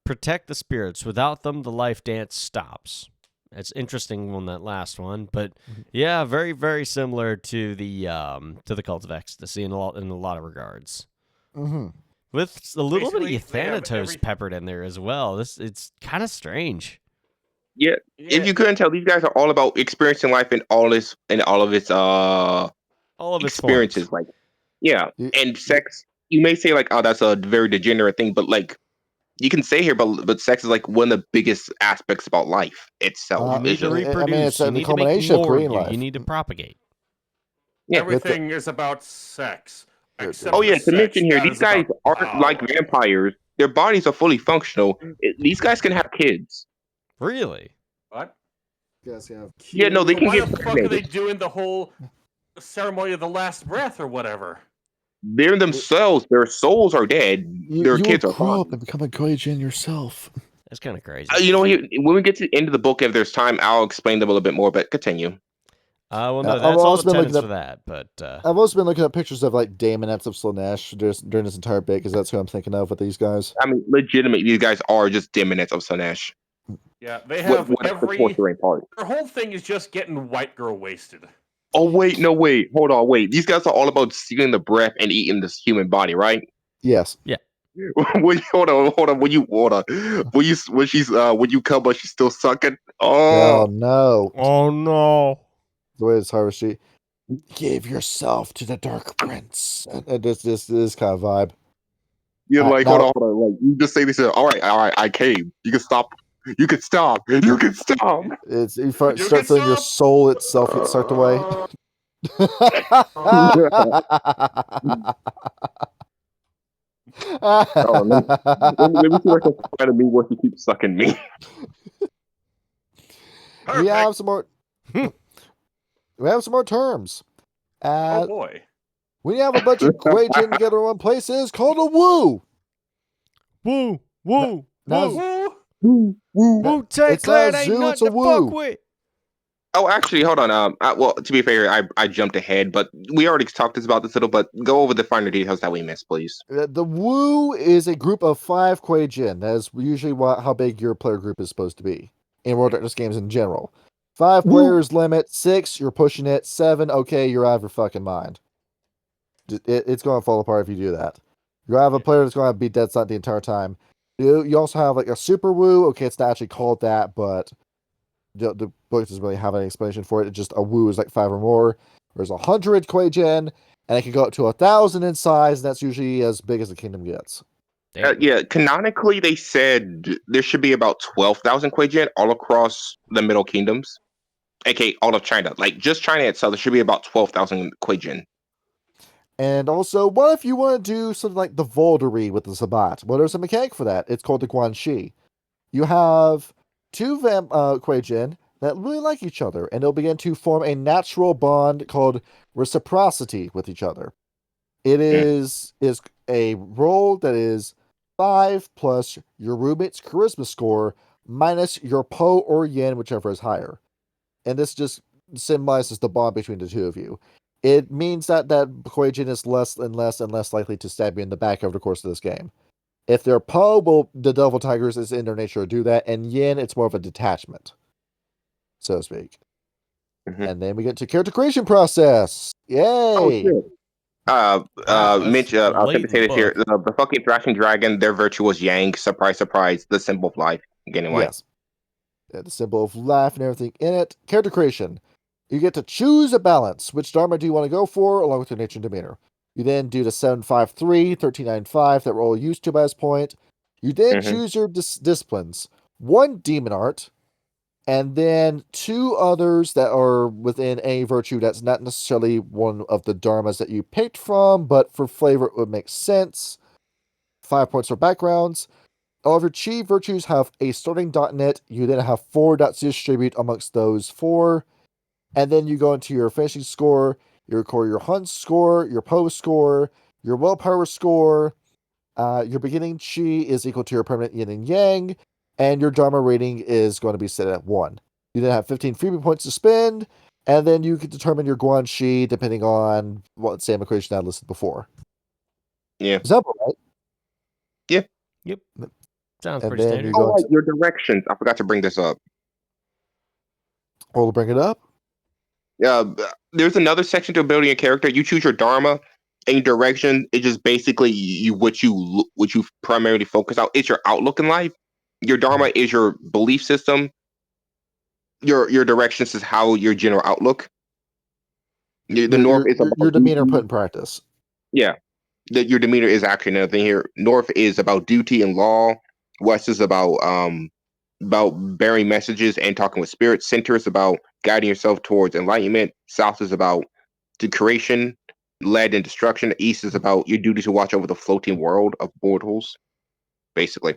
Protect the spirits. Without them, the life dance stops. It's interesting on that last one, but yeah, very, very similar to the Cult of Ecstasy in a lot of regards. Mm-hmm. With a little bit of Thanatos peppered in there as well. It's kind of strange. Yeah, if you couldn't tell, these guys are all about experiencing life in all of its experiences. Forms. And sex. You may say like, oh, that's a very degenerate thing, but like you can say here, but sex is like one of the biggest aspects about life itself. You need to reproduce. You need to make more. You need to propagate. Yeah, everything is about sex. To mention here, these guys aren't like vampires. Their bodies are fully functional. These guys can have kids. Really? What? Yes, have kids. Yeah, no, they can get pregnant. Why the fuck are they doing the whole ceremony of the last breath or whatever? They're themselves. Their souls are dead. Their kids are grow up and become a Kuei-Jin yourself. That's kind of crazy. When we get to the end of the book, if there's time, I'll explain them a little bit more. But continue. Well, no, that's all the tenets for that. But I've also been looking at pictures of like daemonettes of Slaanesh during this entire bit because that's who I'm thinking of with these guys. I mean, legitimately, these guys are just daemonettes of Slaanesh. Yeah, they have their whole thing is just getting white girl wasted. Oh wait, hold on. These guys are all about stealing the breath and eating this human body, right? Yes. Yeah. Hold on. When you come, but she's still sucking. Oh no. Oh no. The way it's harvested. Give yourself to the Dark Prince. This kind of vibe. You're like, hold on. Like, you just say this. All right. I came. You can stop. You can stop. It's you start feeling your soul itself get sucked away. Let me see what can find of me where he keeps sucking me. We have some more. We have some more terms. Oh boy. We have a bunch of Kuei-Jin together in one place. It's called a woo. Woo. Woo. Wu-Tang Clan ain't nothing to fuck with. Oh, actually, hold on. Well, to be fair, I jumped ahead, but we already talked about this a little. But go over the finer details that we missed, please. The Wu is a group of 5 Kuei-Jin. That is usually how big your player group is supposed to be in World of Darkness games in general. 5 players limit. 6, you're pushing it. 7, okay, you're out of your fucking mind. It's going to fall apart if you do that. You have a player that's going to be dead stunt the entire time. You also have like a Super Wu. Okay, it's not actually called that, but the book doesn't really have any explanation for it. It's just a Wu is like 5 or more. There's 100 Kuei-Jin, and it can go up to 1,000 in size, and that's usually as big as the kingdom gets. Canonically, they said there should be about 12,000 Kuei-Jin all across the Middle Kingdoms, aka all of China. Like just China itself, there should be about 12,000 Kuei-Jin. And also, what if you want to do something like the Voldery with the Sabat? Well, there's a mechanic for that. It's called the Guanxi. You have 2 Kuei-Jin that really like each other, and they'll begin to form a natural bond called reciprocity with each other. It is a roll that is 5 plus your roommate's charisma score minus your Po or Yin, whichever is higher. And this just symbolizes the bond between the two of you. It means that Kuei-Jin is less and less and less likely to stab you in the back over the course of this game. If they're Po, well, the Devil Tigers is in their nature to do that, and Yin, it's more of a detachment, so to speak. Mm-hmm. And then we get to character creation process. Yay! Oh, shit. Mitch, I'll say this here. The fucking thrashing dragon, their virtue was Yang. Surprise, surprise. The symbol of life. Anyway. Yes. Yeah, the symbol of life and everything in it. Character creation. You get to choose a balance. Which Dharma do you want to go for, along with your nature and demeanor? You then do the 753, 1395 that we're all used to by this point. You then choose your disciplines. 1 demon art, And then two others that are within a virtue that's not necessarily one of the dharmas that you picked from, but for flavor it would make sense. 5 points for backgrounds. All of your chi virtues have a starting dot in it. You then have 4 dots to distribute amongst those 4. And then you go into your finishing score, you record your hunt score, your pose score, your willpower score. Your beginning chi is equal to your permanent yin and yang, and your dharma rating is going to be set at 1. You then have 15 freebie points to spend, and then you can determine your guan chi depending on what same equation I listed before. Yeah. Is that right? Yep. Sounds And pretty then standard. you go Oh, right, your directions. I forgot to bring this up. Hold to bring it up. There's another section to building a character. You choose your dharma and your direction. It's just basically what you primarily focus on. It's your outlook in life. Your dharma is your belief system. Your directions is how your general outlook. The north is about your demeanor duty. put in practice. Yeah, your demeanor is actually another thing here. North is about duty and law. West is about bearing messages and talking with spirits. Center is about guiding yourself towards enlightenment. South is about the creation, lead and destruction. East is about your duty to watch over the floating world of mortals, basically.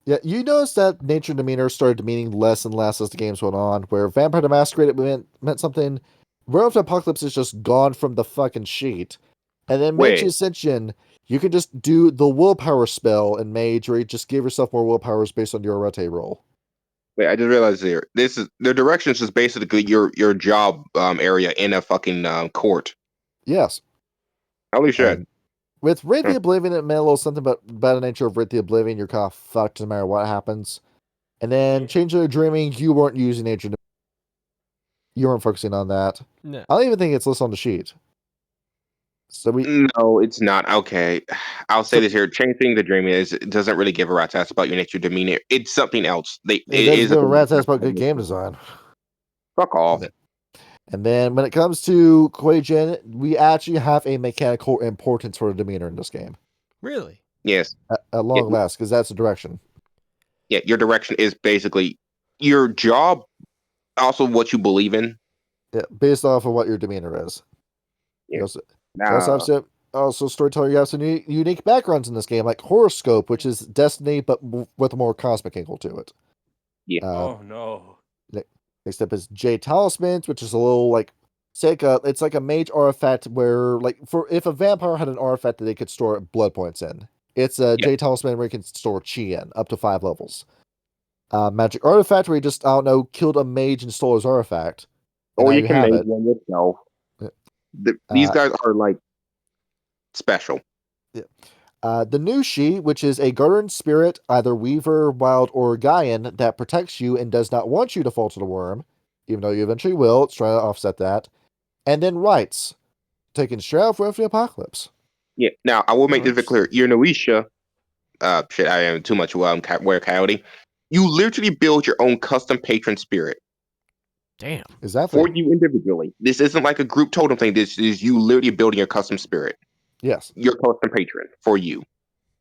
Yeah, you notice that nature and demeanor started meaning less and less as the games went on, where Vampire the Masquerade meant something. World of the Apocalypse is just gone from the fucking sheet. And then Mage Wait. Ascension, you can just do the willpower spell in Mage, where you just give yourself more willpowers based on your Arete roll. Wait, I just realized here. This is the directions is basically your job area in a fucking court. Yes. Holy shit. And with Wraith the Oblivion, it meant a little something about the nature of Wraith the Oblivion. You're kind of fucked no matter what happens. And then Change of Dreaming, you weren't using nature. You weren't focusing on that. No. I don't even think it's listed on the sheet. So No, it's not. Okay. I'll say this here. Changing the dreaming it doesn't really give a rat's ass about your nature demeanor. It's something else. it doesn't give a rat's ass about good game design. Fuck off. And then when it comes to Kuei-Jin, we actually have a mechanical importance for the demeanor in this game. Really? Yes. At long last, because that's the direction. Yeah, your direction is basically your job, also what you believe in. Yeah, based off of what your demeanor is. Yeah. Also, Storyteller, you have some unique backgrounds in this game, like Horoscope, which is Destiny, but with a more cosmic angle to it. Yeah. Oh no. Next up is J Talismans, which is a little like it's like a mage artifact where if a vampire had an artifact that they could store blood points in. It's a J Talisman where you can store chi in up to 5 levels. Magic artifact where you just killed a mage and stole his artifact. Or you can make one yourself. These guys are like special. Yeah. The new Shi, which is a guardian spirit, either Weaver, Wild, or Gaian, that protects you and does not want you to fall to the worm, even though you eventually will. It's trying to offset that. And then Rights, taken straight out from the Apocalypse. Yeah. Now, I will make this very clear. Your Noisha, I am too much Were Coyote. You literally build your own custom patron spirit. Damn. Exactly. For you individually. This isn't like a group totem thing. This is you literally building your custom spirit. Yes. Your custom patron for you.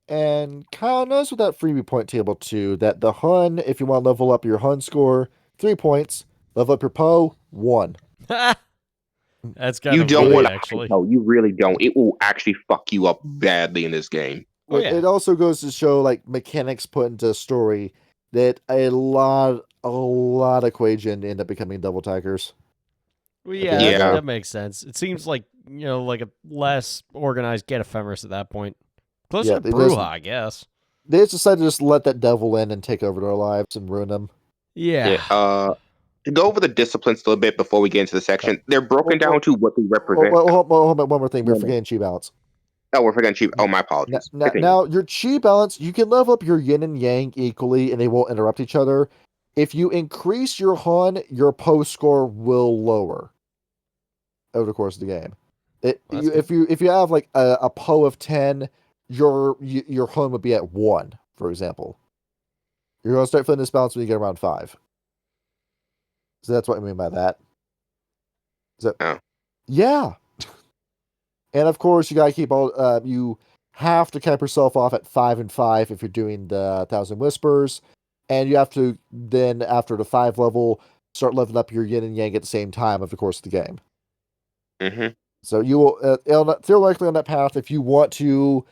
And Kyle knows with that freebie point table too, that the Hun, if you want to level up your Hun score, 3 points. Level up your Poe, 1. That's kind you of don't funny, want actually. No, you really don't. It will actually fuck you up badly in this game. Oh, yeah. It also goes to show like mechanics put into a story that a lot of Kuei-Jin end up becoming double taggers. Well, yeah, that makes sense. It seems like, like a less organized Get Ephemeris at that point. Closer to Bruja, I guess. They just decided to just let that devil in and take over their lives and ruin them. Yeah. To go over the disciplines a little bit before we get into the section, they're broken down to what they represent. Hold on, one more thing. We're forgetting chi balance. Oh, we're forgetting chi. Oh, my apologies. Now, your chi balance, you can level up your yin and yang equally, and they won't interrupt each other. If you increase your Hun, your Po score will lower over the course of the game. If you have like a Po of 10, your Hun would be at 1, for example. You're going to start feeling this balance when you get around 5. So that's what I mean by that. Yeah. And of course, you gotta keep you have to cap yourself off at 5 and 5 if you're doing the 1,000 Whispers. and you have to then, after the 5 level, start leveling up your yin and yang at the same time over the course of the game. Mm-hmm. So you will, theoretically on that path, if you want to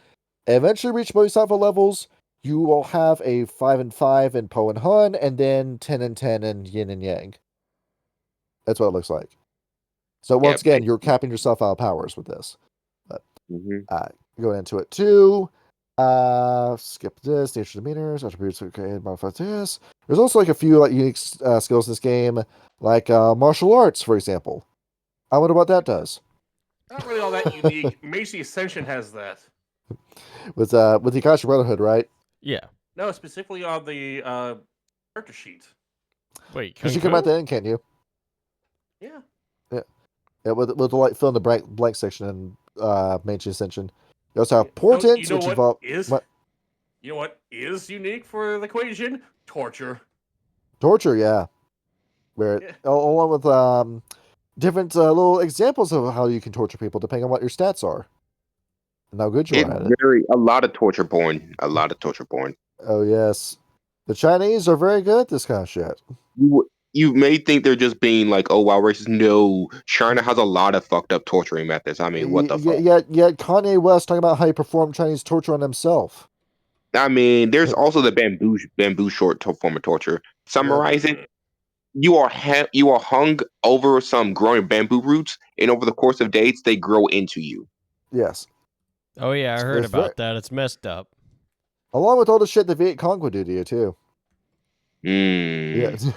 eventually reach Bodhisattva levels, you will have a 5 and 5 in Po and Hun, and then 10 and 10 in yin and yang. That's what it looks like. So once again, you're capping yourself out of powers with this. But going into it too. Skip this. Nature demeanors, attributes. Okay, modify this. There's also like a few like unique skills in this game, like martial arts, for example. I wonder what that does. Not really all that unique. Macy Ascension has that. With the Akasha Brotherhood, right? Yeah. No, specifically on the character sheet. Wait, Because you come at the end, can't you? Yeah. Yeah, with the like fill in the blank section in Macy Ascension. You also have portents, which involve what? You know what is unique for the Kuei-Jin? Torture. Torture, yeah. Where along with different little examples of how you can torture people depending on what your stats are and how good you are at it. A lot of torture porn. A lot of torture porn. Oh yes, the Chinese are very good at this kind of shit. You may think they're just being like, oh wow, racist. No, China has a lot of fucked up torturing methods. I mean, what the fuck? Yet Kanye West talking about how he performed Chinese torture on himself. I mean, there's also the bamboo short form of torture. Summarizing, you are hung over some growing bamboo roots, and over the course of days, they grow into you. Yes. Oh yeah, I heard about that. It's messed up. Along with all the shit the Viet Cong would do to you too. Yes.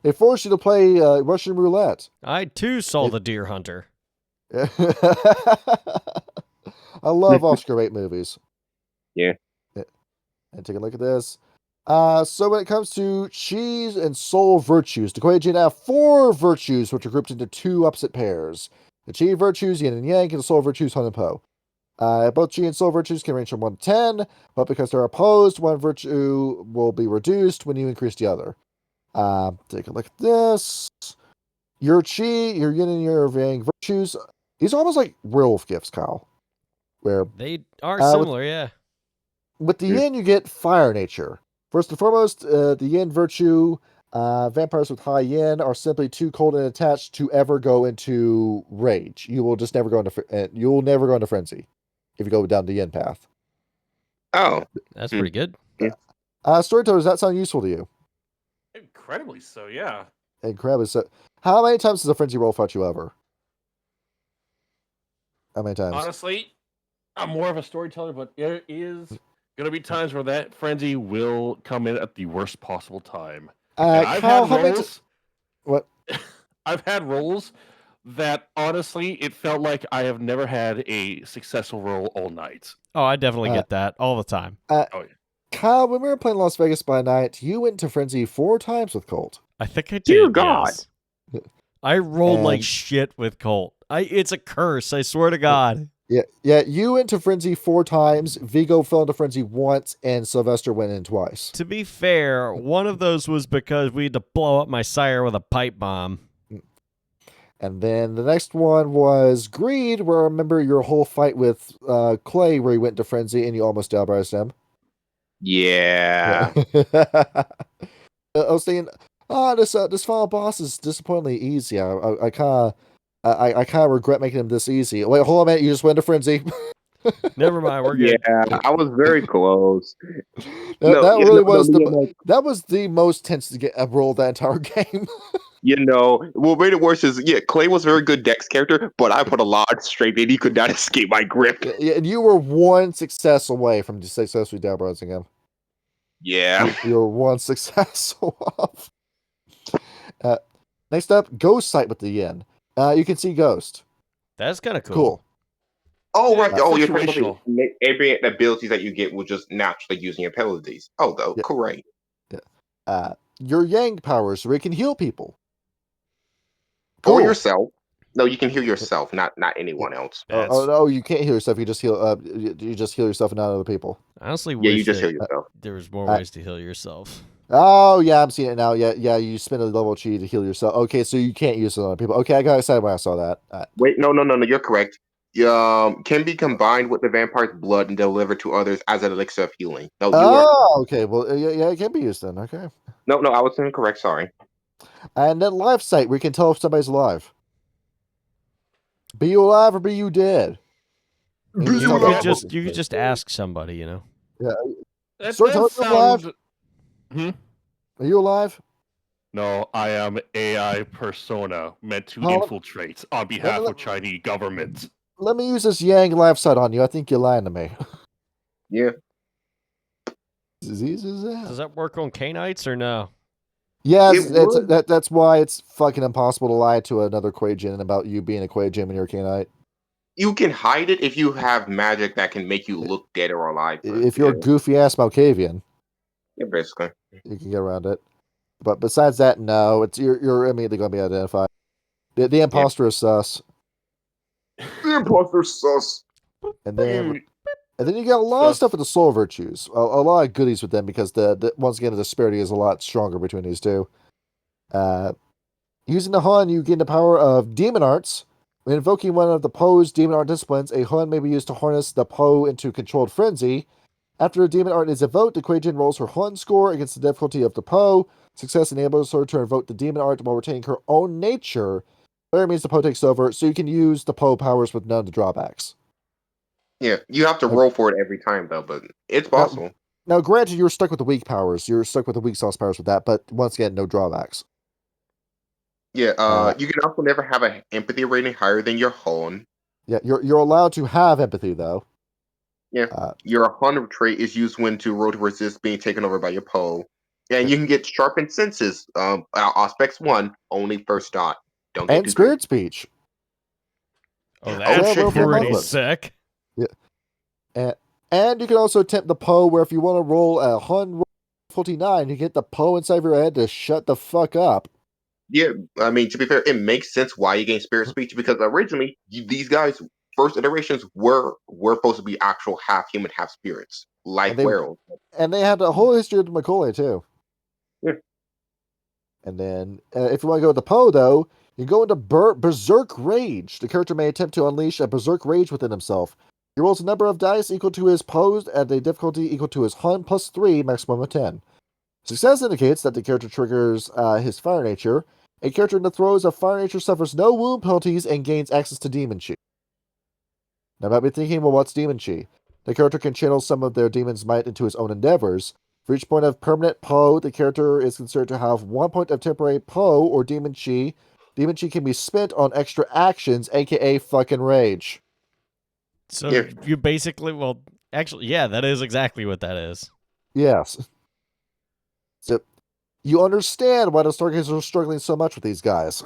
They force you to play Russian roulette. I too saw The Deer Hunter. I love Oscar bait movies. Yeah. And take a look at this. So when it comes to cheese and soul virtues, the Kuei-Jin have 4 virtues which are grouped into 2 opposite pairs. The chi virtues, yin and yang, and the soul virtues, hun and po. Both chi and soul virtues can range from 1 to 10, but because they're opposed, one virtue will be reduced when you increase the other. Take a look at this. Your chi, your yin and your yang virtues, these are almost like werewolf gifts, Kyle. Where they are similar, yeah. With the yin, you get fire nature. First and foremost, the yin virtue, vampires with high yin are simply too cold and attached to ever go into rage. You will just never go into frenzy if you go down the yin path. Oh, that's pretty good. Storyteller, does that sound useful to you? Incredibly so, yeah. Incredibly so. How many times does a frenzy roll fought you ever? How many times? Honestly, I'm more of a storyteller, but there is going to be times where that frenzy will come in at the worst possible time. I've had rolls. What? I've had rolls that honestly, it felt like I have never had a successful roll all night. Oh, I definitely get that all the time. Kyle, when we were playing Las Vegas by Night, you went to frenzy 4 times with Colt. I think I did. Dear God. Yes. I rolled like shit with Colt. It's a curse, I swear to God. Yeah, you went to frenzy 4 times, Vigo fell into frenzy once, and Sylvester went in twice. To be fair, one of those was because we had to blow up my sire with a pipe bomb. And then the next one was Greed, where I remember your whole fight with Clay, where you went to frenzy and you almost downbrized him. Yeah. I was thinking, this final boss is disappointingly easy. I kind of regret making him this easy. Wait, hold on a minute. You just went to frenzy. Never mind. We're good. Yeah, I was very close. That was the most tense to get roll that entire game. What made it worse is, Clay was a very good Dex character, but I put a lot of strength in. He could not escape my grip. Yeah, and you were 1 success away from successfully downbrowsing him. Yeah. You were 1 success off. Next up, Ghost Sight with the yin. You can see Ghost. That's kind of cool. Oh, right. You're talking about every abilities that you get will just naturally using your abilities. Oh, though, great. Yeah. Your yang powers, where you can heal people. Or yourself. No, you can heal yourself, not anyone else. Oh, you can't heal yourself. You just heal. You just heal yourself and not other people. Honestly, you just heal yourself. There was more ways to heal yourself. Oh yeah, I'm seeing it now. Yeah. You spend a level chi to heal yourself. Okay, so you can't use it on other people. Okay, I got excited when I saw that. Wait, no. You're correct. can be combined with the vampire's blood and delivered to others as an elixir of healing. No, okay. Well, yeah, it can be used then. Okay. No, I was incorrect. Sorry. And then live sight, we can tell if somebody's alive. Be you alive or be you dead? You You tell could them- just ask somebody, you know. Yeah. That Storyteller, does you alive? sound. Are you alive? No, I am AI persona meant to Oh, infiltrate on behalf of Chinese government. Let me use this Yang live sight on you. I think you're lying to me. Yeah. Does that work on Canites or no? Yes, It would. that's why it's fucking impossible to lie to another Kuei-Jin about you being a Kuei-Jin when you're a Canite. You can hide it if you have magic that can make you look dead or alive. If you're a goofy ass Malkavian, yeah, basically. you can get around it. But besides that, no, you're immediately going to be identified. The imposter is sus, The imposter's sus. and then you get a lot of stuff with the soul virtues, a lot of goodies with them because the once again the disparity is a lot stronger between these two. Using the Hun, you gain the power of demon arts. When invoking one of the Poe's demon art disciplines, a Hun may be used to harness the Poe into controlled frenzy. After a demon art is evoked, the Kuei-Jin rolls her Hun score against the difficulty of the Poe. Success enables her to invoke the demon art while retaining her own nature. Failure means the Poe takes over, so you can use the Poe powers with none of the drawbacks. Yeah, you have to roll for it every time though, but it's possible. Now, granted, you're stuck with the weak powers. You're stuck with the weak sauce powers with that, but once again, no drawbacks. Yeah, you can also never have an empathy rating higher than your Hun. Yeah, you're allowed to have empathy though. Yeah, your Hun trait is used when to roll to resist being taken over by your Poe. Yeah, and you can get sharpened senses. Aspects 1 only first dot. Don't get And too spirit speech. Oh, Oh, that's shit, pretty Apocalypse. sick. Yeah, and you can also tempt the Poe where if you want to roll a Hun roll 49, you get the Poe inside of your head to shut the fuck up. Yeah, I mean, to be fair, it makes sense why you gain spirit speech because originally these guys' first iterations were supposed to be actual half human, half spirits, like werewolves. And they had a whole history of Macaulay too. Yeah. And then, if you want to go with the Poe, though, you go into Berserk Rage. The character may attempt to unleash a Berserk Rage within himself. He rolls a number of dice equal to his Poe's at a difficulty equal to his Hun plus 3, maximum of 10. Success indicates that the character triggers his Fire Nature. A character in the throes of Fire Nature suffers no wound penalties and gains access to Demon Chi. Now, you might be thinking, well, what's Demon Chi? The character can channel some of their demon's might into his own endeavors. For each point of permanent Poe, the character is considered to have 1 point of temporary Poe or Demon Chi. Demon Chi can be spent on extra actions, aka fucking rage. So Yeah. you basically, well, actually, yeah, that is exactly what that is. Yes. So you understand why the Stargazers are struggling so much with these guys.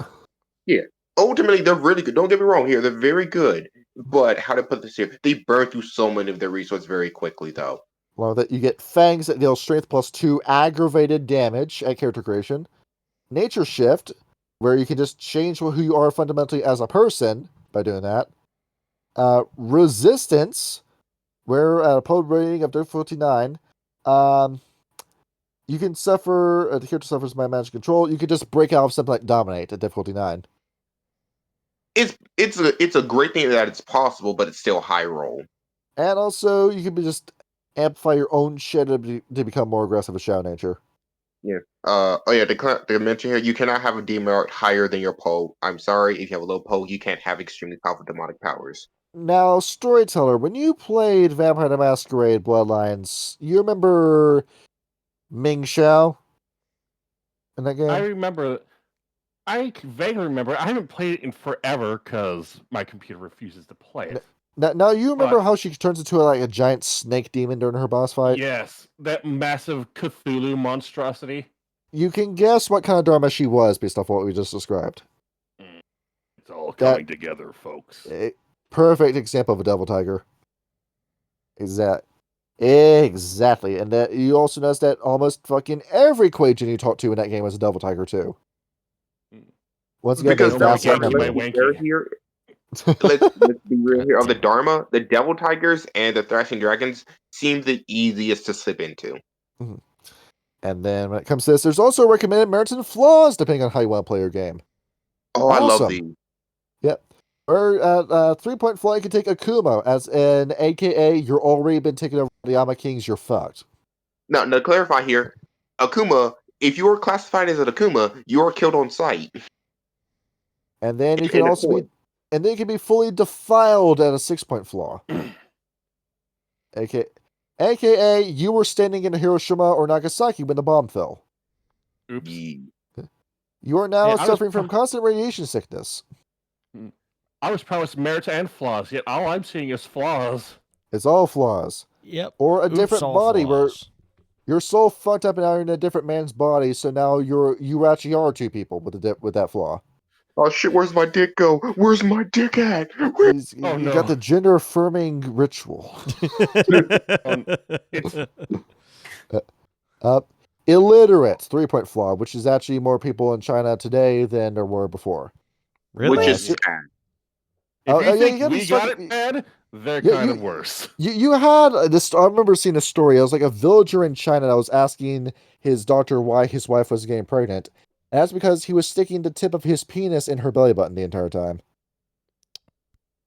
Ultimately, they're really good. Don't get me wrong here; they're very good. But how to put this here? They burn through so many of their resources very quickly, though. Well, that you get Fangs that deal strength plus 2 aggravated damage at character creation. Nature Shift, where you can just change who you are fundamentally as a person by doing that. Resistance, where at a Poe rating of difficulty 9, you can suffer, the character suffers by magic control. You could just break out of something like Dominate at difficulty 9. It's a great thing that it's possible, but it's still high roll. And also, you can just amplify your own shit to become more aggressive with Shadow Nature. Yeah. To mention here, you cannot have a demon art higher than your Poe. I'm sorry, if you have a low Poe, you can't have extremely powerful demonic powers. Now, Storyteller, when you played Vampire the Masquerade Bloodlines, you remember Ming Xiao in that game? I vaguely remember. I haven't played it in forever because my computer refuses to play it. Now you remember how she turns into a giant snake demon during her boss fight? Yes, that massive Cthulhu monstrosity. You can guess what kind of Dharma she was based off what we just described. It's all coming together, folks. Perfect example of a devil tiger. Exactly. And that you also notice that almost fucking every Kuei-Jin you talk to in that game was a devil tiger too. Once again, Because let's let's be real here. Of the Dharma, the Devil Tigers and the Thrashing Dragons seem the easiest to slip into. Mm-hmm. And then when it comes to this, there's also recommended merits and flaws depending on how you want to play your game. Oh, awesome. I love these. Yep. Or at 3-point flaw, you can take Akuma as an AKA. You're already been taken over by the Yama Kings. You're fucked. Now, to clarify here, Akuma, if you are classified as an Akuma, you are killed on sight. And then you can In a also court. be, and then you can be fully defiled at a 6-point flaw. AKA, you were standing in Hiroshima or Nagasaki when the bomb fell. Oops. You are now Yeah, I was suffering from constant radiation sickness. I was promised merits and flaws, yet all I'm seeing is flaws. It's all flaws. Yep. Or a Oops, different all body where flaws. you're so fucked up and now you're in a different man's body, so now you actually are two people with that flaw. Oh shit, where's my dick go? Where's my dick at? Where? Oh, You no. got the gender affirming ritual. It's Illiterate 3-point flaw, which is actually more people in China today than there were before. Really? Which is sad. if you yeah, think you gotta we start- got it bad, they're Yeah, kind you- of worse. You had this. I remember seeing a story. It was like a villager in China that was asking his daughter why his wife was getting pregnant. And that's because he was sticking the tip of his penis in her belly button the entire time.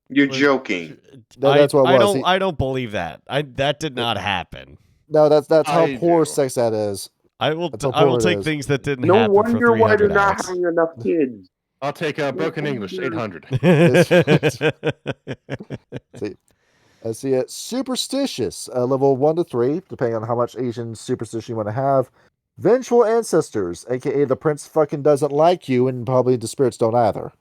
You're joking. That's what it was. I don't believe that. That did not happen. No, that's how I poor do. sex that is. I will That's how I will poor it take is. things that didn't No happen wonder for why they're 300, not Alex. having enough kids. I'll take broken English, 800. See it. Superstitious, level 1 to 3, depending on how much Asian superstition you want to have. Vengeful ancestors, aka the prince fucking doesn't like you, and probably the spirits don't either.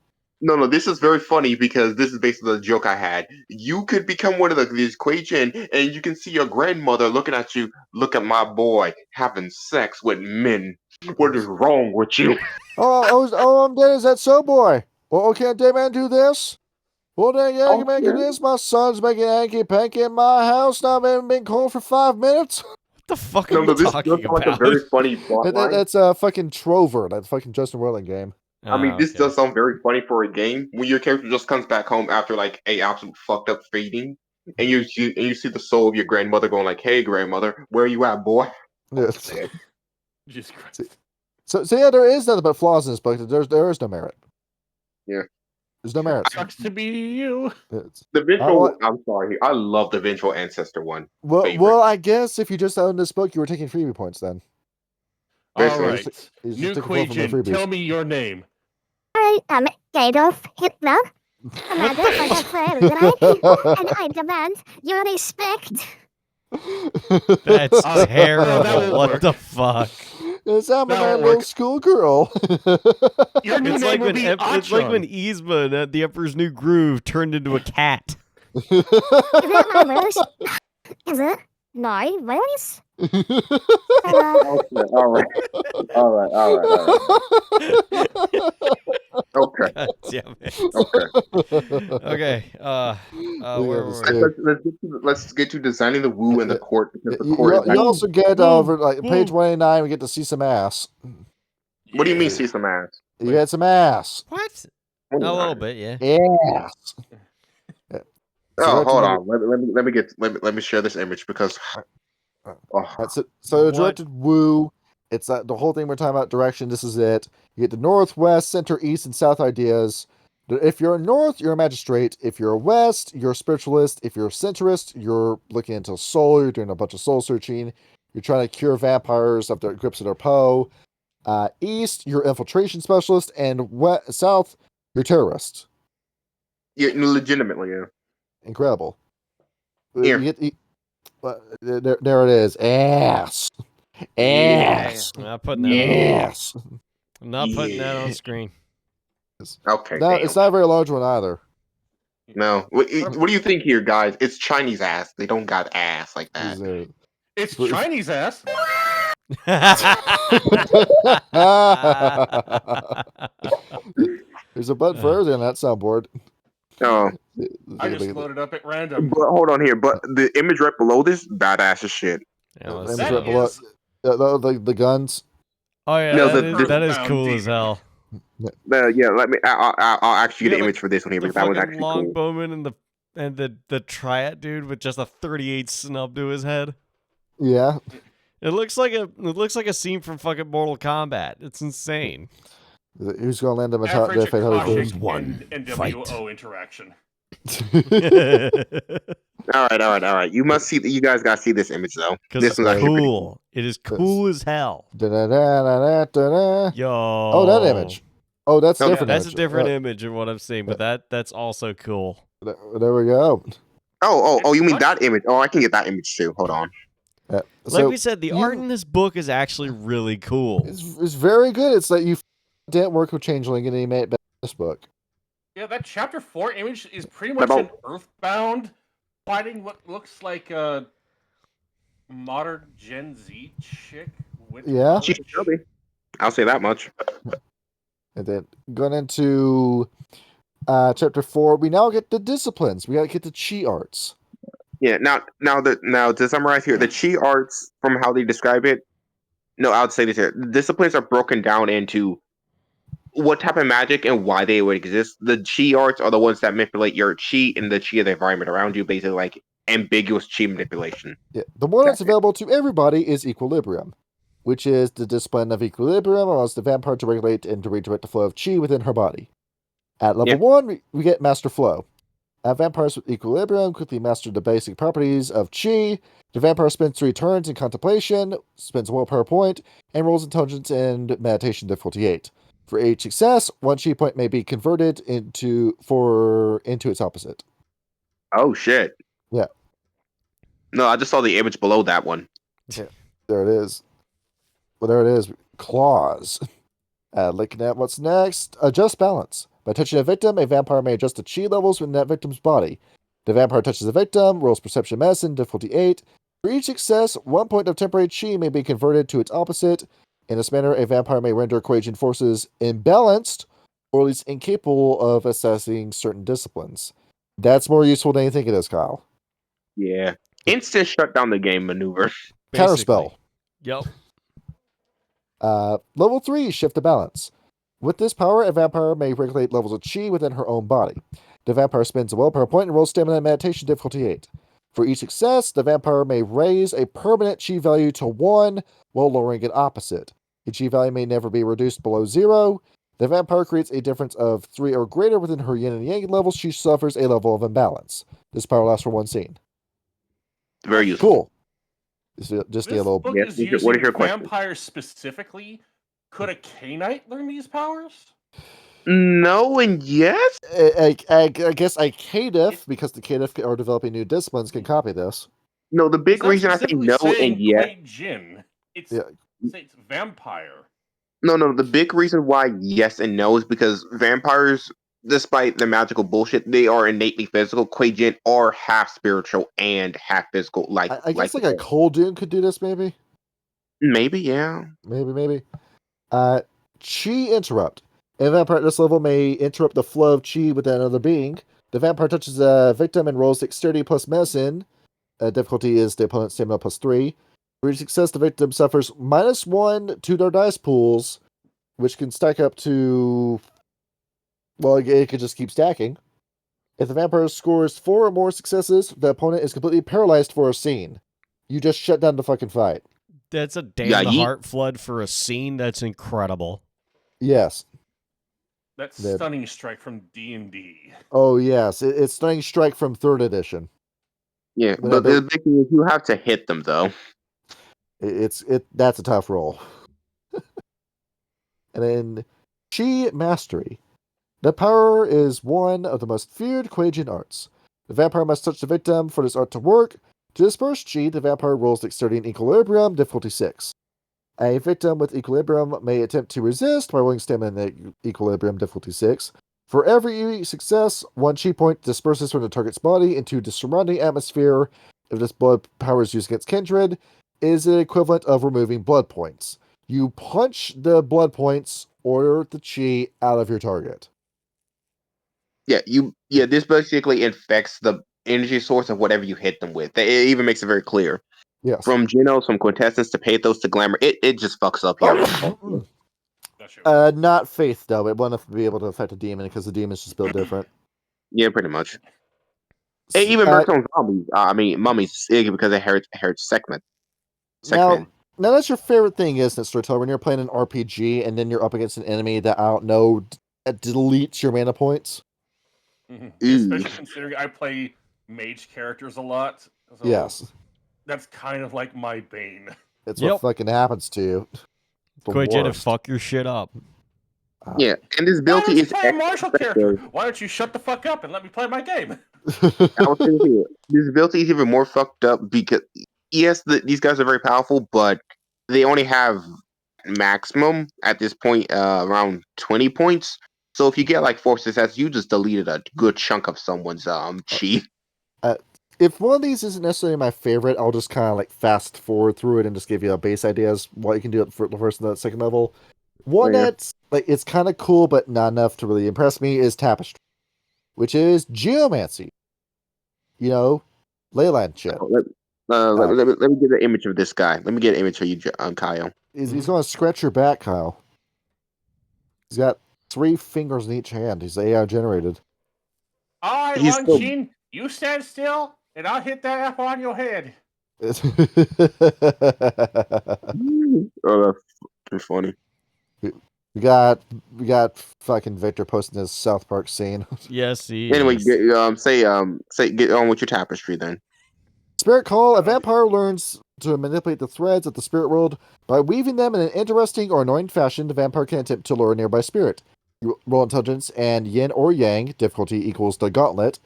No, this is very funny because this is basically the joke I had. You could become one of these Kuei-Jin, and you can see your grandmother looking at you. Look at my boy having sex with men. What is wrong with you? I'm dead. Is that so, boy? Well, can't that man do this? Well, then, yeah, man can do this. My son's making hanky-panky in my house. Now, I haven't been cold for 5 minutes. What the fuck are you This talking does sound like a about? very funny plot line. That's fucking Trover, that fucking Justin Roiland game. I mean, this okay. does sound very funny for a game when your character just comes back home after like a absolute fucked up fading, and you see the soul of your grandmother going like, "Hey, grandmother, where you at, boy?" Yeah. Jesus Christ. So yeah, there is nothing but flaws in this book. There is no merit. Yeah. There's no merit. Sucks to be you. The vengeful. I'm sorry, I love the vengeful ancestor one. Well, I guess if you just owned this book, you were taking freebie points then. All Basically, right. He's New just taking full from the Kuei-Jin, freebies. tell me your name. I am Adolf Hitler, commander of the Third Reich, and I demand your respect. That's that terrible. will What work. the fuck? Yes, I'm That a will little work. schoolgirl. Your new It's name like will when be it's like when Achon. Yzma, the Emperor's New Groove, turned into a cat. Is that my voice? Is it my voice? Okay, all right. Okay. God damn it. Okay. Okay. Where were we? Let's get to designing the woo and the court because the You, court. you also get over like page Woo. 29. We get to see some ass. What do you mean, see some ass? You get some ass. What? What A is little that? bit, yeah. Yes. Oh, hold on. Let me share this image because. Oh, That's it. So What? directed woo. It's the whole thing we're talking about direction. This is it. You get the north, west, center, east, and south ideas. If you're north, you're a magistrate. If you're west, you're a spiritualist. If you're a centrist, you're looking into soul. You're doing a bunch of soul searching. You're trying to cure vampires of their grips of their Poe. East, you're infiltration specialist, and south, you're terrorist. yeah, legitimately, yeah. Incredible. Here. There it is. Ass. Ass. I'm not putting that on. Yes. I'm not putting that on screen. Okay. No, damn. it's not a very large one either. No. What do you think here, guys? It's Chinese ass. They don't got ass like that. It's Chinese ass. There's a button for everything on that soundboard. Oh, I just loaded up at random. but hold on here. But the image right below this, badass as shit. Yeah, let's Image see. That right below is- the guns. Oh yeah, No, that is Found cool as demon. hell. Yeah, let me. I'll actually get Yeah, an image for this one here The because that was fucking actually cool. longbowman and the triad dude with just a 38 snub to his head. Yeah. It looks like a scene from fucking Mortal Kombat. It's insane. Who's going to land him a top Average fatality Akashic first? One, and fight. NWO interaction. All right. You guys gotta see this image though. Because This it's one's actually pretty cool. It is cool as hell. Da-da-da-da-da-da. Yo. Oh, that image. Oh, that's a Oh, different That's image. a different image than what I'm seeing, but that's also cool. There we go. Oh, you mean It's that image? Oh, I can get that image too. Hold on. Like So we said, the art in this book is actually really cool. it's very good. It's that you didn't work with Changeling and he made it better in this book. Yeah, that chapter 4 image is pretty much About- an Earthbound fighting what looks like a modern Gen Z chick with Yeah. She's chubby. I'll say that much. And then going into chapter 4, we now get the disciplines. We got to get the chi arts. Yeah. Now to summarize here, the chi arts from how they describe it. No, I would say this here. The disciplines are broken down into what type of magic and why they would exist. The chi arts are the ones that manipulate your chi and the chi of the environment around you, basically like ambiguous chi manipulation. Yeah. The one that's available to everybody is equilibrium, which is the discipline of equilibrium allows the vampire to regulate and to redirect the flow of chi within her body. At level 1, we get master flow. Vampires with equilibrium quickly master the basic properties of chi. The vampire spends 3 turns in contemplation, spends 1 willpower point, and rolls intelligence and meditation difficulty 8. For each success, 1 chi point may be converted into its opposite. Oh shit. Yeah. No, I just saw the image below that one. There it is. Well, there it is. Claws. Looking at what's next. Adjust balance. By touching a victim, a vampire may adjust the chi levels within that victim's body. The vampire touches a victim, rolls perception medicine, difficulty 8. For each success, 1 point of temporary chi may be converted to its opposite. In this manner, a vampire may render Kuei-Jin forces imbalanced, or at least incapable of assessing certain disciplines. That's more useful than you think it is, Kyle. Yeah. Instant shut down the game maneuver. Counterspell. Yep. Level 3, shift the balance. With this power, a vampire may regulate levels of chi within her own body. The vampire spends a willpower point and rolls stamina and meditation difficulty 8. For each success, the vampire may raise a permanent chi value to 1 while lowering an opposite. The chi value may never be reduced below 0. The vampire creates a difference of 3 or greater within her yin and yang levels. She suffers a level of imbalance. This power lasts for 1 scene. Very useful. Cool. Just This a little. book Yeah, is what is using your question? vampires specifically. Could a K-Knight learn these powers? No and yes. I guess I KDIF, because the KDIF are developing new disciplines, can copy this. No, the big It's not reason I say specifically no saying and yes. Kuei-Jin. It's Yeah. it's vampire. No, the big reason why yes and no is because vampires, despite the magical bullshit, they are innately physical. Kuei-Jin are half spiritual and half physical. I guess like a cold Dune could do this, maybe. maybe, yeah. Maybe. Chi interrupt. A vampire at this level may interrupt the flow of chi with another being. The vampire touches a victim and rolls dexterity plus medicine. Difficulty is the opponent's stamina plus 3. For each success, the victim suffers -1 to their dice pools, which can stack up to... Well, it could just keep stacking. If the vampire scores 4 or more successes, the opponent is completely paralyzed for a scene. You just shut down the fucking fight. That's a damn Yeah, the heart flood for a scene. That's incredible. Yes. That's The- Stunning Strike from D&D. Oh, yes. It's Stunning Strike from 3rd edition. Yeah, But but I the don't- big thing is you have to hit them though. That's a tough roll. And then Chi Mastery. The power is one of the most feared Kuei-Jin arts. The vampire must touch the victim for this art to work. To disperse Chi, the vampire rolls dexterity and equilibrium, difficulty 6. A victim with equilibrium may attempt to resist by rolling stamina and equilibrium, difficulty 6. For every success, 1 chi point disperses from the target's body into the surrounding atmosphere. If this blood power is used against Kindred, it is the equivalent of removing blood points. You punch the blood points or the chi out of your target. Yeah, this basically infects the energy source of whatever you hit them with. It even makes it very clear. Yes. From Genos, from Quintessence to Pathos to Glamour, it just fucks up here. Not Faith, though. It won't be able to affect a demon because the demon's just built different. Yeah, pretty much. It even works on zombies. Mummies, because it hurts segment. Now, Now that's your favorite thing, isn't it, Storyteller? When you're playing an RPG and then you're up against an enemy that, I don't know, deletes your mana points? Especially considering I play mage characters a lot. So Yes. That's kind of like my bane. It's what fucking happens to you. Kuei-Jin to fuck your shit up. Yeah, and this Why ability don't you is play a martial character? Why don't you shut the fuck up and let me play my game? I was thinking, this ability is even more fucked up because yes, these guys are very powerful, but they only have maximum at this point around 20 points. So if you get like 4 success, you just deleted a good chunk of someone's chi. If one of these isn't necessarily my favorite, I'll just kind of like fast forward through it and just give you a base ideas what you can do for the first and the second level. One that's like it's kind of cool but not enough to really impress me is Tapestry, which is geomancy. You know, leyline shit. Let me get an image of this guy. Let me get an image for you, Kyle. He's going to scratch your back, Kyle. He's got 3 fingers in each hand. He's AI generated. All right, Long-Chin, you stand still, and I'll hit that F on your head. Oh, that's funny. We got fucking Victor posting his South Park scene. Yes, he Anyway, is. get on with your tapestry then. Spirit Call, a vampire learns to manipulate the threads of the spirit world by weaving them in an interesting or annoying fashion. The vampire can attempt to lure a nearby spirit. You roll intelligence and yin or yang, difficulty equals the gauntlet.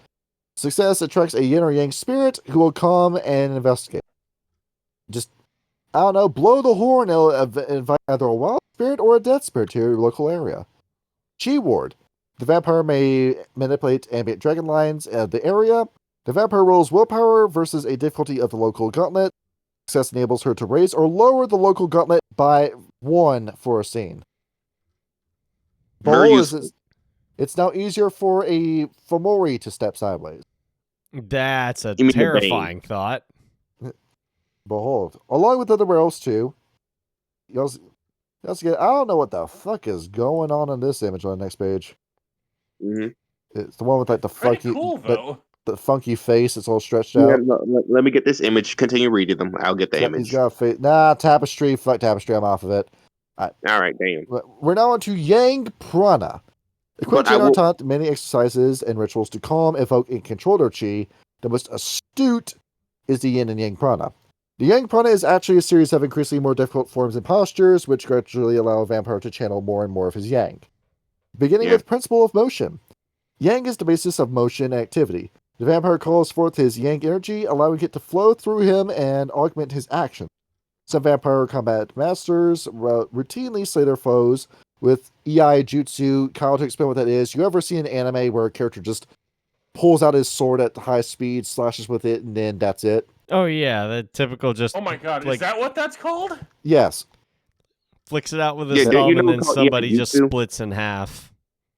Success attracts a yin or yang spirit who will come and investigate. Just, I don't know, blow the horn and invite either a wild spirit or a death spirit to your local area. Chi Ward. The vampire may manipulate ambient dragon lines of the area. The vampire rolls willpower versus a difficulty of the local gauntlet. Success enables her to raise or lower the local gauntlet by 1 for a scene. Very useful. It's now easier for a Fomori to step sideways. That's a terrifying thought. Behold. Along with other werewolves, too. You also get, I don't know what the fuck is going on in this image on the next page. Mm-hmm. It's the one with like the funky, cool, though. the funky face. It's all stretched out. Let me get this image. Continue reading them. I'll get the image. He's got a face. Nah, Tapestry. Fuck Tapestry. I'm off of it. All right, damn. We're now on to Yang Prana. The Kuei-Jin are taught many exercises and rituals to calm, evoke, and control their chi. The most astute is the Yin and Yang Prana. The Yang Prana is actually a series of increasingly more difficult forms and postures, which gradually allow a vampire to channel more and more of his Yang. Beginning with principle of motion. Yang is the basis of motion and activity. The vampire calls forth his Yang energy, allowing it to flow through him and augment his action. Some vampire combat masters routinely slay their foes with EI Jutsu. Kyle, to explain what that is, you ever see an anime where a character just pulls out his sword at high speed, slashes with it, and then that's it? Oh, yeah, the typical just... Oh my god, like, is that what that's called? Yes. Flicks it out with his thumb and then somebody just splits in half.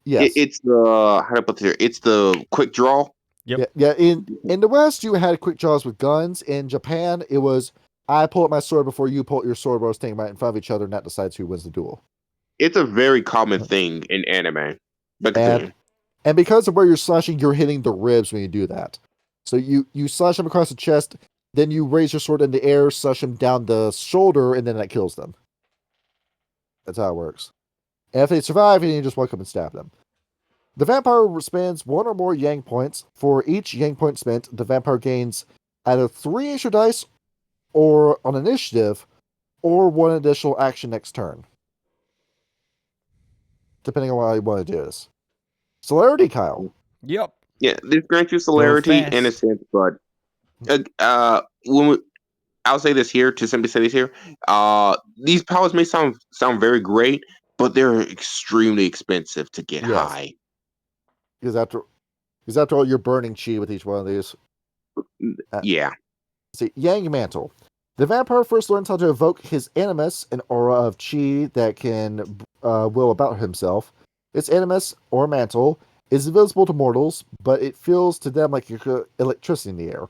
Yes. It's the, how do I put this here? It's the quick draw. Yep. Yeah, in the West, you had quick draws with guns. In Japan, it was, I pull up my sword before you pull up your sword. We're standing right in front of each other, and that decides who wins the duel. It's a very common thing in anime. And because of where you're slashing, you're hitting the ribs when you do that. So you slash them across the chest, then you raise your sword in the air, slash them down the shoulder, and then that kills them. That's how it works. And if they survive, then you just walk up and stab them. The vampire spends 1 or more Yang points. For each Yang point spent, the vampire gains either 3 extra dice or on initiative, or 1 additional action next turn. Depending on how you want to do this. Celerity, Kyle. Yep. Yeah, this grants you celerity in a sense, but I'll say this here to simply say this here. These powers may sound very great, but they're extremely expensive to get high. Because after all, you're burning chi with each one of these. Yeah. See, Yang Mantle. The vampire first learns how to evoke his animus, an aura of chi that can will about himself. Its animus, or mantle, is invisible to mortals, but it feels to them like electricity in the air.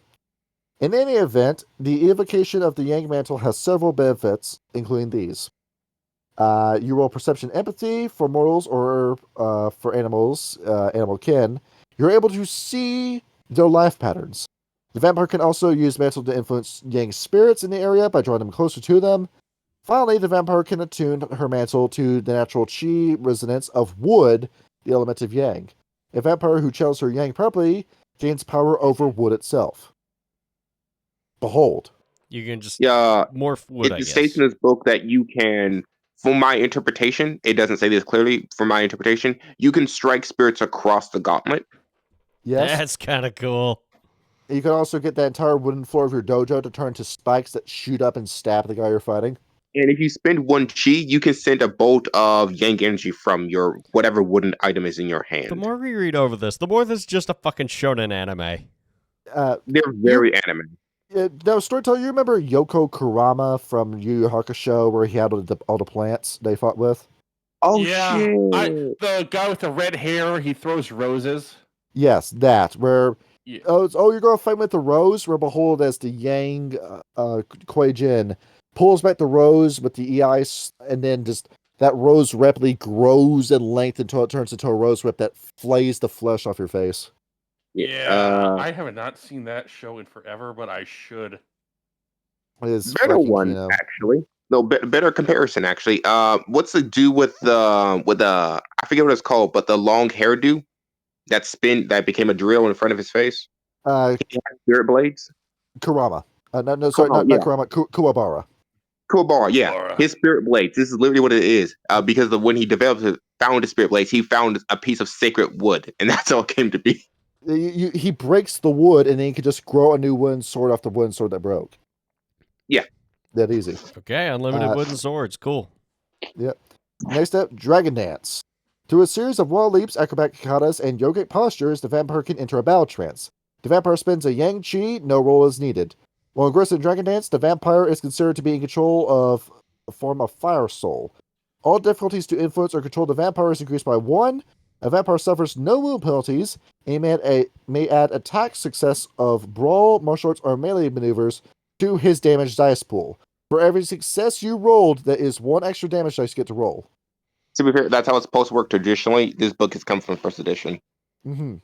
In any event, the evocation of the Yang Mantle has several benefits, including these. You roll perception empathy for mortals or for animals, animal kin. You're able to see their life patterns. The vampire can also use Mantle to influence Yang spirits in the area by drawing them closer to them. Finally, the vampire can attune her mantle to the natural chi resonance of wood, the element of yang. A vampire who channels her yang properly gains power over wood itself. Behold. You can just Yeah, morph wood, I it guess. states in this book that you can, from my interpretation, it doesn't say this clearly, from my interpretation, you can strike spirits across the gauntlet. Yes. That's kind of cool. You can also get the entire wooden floor of your dojo to turn into spikes that shoot up and stab the guy you're fighting. And if you spend 1 chi, you can send a bolt of yang energy from your whatever wooden item is in your hand. The more we read over this, the more this is just a fucking shonen anime. They're very anime. Now, Storyteller, you remember Yoko Kurama from Yu Yu Hakusho, where he had all the plants they fought with? Oh, yeah, shit. the guy with the red hair, he throws roses. Yes, that, where... Yeah. You're going to fight with the rose? Where behold, as the Yang Kuei-Jin pulls back the rose with the ice, and then just that rose rapidly grows in length until it turns into a rose whip that flays the flesh off your face. Yeah, I have not seen that show in forever, but I should. It's Better fucking, one, actually. No, better comparison, actually. What's the do with the I forget what it's called, but the long hairdo that became a drill in front of his face? He had spirit blades? Kurama. Not Kurama, Kuwabara. Kuwabara, yeah. His spirit blades. This is literally what it is. Because when he found his spirit blades, he found a piece of sacred wood, and that's how it came to be. He breaks the wood, and then he can just grow a new wooden sword off the wooden sword that broke. Yeah. That easy. Okay, unlimited wooden swords. Cool. Yep. Next up, Dragon Dance. Through a series of wall leaps, acrobatic katas, and yogic postures, the vampire can enter a battle trance. The vampire spends a yang chi, no roll is needed. While engrossed in Dragon Dance, the vampire is considered to be in control of a form of fire soul. All difficulties to influence or control the vampire is increased by 1. A vampire suffers no wound penalties, and may add attack success of brawl, martial arts, or melee maneuvers to his damage dice pool. For every success you rolled, that is 1 extra damage dice you get to roll. To be fair, that's how it's supposed to work traditionally. This book has come from first edition. Mm-hmm.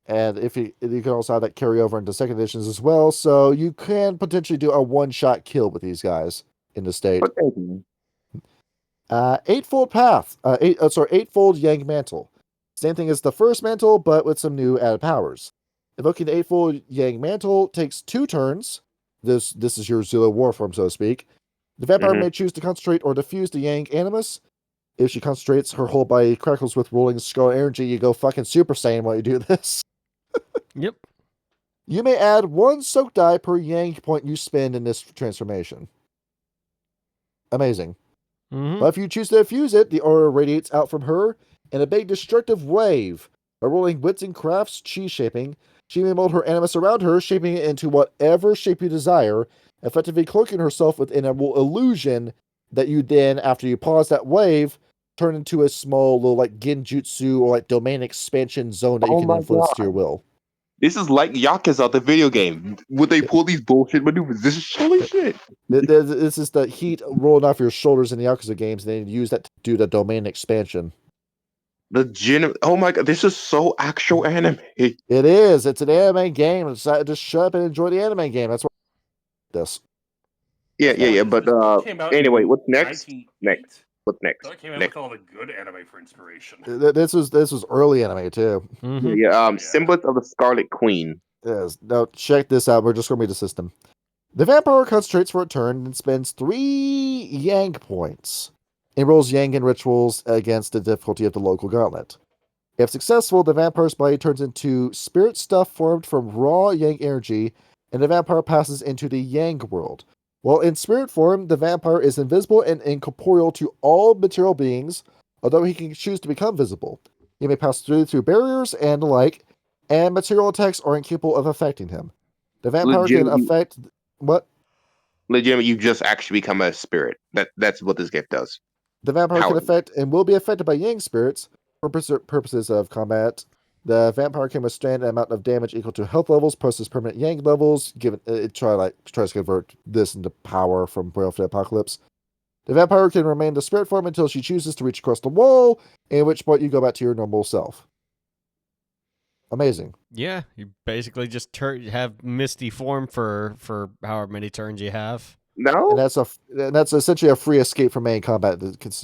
And if you can also have that carry over into second editions as well, so you can potentially do a one-shot kill with these guys in the state. Eightfold Path. Eightfold Yang Mantle. Same thing as the first mantle, but with some new added powers. Evoking the Eightfold Yang Mantle takes 2 turns. This is your Zulu war form, so to speak. The vampire may choose to concentrate or diffuse the Yang Animus. If she concentrates, her whole body crackles with rolling skull energy. You go fucking Super Saiyan while you do this. Yep. You may add 1 soak die per Yang point you spend in this transformation. Amazing. Mm-hmm. But if you choose to diffuse it, the aura radiates out from her in a big destructive wave. By rolling wits and crafts chi shaping, she may mold her animus around her, shaping it into whatever shape you desire, effectively cloaking herself within a illusion that you then, after you pause that wave, turn into a small little like genjutsu or like domain expansion zone that you can influence to your will. This is like Yakuza, the video game. Would they pull these bullshit maneuvers? This is holy shit. This is the heat rolling off your shoulders in the Yakuza games, and then use that to do the domain expansion. Oh my god, this is so actual anime. It is. It's an anime game. Just shut up and enjoy the anime game. That's what this. Yeah. But anyway, what's next? 1998? What's next? So it came out with all the good anime for inspiration. This was early anime too. Mm-hmm. Semblance of the Scarlet Queen. Yes. Now check this out. We're just going to read the system. The vampire concentrates for a turn and spends 3 Yang points. It rolls Yang in rituals against the difficulty of the local gauntlet. If successful, the vampire's body turns into spirit stuff formed from raw Yang energy, and the vampire passes into the Yang world. While in spirit form, the vampire is invisible and incorporeal to all material beings, although he can choose to become visible. He may pass through barriers and the like, and material attacks are incapable of affecting him. The vampire can affect... What? Legitimately, you just actually become a spirit. That's what this gift does. The vampire can affect and will be affected by Yang spirits for purposes of combat. The vampire can withstand an amount of damage equal to health levels plus its permanent Yang levels. Given it tries to convert this into power from Braille for the Apocalypse. The vampire can remain the spirit form until she chooses to reach across the wall, in which point you go back to your normal self. Amazing. Yeah, you basically just have misty form for however many turns you have. No, and that's essentially a free escape from main combat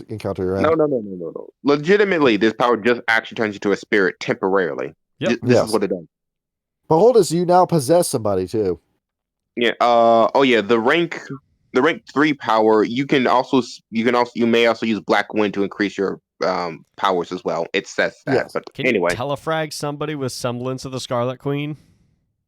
encounter you're in. no. Legitimately, this power just actually turns you to a spirit temporarily. Yep. This Yes. is what it does. Behold, as you now possess somebody too. Yeah. The rank 3 power. You may also use Black Wind to increase your powers as well. It says that. Yes. But Can anyway, you telefrag somebody with semblance of the Scarlet Queen?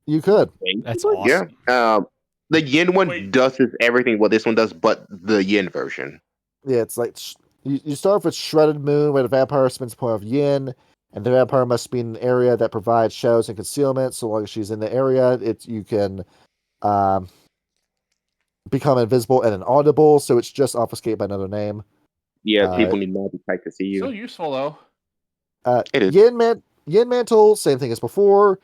You could. That's yeah. awesome. The Yin one Wait. does everything what this one does, but the Yin version. Yeah, it's like you start off with Shredded Moon, where the vampire spends a point of yin, and the vampire must be in an area that provides shadows and concealment. So long as she's in the area, you can become invisible and inaudible. So it's just obfuscate by another name. Yeah, people need magic type to see you. So useful though. It is. Yin Mantle, same thing as before.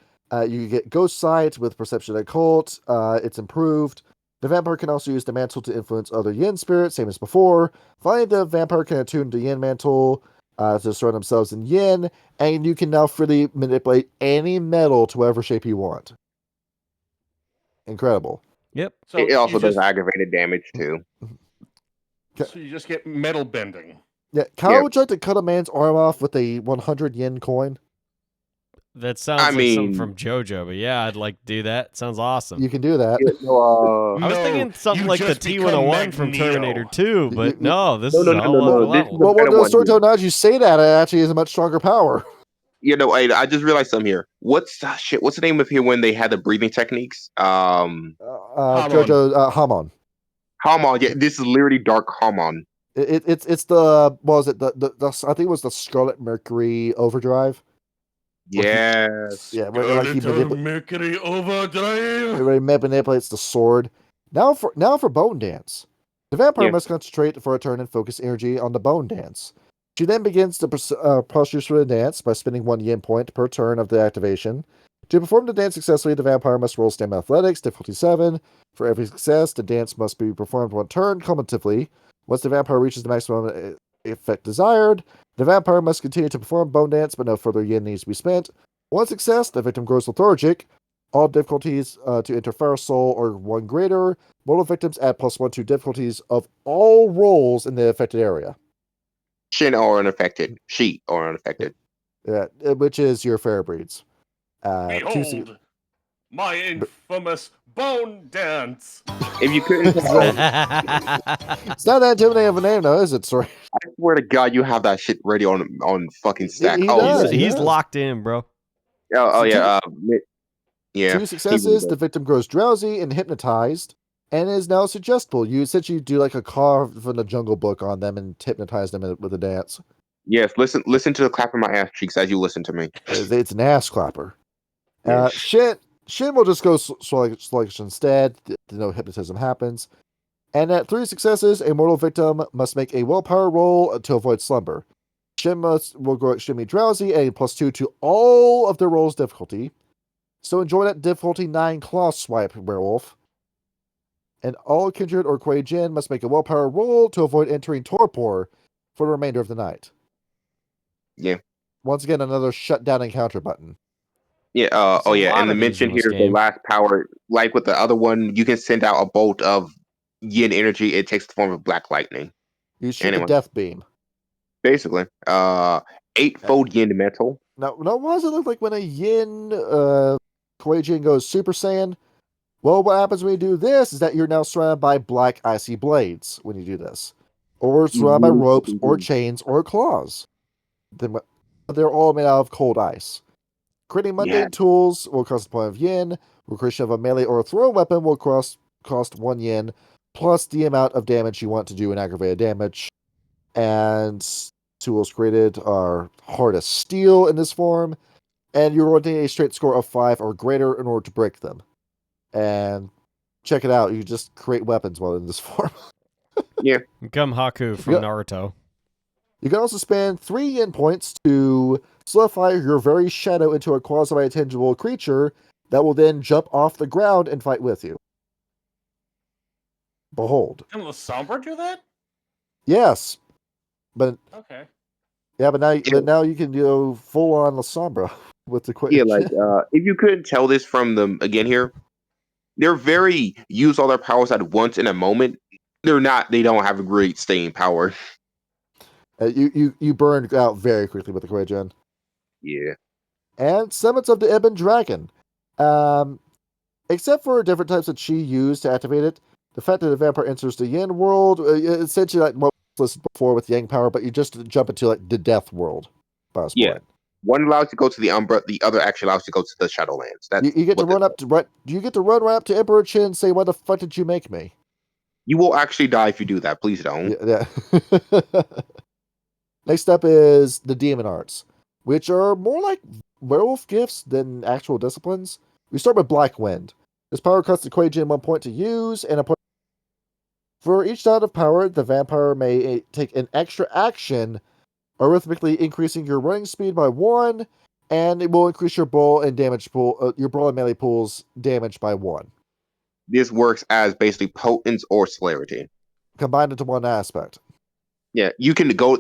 You get Ghost Sight with Perception Occult. It's improved. The vampire can also use the mantle to influence other Yin spirits, same as before. Finally, the vampire can attune to Yin Mantle to surround themselves in Yin, and you can now freely manipulate any metal to whatever shape you want. Incredible. Yep. So It also you does just, aggravated damage too. so you just get metal bending. Yeah, Kyle Yeah. would you like to cut a man's arm off with a 100 Yen coin? That sounds like something from JoJo, but yeah, I'd like to do that. Sounds awesome. You can do that. I was thinking something you like the just become T-101 from Magneto. Terminator 2, but You- no, this is No, a whole no. other This level. is Well, better the one, storyteller, dude. now that you say that, it actually is a much stronger power. I just realized something here. What's the name of here when they had the breathing techniques? Jojo Hamon. Hamon. Yeah, this is literally Dark Hamon. It's the what was it the I think it was the Scarlet Mercury Overdrive. Yes. Yeah, where he Mercury Overdrive. manipulates the sword. Now for Bone Dance. The vampire Yeah. must concentrate for a turn and focus energy on the Bone Dance. She then begins to procedure for the dance by spending 1 yin point per turn of the activation. To perform the dance successfully, the vampire must roll Stamina Athletics, difficulty 7. For every success, the dance must be performed 1 turn cumulatively. Once the vampire reaches the maximum effect desired, the vampire must continue to perform Bone Dance, but no further yin needs to be spent. One success, the victim grows lethargic. All difficulties to enter Fire Soul are 1 greater. Mortal victims add +1 to difficulties of all rolls in the affected area. Shin or unaffected. She or unaffected. Yeah, which is your fair breeds. Behold, my infamous bone dance. If you couldn't tell, It's not that intimidating of a name, though, is it? Sorry. I swear to God, you have that shit ready on fucking stack. He Oh, does. he's Yes. locked in, bro. yeah. Yeah. 2 successes, the victim grows drowsy and hypnotized, and is now suggestible. You essentially do like a carve from the Jungle Book on them and hypnotize them with a dance. Yes. Listen to the clap of my ass cheeks as you listen to me. It's an ass clapper. Yes. Shin will just go sluggish instead. No hypnotism happens. And at 3 successes, a mortal victim must make a willpower roll to avoid slumber. Shin will grow extremely drowsy, adding +2 to all of their rolls' difficulty. So enjoy that difficulty 9 claw swipe, werewolf. And all Kindred or Kuei-Jin must make a willpower roll to avoid entering torpor for the remainder of the night. Yeah. Once again, another shutdown encounter button. Yeah. There's a lot And the of these mention in this here is the game. last power. Like with the other one, you can send out a bolt of yin energy. It takes the form of black lightning. You shoot Anyway. the death beam. Basically, 8-fold yin metal. Now, why does it look like when a yin Kuei-Jin goes Super Saiyan? Well, what happens when you do this is that you're now surrounded by black icy blades when you do this. Or surrounded by ropes or chains or claws. They're all made out of cold ice. Creating mundane tools will cost a point of yin. Creation of a melee or a throw weapon will cost 1 yin, plus the amount of damage you want to do in aggravated damage. And tools created are hard as steel in this form, and you're rolling a straight score of 5 or greater in order to break them. And check it out, you just create weapons while in this form. Become Haku from Naruto. You can also spend 3 yin points to solidify your very shadow into a quasi-intangible creature that will then jump off the ground and fight with you. Behold. Can the Sombra do that? Yes. But Okay. yeah, but now you can go full on La Sombra with the quick. Yeah, like if you couldn't tell this from the again here, they're very use all their powers at once in a moment. They don't have a great staying power. You burned out very quickly with the Kuei-Jin. Yeah. And summons of the Ebon Dragon. Except for different types of chi used to activate it, the fact that the vampire enters the Yin world, essentially like what was listed before with Yang power, but you just jump into like the Death world. Yeah. One allows you to go to the Umbra, the other actually allows you to go to the Shadowlands. You get to run up to right. You get to run right up to Emperor Chin and say, "Why the fuck did you make me?" You will actually die if you do that. Please don't. Yeah. Next up is the Demon Arts, which are more like werewolf gifts than actual disciplines. We start with Black Wind. This power costs the Kuei-Jin 1 point to use, and a point. For each dot of power, the vampire may take an extra action, arithmetically increasing your running speed by 1, and it will increase your brawl and damage pool, your brawl and melee pool's damage by 1. This works as basically potence or celerity. Combined into one aspect. Yeah, you can go.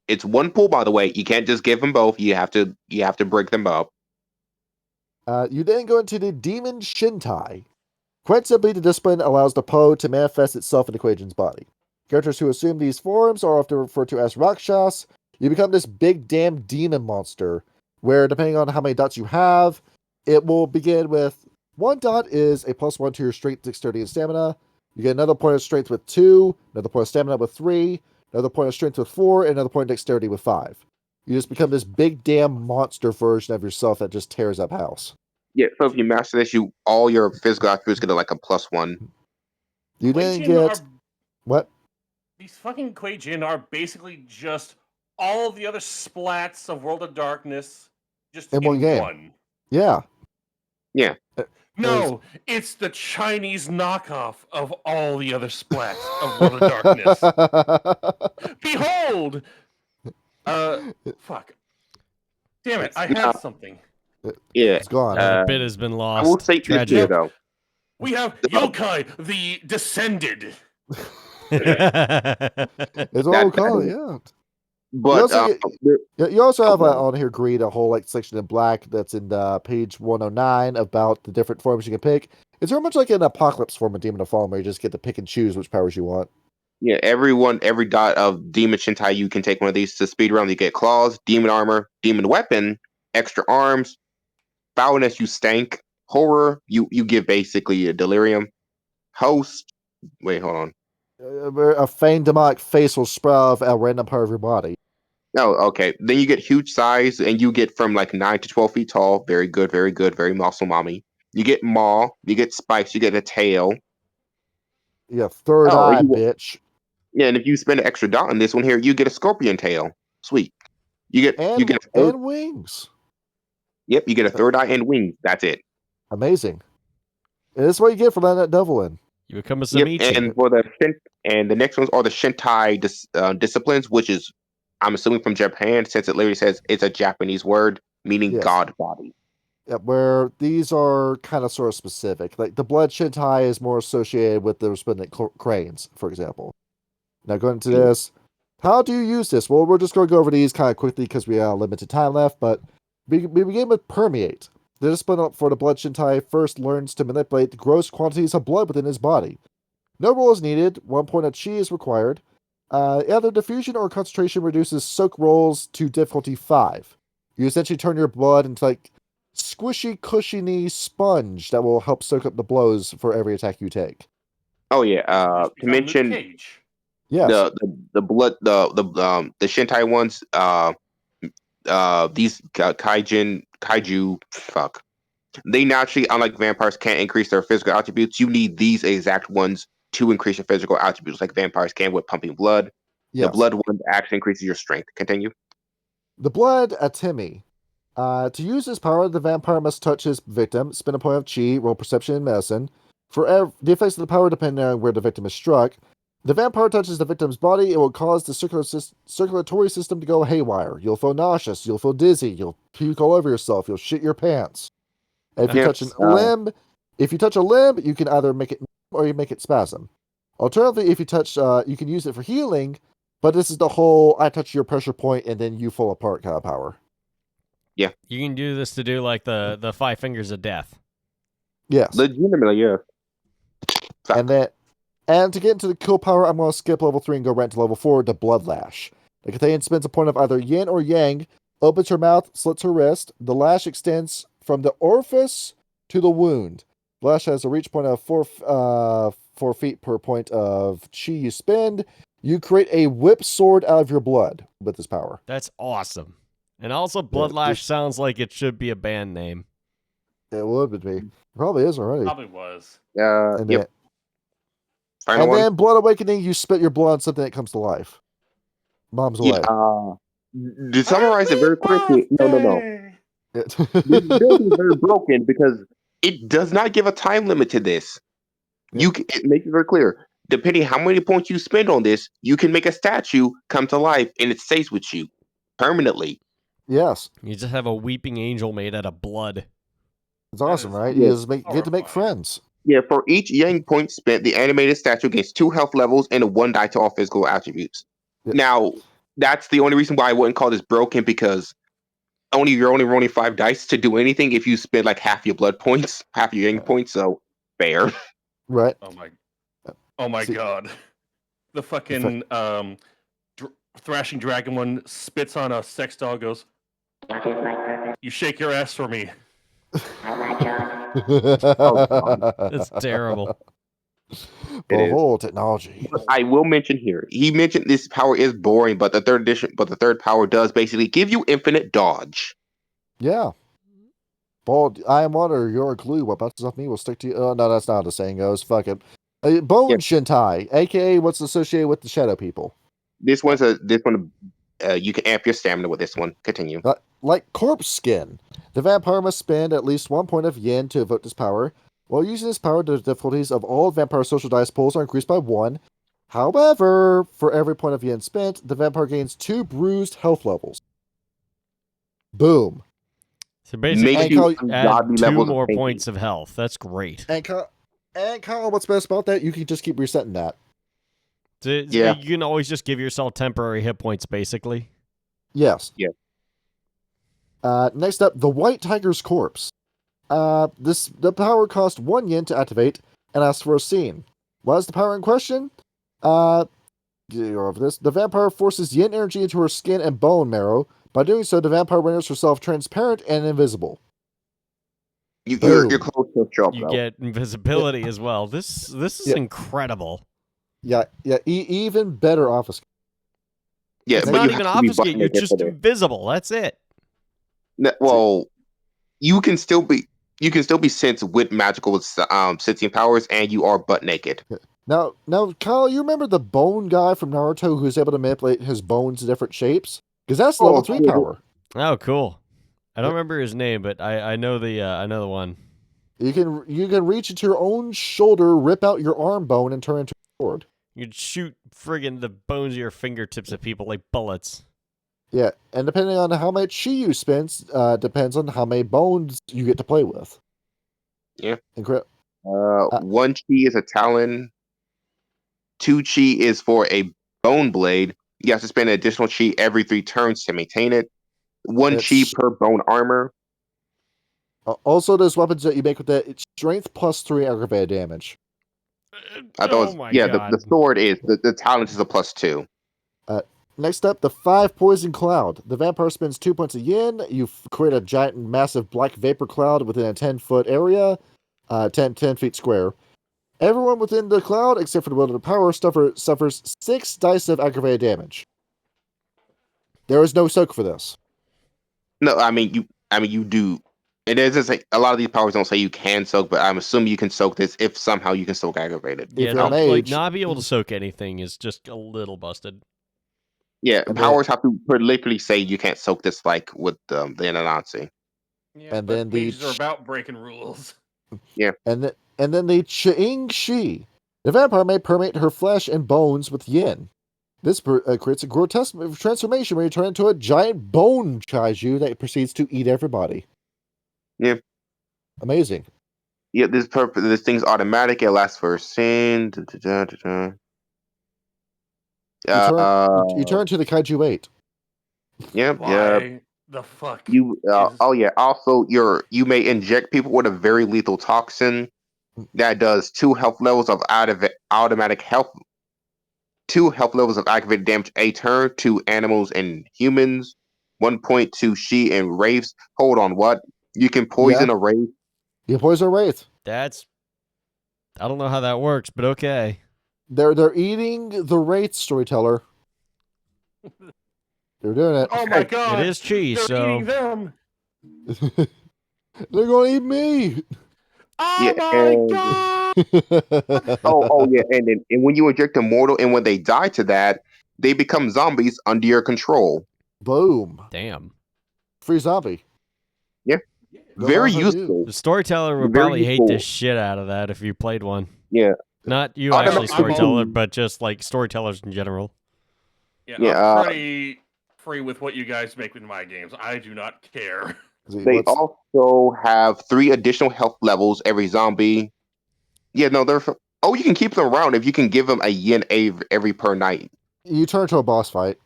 It's one pool, by the way. You can't just give them both. You have to break them up. You then go into the Demon Shintai. Quite simply, the discipline allows the Po to manifest itself in the Kuei-Jin's body. Characters who assume these forms are often referred to as Rakshas. You become this big damn demon monster, where depending on how many dots you have, it will begin with 1 dot is a +1 to your strength, dexterity, and stamina. You get another point of strength with 2, another point of stamina with 3, another point of strength with 4, and another point of dexterity with 5. You just become this big damn monster version of yourself that just tears up house. Yeah, so if you master this, all your physical attributes get like a +1. You then get what? These fucking Kuei-Jin are basically just all of the other splats of World of Darkness, just in one game. Yeah. Yeah. No, it's the Chinese knockoff of all the other splats of World of Darkness. Behold! Fuck. Damn it, I had something. Yeah. It's gone. The bit has been lost. I will say this here, though. We have Yokai, the Descended. It's all called, yeah. But you also have on here, Greed, a whole section in black that's in page 109 about the different forms you can pick. It's very much like an apocalypse form of Demon of Fallen, where you just get to pick and choose which powers you want. Yeah, every dot of Demon Shintai, you can take one of these to speed around. You get claws, demon armor, demon weapon, extra arms, foulness, you stank, horror, you give basically a delirium, host. Wait, hold on. A feigned demonic face will sprout a random part of your body. Oh, okay. Then you get huge size, and you get from 9 to 12 feet tall. Very good, very good, very muscle mommy. You get maw, you get spikes, you get a tail. Yeah, third eye, bitch. Yeah, and if you spend an extra dot on this one here, you get a scorpion tail. Sweet. You get and wings. Yep, you get a third eye and wings. That's it. Amazing. And this is what you get for letting that devil in. You become a Samichi. And the next ones are the Shintai disciplines, which is, I'm assuming from Japan, since it literally says it's a Japanese word meaning god body. Yeah, where these are kind of sort of specific. Like the blood Shintai is more associated with the resplendent cranes, for example. Now going into this, how do you use this? Well, we're just going to go over these kind of quickly because we have limited time left, but we begin with Permeate. The discipline for the blood Shintai first learns to manipulate gross quantities of blood within his body. No roll is needed. 1 point of chi is required. Either diffusion or concentration reduces soak rolls to difficulty 5. You essentially turn your blood into squishy, cushiony sponge that will help soak up the blows for every attack you take. Oh yeah. To mention, yes, the blood, the Shintai ones, these kaiju, fuck. They naturally, unlike vampires, can't increase their physical attributes. You need these exact ones to increase your physical attributes, like vampires can with pumping blood. Yes. The blood one actually increases your strength. Continue. The blood Atemi. To use this power, the vampire must touch his victim, spend a point of chi, roll perception and medicine. For the effects of the power depend on where the victim is struck. The vampire touches the victim's body, it will cause the circulatory system to go haywire. You'll feel nauseous, you'll feel dizzy, you'll puke all over yourself, you'll shit your pants. If you touch a limb, you can either make it or you make it spasm. Alternatively, if you touch, you can use it for healing, but this is the whole I touch your pressure point and then you fall apart kind of power. Yeah. You can do this to do the 5 fingers of death. Yes. Legitimately, yeah. And to get into the kill power, I'm going to skip level 3 and go right into level 4 to Bloodlash. The Kathayan spends a point of either yin or yang, opens her mouth, slits her wrist. The lash extends from the orifice to the wound. The lash has a reach point of 4 feet per point of chi you spend. You create a whip sword out of your blood with this power. That's awesome. And also, Bloodlash sounds like it should be a band name. It would be. Probably is already. Probably was. Yep. And then Blood Awakening, you spit your blood on something that comes to life. Mom's away. To summarize it very quickly, no. This build is very broken because it does not give a time limit to this. It makes it very clear. Depending how many points you spend on this, you can make a statue come to life and it stays with you permanently. Yes. You just have a weeping angel made out of blood. It's awesome, right? You just get to make friends. Yeah, for each yang point spent, the animated statue gains 2 health levels and a 1 die to all physical attributes. Yep. Now, that's the only reason why I wouldn't call this broken, because you're only rolling 5 dice to do anything if you spend like half your blood points, half your yang points, so fair. Right. Oh my god. The fucking thrashing dragon one spits on a sex doll, goes, "You shake your ass for me." That's terrible. Behold technology. But I will mention here, he mentioned this power is boring, but the third power does basically give you infinite dodge. Yeah. Bald, I am water, you're glue. What bounces off me will stick to you. Oh, no, that's not how the saying goes. Fuck it. Bone Shintai, aka what's associated with the shadow people. This one, you can amp your stamina with this one. Continue. Like corpse skin. The vampire must spend at least 1 point of yin to evoke this power. While using this power, the difficulties of all vampire social dice pulls are increased by 1. However, for every point of yin spent, the vampire gains 2 bruised health levels. Boom. So basically, add 2 more points of health. That's great. And Kyle, what's best about that? You can just keep resetting that. So you can always just give yourself temporary hit points, basically. Yes. Yeah. Next up, the White Tiger's Corpse. The power costs 1 yin to activate and asks for a scene. What is the power in question? You're over this. The vampire forces yin energy into her skin and bone marrow. By doing so, the vampire renders herself transparent and invisible. You're close to a stroke. You get invisibility as well. This is incredible. Yeah. Even better office. Yeah, it's not even obfuscate. You're just invisible. That's it. Well, you can still be sensed with magical sensing powers, and you are butt naked. Now, Kyle, you remember the bone guy from Naruto who's able to manipulate his bones to different shapes? Because that's level 3 power. Oh, cool. I don't remember his name, but I know the one. You can reach into your own shoulder, rip out your arm bone, and turn into a sword. You can shoot friggin' the bones of your fingertips at people like bullets. Yeah, and depending on how much chi you spend, depends on how many bones you get to play with. Yeah. Incredible. 1 chi is a talon. 2 chi is for a bone blade. You have to spend an additional chi every 3 turns to maintain it. 1 chi per bone armor. Also, there's weapons that you make with that. It's strength plus 3 aggravated damage. The sword is the talent is a plus 2. Next up, the 5 Poison Cloud. The vampire spends 2 points of yin. You create a giant, massive black vapor cloud within a 10-foot area, 10 feet square. Everyone within the cloud, except for the wielder of power, suffers 6 dice of aggravated damage. There is no soak for this. No, I mean you do. It is just like a lot of these powers don't say you can soak, but I'm assuming you can soak this if somehow you can soak aggravated. Yeah, not be able to soak anything is just a little busted. Yeah, powers have to literally say you can't soak this, like with the Anansi. Yeah, and then pages are about breaking rules. Yeah, and then the Ching Shi. The vampire may permeate her flesh and bones with yin. This creates a grotesque transformation where you turn into a giant bone kaiju that proceeds to eat everybody. Yeah. Amazing. Yeah, this thing's automatic. It lasts for a scene. You turn to the Kaiju 8. Yep. The fuck? You Jesus. Also you may inject people with a very lethal toxin that does 2 health levels of activated damage a turn to animals and humans. 1 point to she and wraiths. Hold on, what? You can poison Yeah. a wraith. You poison a wraith. I don't know how that works, but okay. They're eating the wraith, storyteller. They're doing it. Oh my god! It is cheese, They're so eating them. They're gonna eat me. Oh Yeah, my and god! yeah, and when you inject a mortal and when they die to that, they become zombies under your control. Boom. damn. Free zombie. Yeah. Go Very have fun, you. The useful. storyteller would Very probably hate useful. the shit out of that if you played one. Yeah. Not you, Automatic- actually, storyteller, I'm- but just like storytellers in general. Yeah, I'm pretty free with what you guys make with my games. I do not care. See, They what's- also have 3 additional health levels every zombie. Yeah, no, they're. Oh, you can keep them around if you can give them a yin every per night. you turn into a boss fight.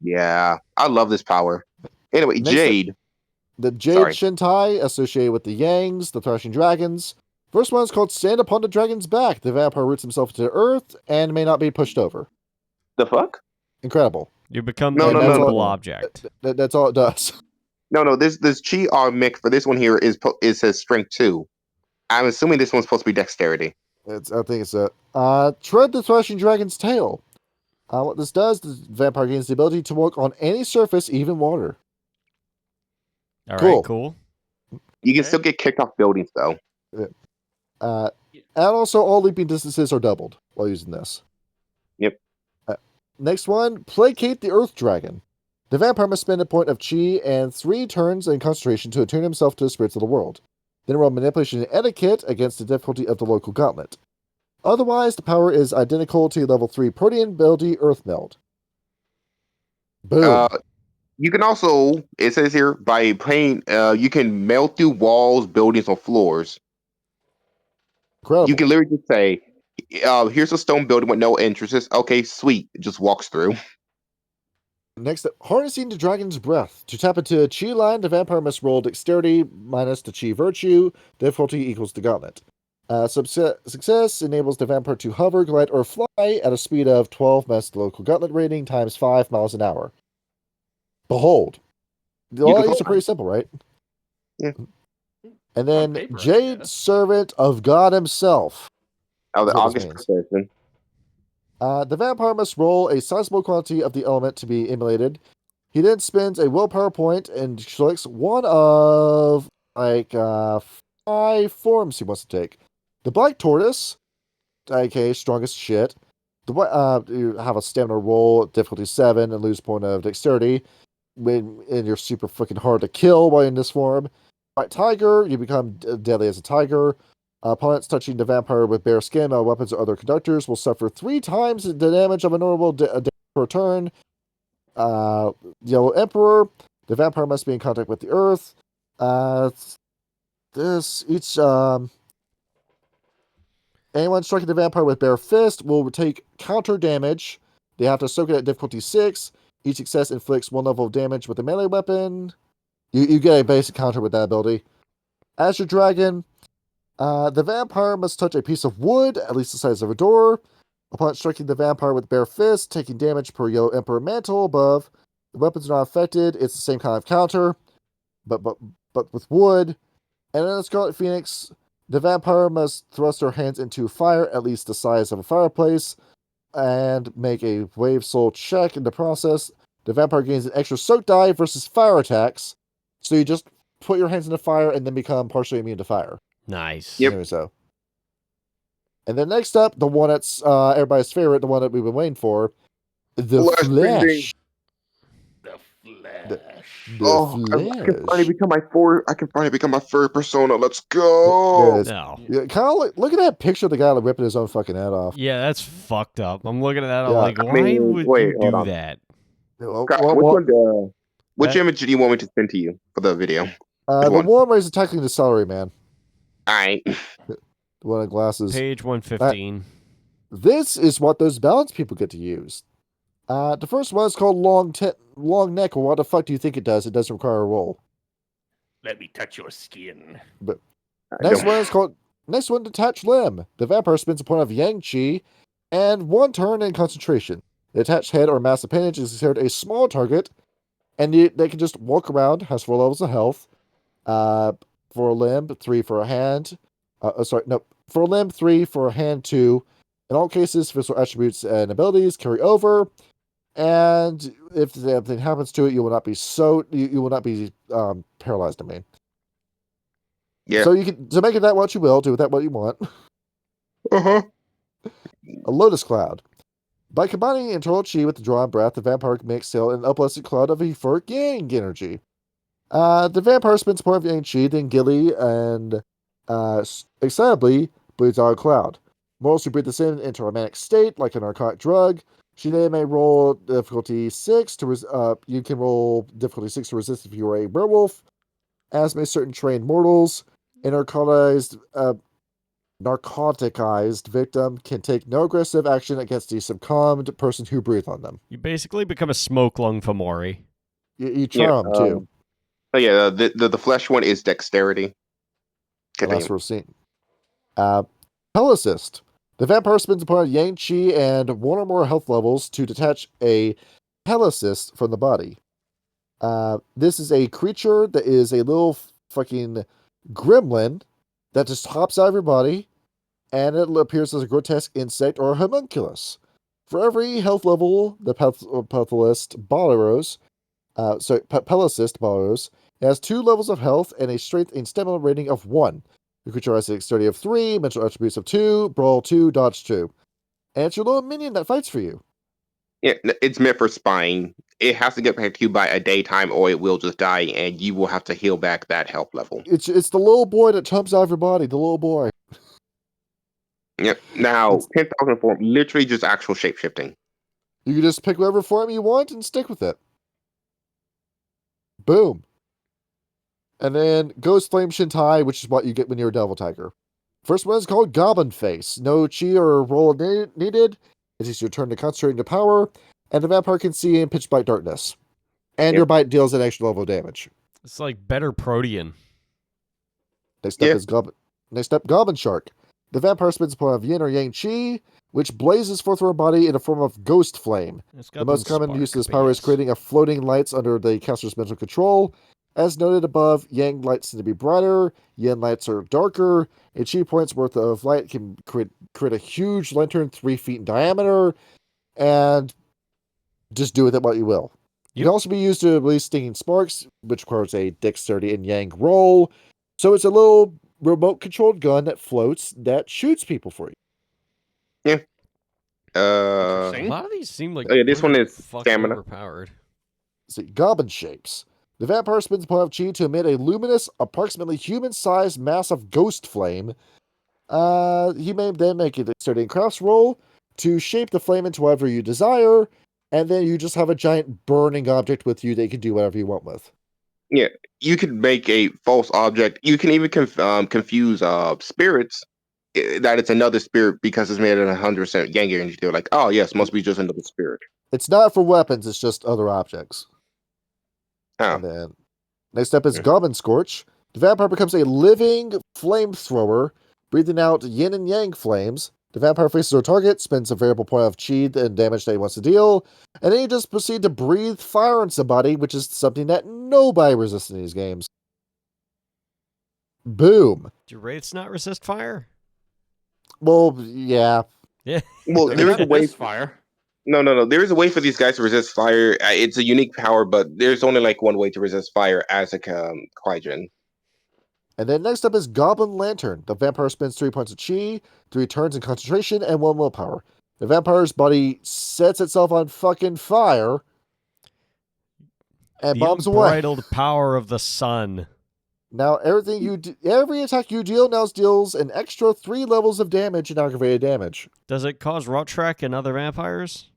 Yeah, I love this power. Anyway, Next Jade. The Jade Sorry. Shintai, associated with the Yangs, the Thrashing Dragons. First one is called Stand Upon the Dragon's Back. The vampire roots himself into the earth and may not be pushed over. The fuck? Incredible. You become No, the no, no, immovable no. object. That's all it does. No. This chi mix for this one here is says strength 2. I'm assuming this one's supposed to be dexterity. I think it's a tread the Thrashing Dragon's tail. What this does, the vampire gains the ability to walk on any surface, even water. All Cool. right, cool. You can Okay. still get kicked off buildings though. And also, all leaping distances are doubled while using this. Yep. Next one, placate the Earth Dragon. The vampire must spend a point of chi and 3 turns in concentration to attune himself to the spirits of the world. Then roll manipulation and etiquette against the difficulty of the local gauntlet. Otherwise, the power is identical to level 3 Protean ability Earth Meld. Boom. You can also, it says here, by playing, you can melt through walls, buildings, or floors. Incredible. You can literally just say, here's a stone building with no entrances. Okay, sweet. It just walks through. Next up, harnessing the dragon's breath. To tap into a chi line, the vampire must roll dexterity minus the chi virtue. Difficulty equals the gauntlet. Success enables the vampire to hover, glide, or fly at a speed of 12 minus the local gauntlet rating times 5 miles an hour. Behold. All can these are fly. pretty simple, right? Yeah. And then On paper, I Jade, guess. servant of God himself. Oh, the That's what this August means. person. The vampire must roll a sizable quantity of the element to be emulated. He then spends a willpower point and selects one of 5 forms he wants to take. The Black Tortoise, aka strongest shit. You have a stamina roll, difficulty 7, and lose point of dexterity. And you're super freaking hard to kill while in this form. White Tiger, you become deadly as a tiger. Opponents touching the vampire with bare skin, weapons, or other conductors will suffer 3 times the damage of a normal damage per turn. Yellow Emperor, the vampire must be in contact with the earth. Anyone striking the vampire with bare fist will take counter damage. They have to soak it at difficulty 6. Each success inflicts 1 level of damage with a melee weapon. You get a basic counter with that ability. Azure Dragon, the vampire must touch a piece of wood, at least the size of a door. Upon striking the vampire with bare fist, taking damage per Yellow Emperor mantle above. The weapons are not affected. It's the same kind of counter, but with wood. And then the Scarlet Phoenix, the vampire must thrust her hands into fire, at least the size of a fireplace, and make a wave soul check in the process. The vampire gains an extra soak die versus fire attacks. So you just put your hands into fire and then become partially immune to fire. Nice. Yep. Anyway, so. And then next up, the one that's everybody's favorite, the one that we've been waiting for, the Flesh Flesh. bending. The Flash. The I can finally become my third persona. Let's There go. it is. No. Yeah, kind of look at that picture of the guy like, ripping his own fucking head off. Yeah, that's fucked up. I'm looking at that. I'm Yeah, like, I why mean, would wait, you hold do on. that? Well, Scott, which That- image do you want me to send to you for the video? the one? one where he's attacking the celery man. Alright. The one with glasses. Page 115. This is what those balance people get to use. The first one is called Long Neck. Well, what the fuck do you think it does? It doesn't require a roll. Let me touch your skin. But next one, Detached Limb. The vampire spends a point of Yang Chi and 1 turn in concentration. The attached head or mass appendage is considered a small target, and they can just walk around, has 4 levels of health. For a limb, 3 for a hand. For a limb, 3 for a hand, 2. In all cases, physical attributes and abilities carry over, and if anything happens to it, you will not be you will not be paralyzed. I mean, Yeah. So you can make it that what you will, do with that what you want. Uh-huh. A Lotus Cloud. By combining internal chi with the drawn breath, the vampire can exhale an uplifted cloud of euphoric yang energy. The vampire spends a point of yang chi, then Gilly, and excitably breathes out a cloud. Morals to breathe this in into a manic state, like a narcotic drug. She may roll difficulty 6 to you can roll difficulty 6 to resist if you are a werewolf, as may certain trained mortals. A narcoticized victim can take no aggressive action against the succumbed person who breathed on them. You basically become a smoke lung Fomori. You charm them too. Oh yeah, the flesh one is dexterity. That's what we're seeing. Pelicist. The vampire spends upon Yang Chi and 1 or more health levels to detach a pelicist from the body. This is a creature that is a little fucking gremlin that just hops out of your body, and it appears as a grotesque insect or a homunculus. For every health level the pelicist borrows, it has 2 levels of health and a strength and stamina rating of 1. The creature has a dexterity of 3, mental attributes of 2, brawl 2, dodge 2. And it's your little minion that fights for you. Yeah, it's meant for spying. It has to get back to you by a daytime, or it will just die, and you will have to heal back that health level. It's the little boy that jumps out of your body, the little boy. Yep. Now, 10,000 form, literally just actual shape-shifting. You can just pick whatever form you want and stick with it. Boom. And then Ghost Flame Shintai, which is what you get when you're a Devil Tiger. First one is called Goblin Face. No chi or roll needed. It is your turn to concentrate into power, and the vampire can see in pitch black darkness. And your bite deals an extra level of damage. It's like better Protean. Next up, Goblin Shark. The vampire spends a point of yin or yang chi, which blazes forth from her body in a form of ghost flame. The most common use of this power is creating a floating lights under the caster's mental control. As noted above, yang lights tend to be brighter, yin lights are darker. A chi point's worth of light can create a huge lantern 3 feet in diameter, and just do with it what you will. It can also be used to release stinging sparks, which requires a dexterity and yang roll. So it's a little remote-controlled gun that floats that shoots people for you. Yeah. A lot of these seem like this one is stamina. Overpowered. See, Goblin Shapes. The vampire spends a point of chi to emit a luminous, approximately human-sized mass of ghost flame. He may then make a dexterity and crafts roll to shape the flame into whatever you desire, and then you just have a giant burning object with you that you can do whatever you want with. Yeah, you could make a false object. You can even confuse spirits that it's another spirit because it's made at 100% yang energy. They're like, oh yes, must be just another spirit. It's not for weapons, it's just other objects. Oh. And then next up is Goblin Scorch. The vampire becomes a living flamethrower, breathing out yin and yang flames. The vampire faces her target, spends a variable point of chi and damage that he wants to deal, and then you just proceed to breathe fire on somebody, which is something that nobody resists in these games. Boom. Do wraiths not resist fire? Well, yeah. Yeah. Well, there is a way. Fire. No. There is a way for these guys to resist fire. It's a unique power, but there's only like one way to resist fire as a Kuei-Jin. And then next up is Goblin Lantern. The vampire spends 3 points of chi, 3 turns in concentration, and 1 willpower. The vampire's body sets itself on fucking fire and bombs away. The unbridled power of the sun. Now, every attack you deal now deals an extra 3 levels of damage and aggravated damage. Does it cause Rotrek and other vampires?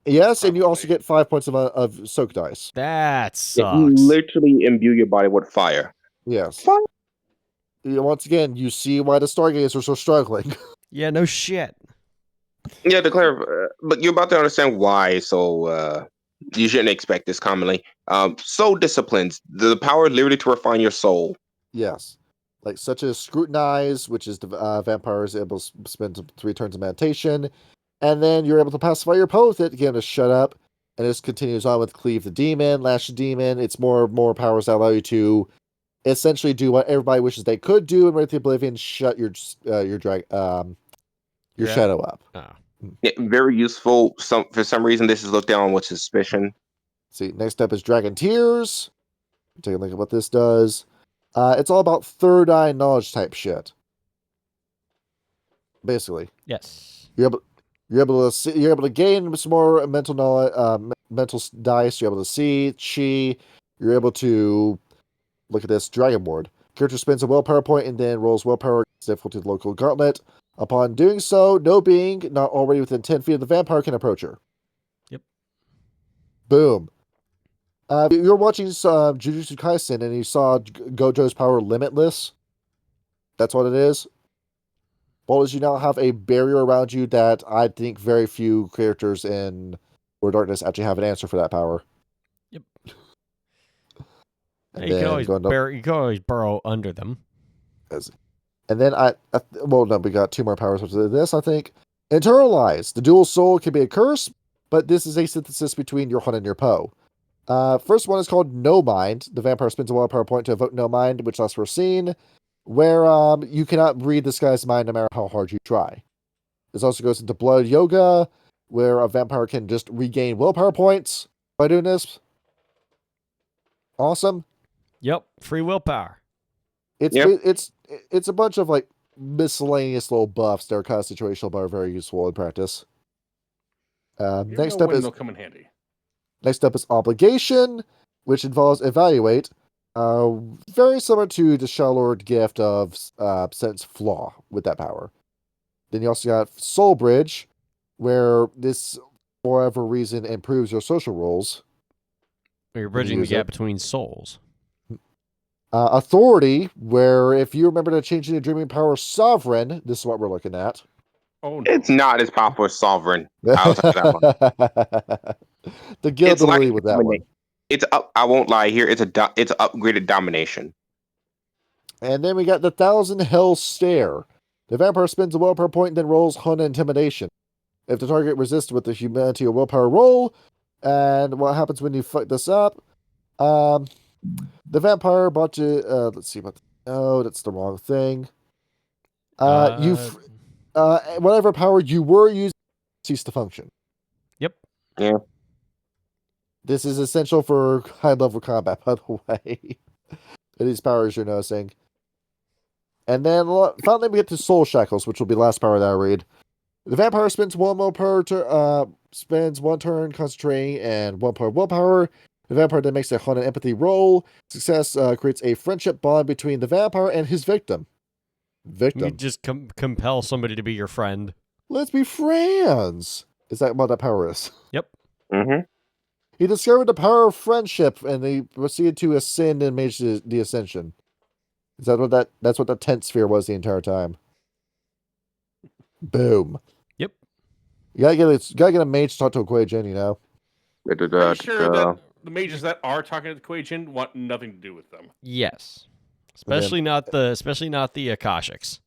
Yes, and you also get 5 points of soak dice. That sucks. You literally imbue your body with fire. Yes. Fire. Once again, you see why the Stargazers are so struggling. Yeah, no shit. Yeah, to clarify, but you're about to understand why. So you shouldn't expect this commonly. Soul disciplines, the power literally to refine your soul. Yes. Like such as scrutinize, which is the vampire is able to spend 3 turns of meditation, and then you're able to pacify your opponent with it, get him to shut up, and this continues on with cleave the demon, lash the demon. It's more powers that allow you to essentially do what everybody wishes they could do in Wraith of the Oblivion, shut your shadow up. Oh. Yeah, very useful. For some reason, this is looked down with suspicion. See, next up is Dragon Tears. Take a look at what this does. It's all about third eye knowledge type shit. Basically, Yes. you're able to gain some more mental knowledge, mental dice. You're able to see chi. You're able to look at this Dragon Ward. Character spends a willpower point and then rolls willpower difficulty to the local gauntlet. Upon doing so, no being not already within 10 feet of the vampire can approach her. Yep. Boom. You're watching Jujutsu Kaisen and you saw Gojo's power limitless. That's what it is. Well, as you now have a barrier around you that I think very few characters in War Darkness actually have an answer for that power. Yep. And You then can always burrow under them. And then we got 2 more powers after this, I think. Internalize. The dual soul can be a curse, but this is a synthesis between your Hun and your Po. First one is called No Mind. The vampire spends a willpower point to evoke No Mind, which lasts for a scene, where you cannot read this guy's mind no matter how hard you try. This also goes into Blood Yoga, where a vampire can just regain willpower points by doing this. Awesome. Yep, free willpower. It's a bunch of like miscellaneous little buffs that are kind of situational but are very useful in practice. Next up is they'll come in handy. Next up is Obligation, which involves Evaluate. Very similar to the Shallord gift of Sense Flaw with that power. Then you also got Soul Bridge, where this, for whatever reason, improves your social roles. You're bridging the gap between souls. Authority, where if you remember to change the Dreaming Power Sovereign, this is what we're looking at. Oh, no. It's not as powerful as Sovereign. I'll tell you that one. The guild will lead with that one. It's up. I won't lie here. It's upgraded domination. And then we got the 1,000 Hell Stare. The vampire spends a willpower point and then rolls Hun Intimidation. If the target resists with the humanity or willpower roll, and what happens when you fuck this up? The vampire bought you. Let's see what. Oh, that's the wrong thing. Whatever power you were using cease to function. Yep. Yeah. This is essential for high level combat, by the way. These powers you're noticing. And then finally we get to Soul Shackles, which will be the last power that I read. The vampire spends 1 spends 1 turn concentrating and 1 point willpower. The vampire then makes a Hun and empathy roll. Success creates a friendship bond between the vampire and his victim. You just compel somebody to be your friend. Let's be friends. Is that what that power is? Yep. Mm-hmm. He discovered the power of friendship, and he proceeded to ascend and made the ascension. Is that what that's what the tent sphere was the entire time? Boom. Yep. You gotta get a mage to talk to a Kuei-Jin, you know. I'm sure that the mages that are talking to the Kuei-Jin want nothing to do with them. Yes. Especially not the Akashics.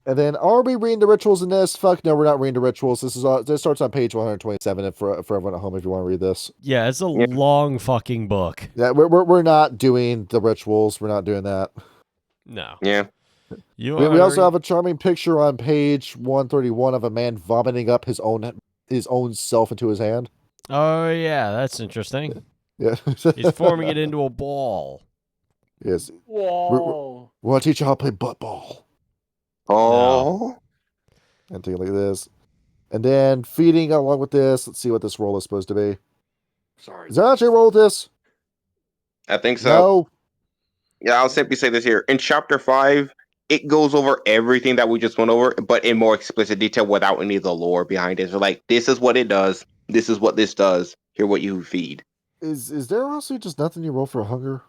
And then, are we reading the rituals in this? Fuck no, we're not reading the rituals. This starts on page 127 for everyone at home if you want to read this. Yeah, it's a long fucking book. Yeah, we're not doing the rituals. We're not doing that. No. Yeah. We also have a charming picture on page 131 of a man vomiting up his own self into his hand. Oh yeah, that's interesting. Yeah. He's forming it into a ball. Yes. Whoa. We want to teach you how to play butt ball. Oh. And take a look at this. And then feeding along with this. Let's see what this roll is supposed to be. Sorry. Is there actually a roll with this? I think so. No. Yeah, I'll simply say this here. In chapter 5, it goes over everything that we just went over, but in more explicit detail without any of the lore behind it. So like, this is what it does. This is what this does. Here what you feed. Is there also just nothing you roll for hunger?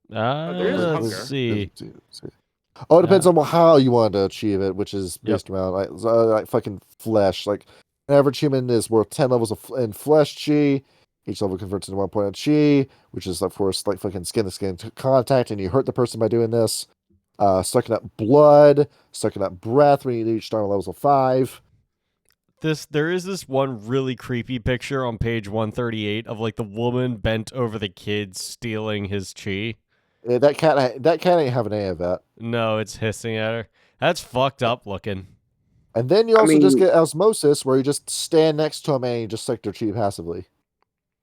There is hunger. Let's see. Oh, it depends on how you want to achieve it, which is Yep. based around like fucking flesh. Like an average human is worth 10 levels in flesh chi. Each level converts into 1 point of chi, which is of course like fucking skin to skin contact, and you hurt the person by doing this. Sucking up blood, sucking up breath when you reach normal levels of 5. There is this one really creepy picture on page 138 of like the woman bent over the kid stealing his chi. Yeah, that cat ain't having any of that. No, it's hissing at her. That's fucked up looking. And then you also just get osmosis, where you just stand next to him and you just suck their chi passively.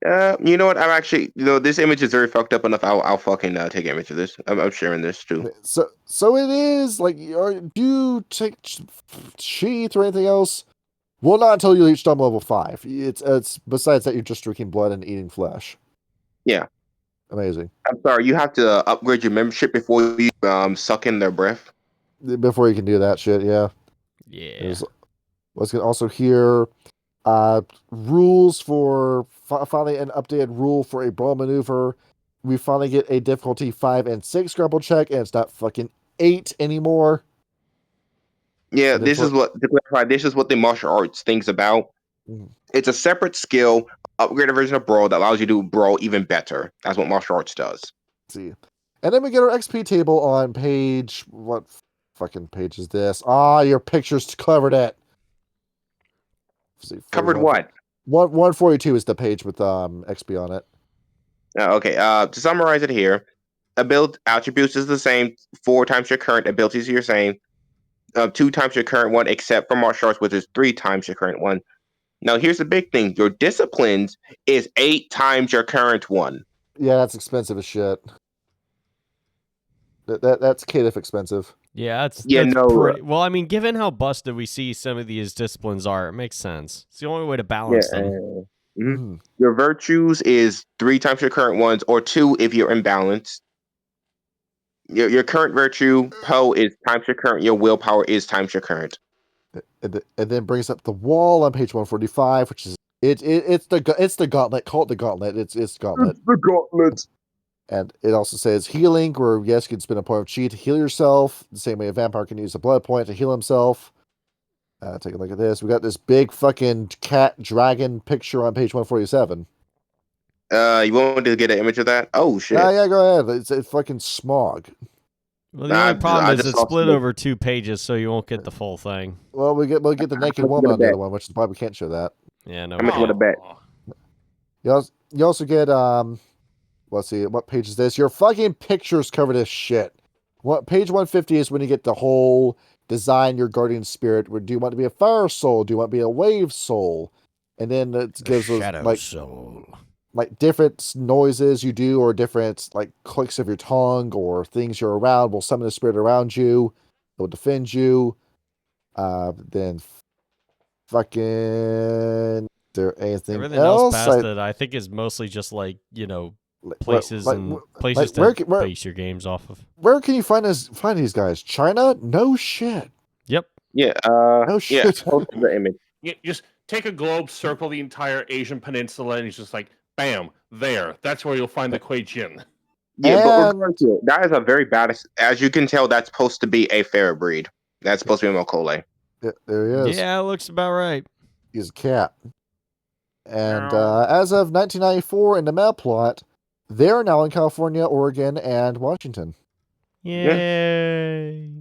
You know what? I'm actually, this image is very fucked up enough. I'll fucking take an image of this. I'm sharing this too. So it is like, do you take chi or anything else? Well, not until you reach level 5. It's besides that you're just drinking blood and eating flesh. Yeah. Amazing. I'm sorry, you have to upgrade your membership before you suck in their breath. Before you can do that shit, yeah. Yeah. Let's get also here rules for finally an updated rule for a brawl maneuver. We finally get a difficulty 5 and 6 grapple check, and it's not fucking 8 anymore. Yeah, to clarify, this is what the martial arts thinks about. Mm-hmm. It's a separate skill, upgraded version of brawl that allows you to brawl even better. That's what martial arts does. Let's see. And then we get our XP table on page, what fucking page is this? Your pictures covered it. See, covered what? 142 is the page with XP on it. Okay, to summarize it here, attributes is the same. 4 times your current abilities are your same. 2 times your current one, except for martial arts, which is 3 times your current one. Now, here's the big thing. Your disciplines is 8 times your current one. Yeah, that's expensive as shit. That's KDF expensive. Yeah, that's pretty... Well, I mean, given how busted we see some of these disciplines are, it makes sense. It's the only way to balance them. Mm-hmm. Your virtues is 3 times your current ones, or 2 if you're imbalanced. Your current virtue, Po, is times your current. Your willpower is times your current. And then brings up the wall on page 145, which is it's the gauntlet. Call it the gauntlet. It's gauntlet. It's the gauntlet. And it also says healing, where yes, you can spend a point of chi to heal yourself. The same way a vampire can use a blood point to heal himself. Take a look at this. We got this big fucking cat dragon picture on page 147. You want to get an image of that? Oh shit. Yeah, go ahead. It's fucking smog. Well, the only problem is it's split over 2 pages, so you won't get the full thing. Well, we'll get the naked woman on the other one, which is why we can't show that. Yeah, no. I'm going to bet. You also get let's see, what page is this? Your fucking picture's covered as shit. What page 150 is when you get the whole design your guardian spirit. Do you want to be a fire soul? Do you want to be a wave soul? And then it gives us shadow soul. Like different noises you do, or different like clicks of your tongue, or things you're around will summon a spirit around you. It will defend you. Then fucking there anything everything else past it, I think is mostly just like, places to base your games off of. Where can you find these guys? China? No shit. Yep. Yeah. No shit. Yeah, post the image. Just take a globe, circle the entire Asian peninsula, and it's just like, bam, there. That's where you'll find the Kuei-Jin. Yeah, but regarding to it, that is a very bad. As you can tell, that's supposed to be a fair breed. That's supposed to be a Mokole. Yeah, there he is. Yeah, it looks about right. He's a cat. And as of 1994 in the map plot, they're now in California, Oregon, and Washington. Yay!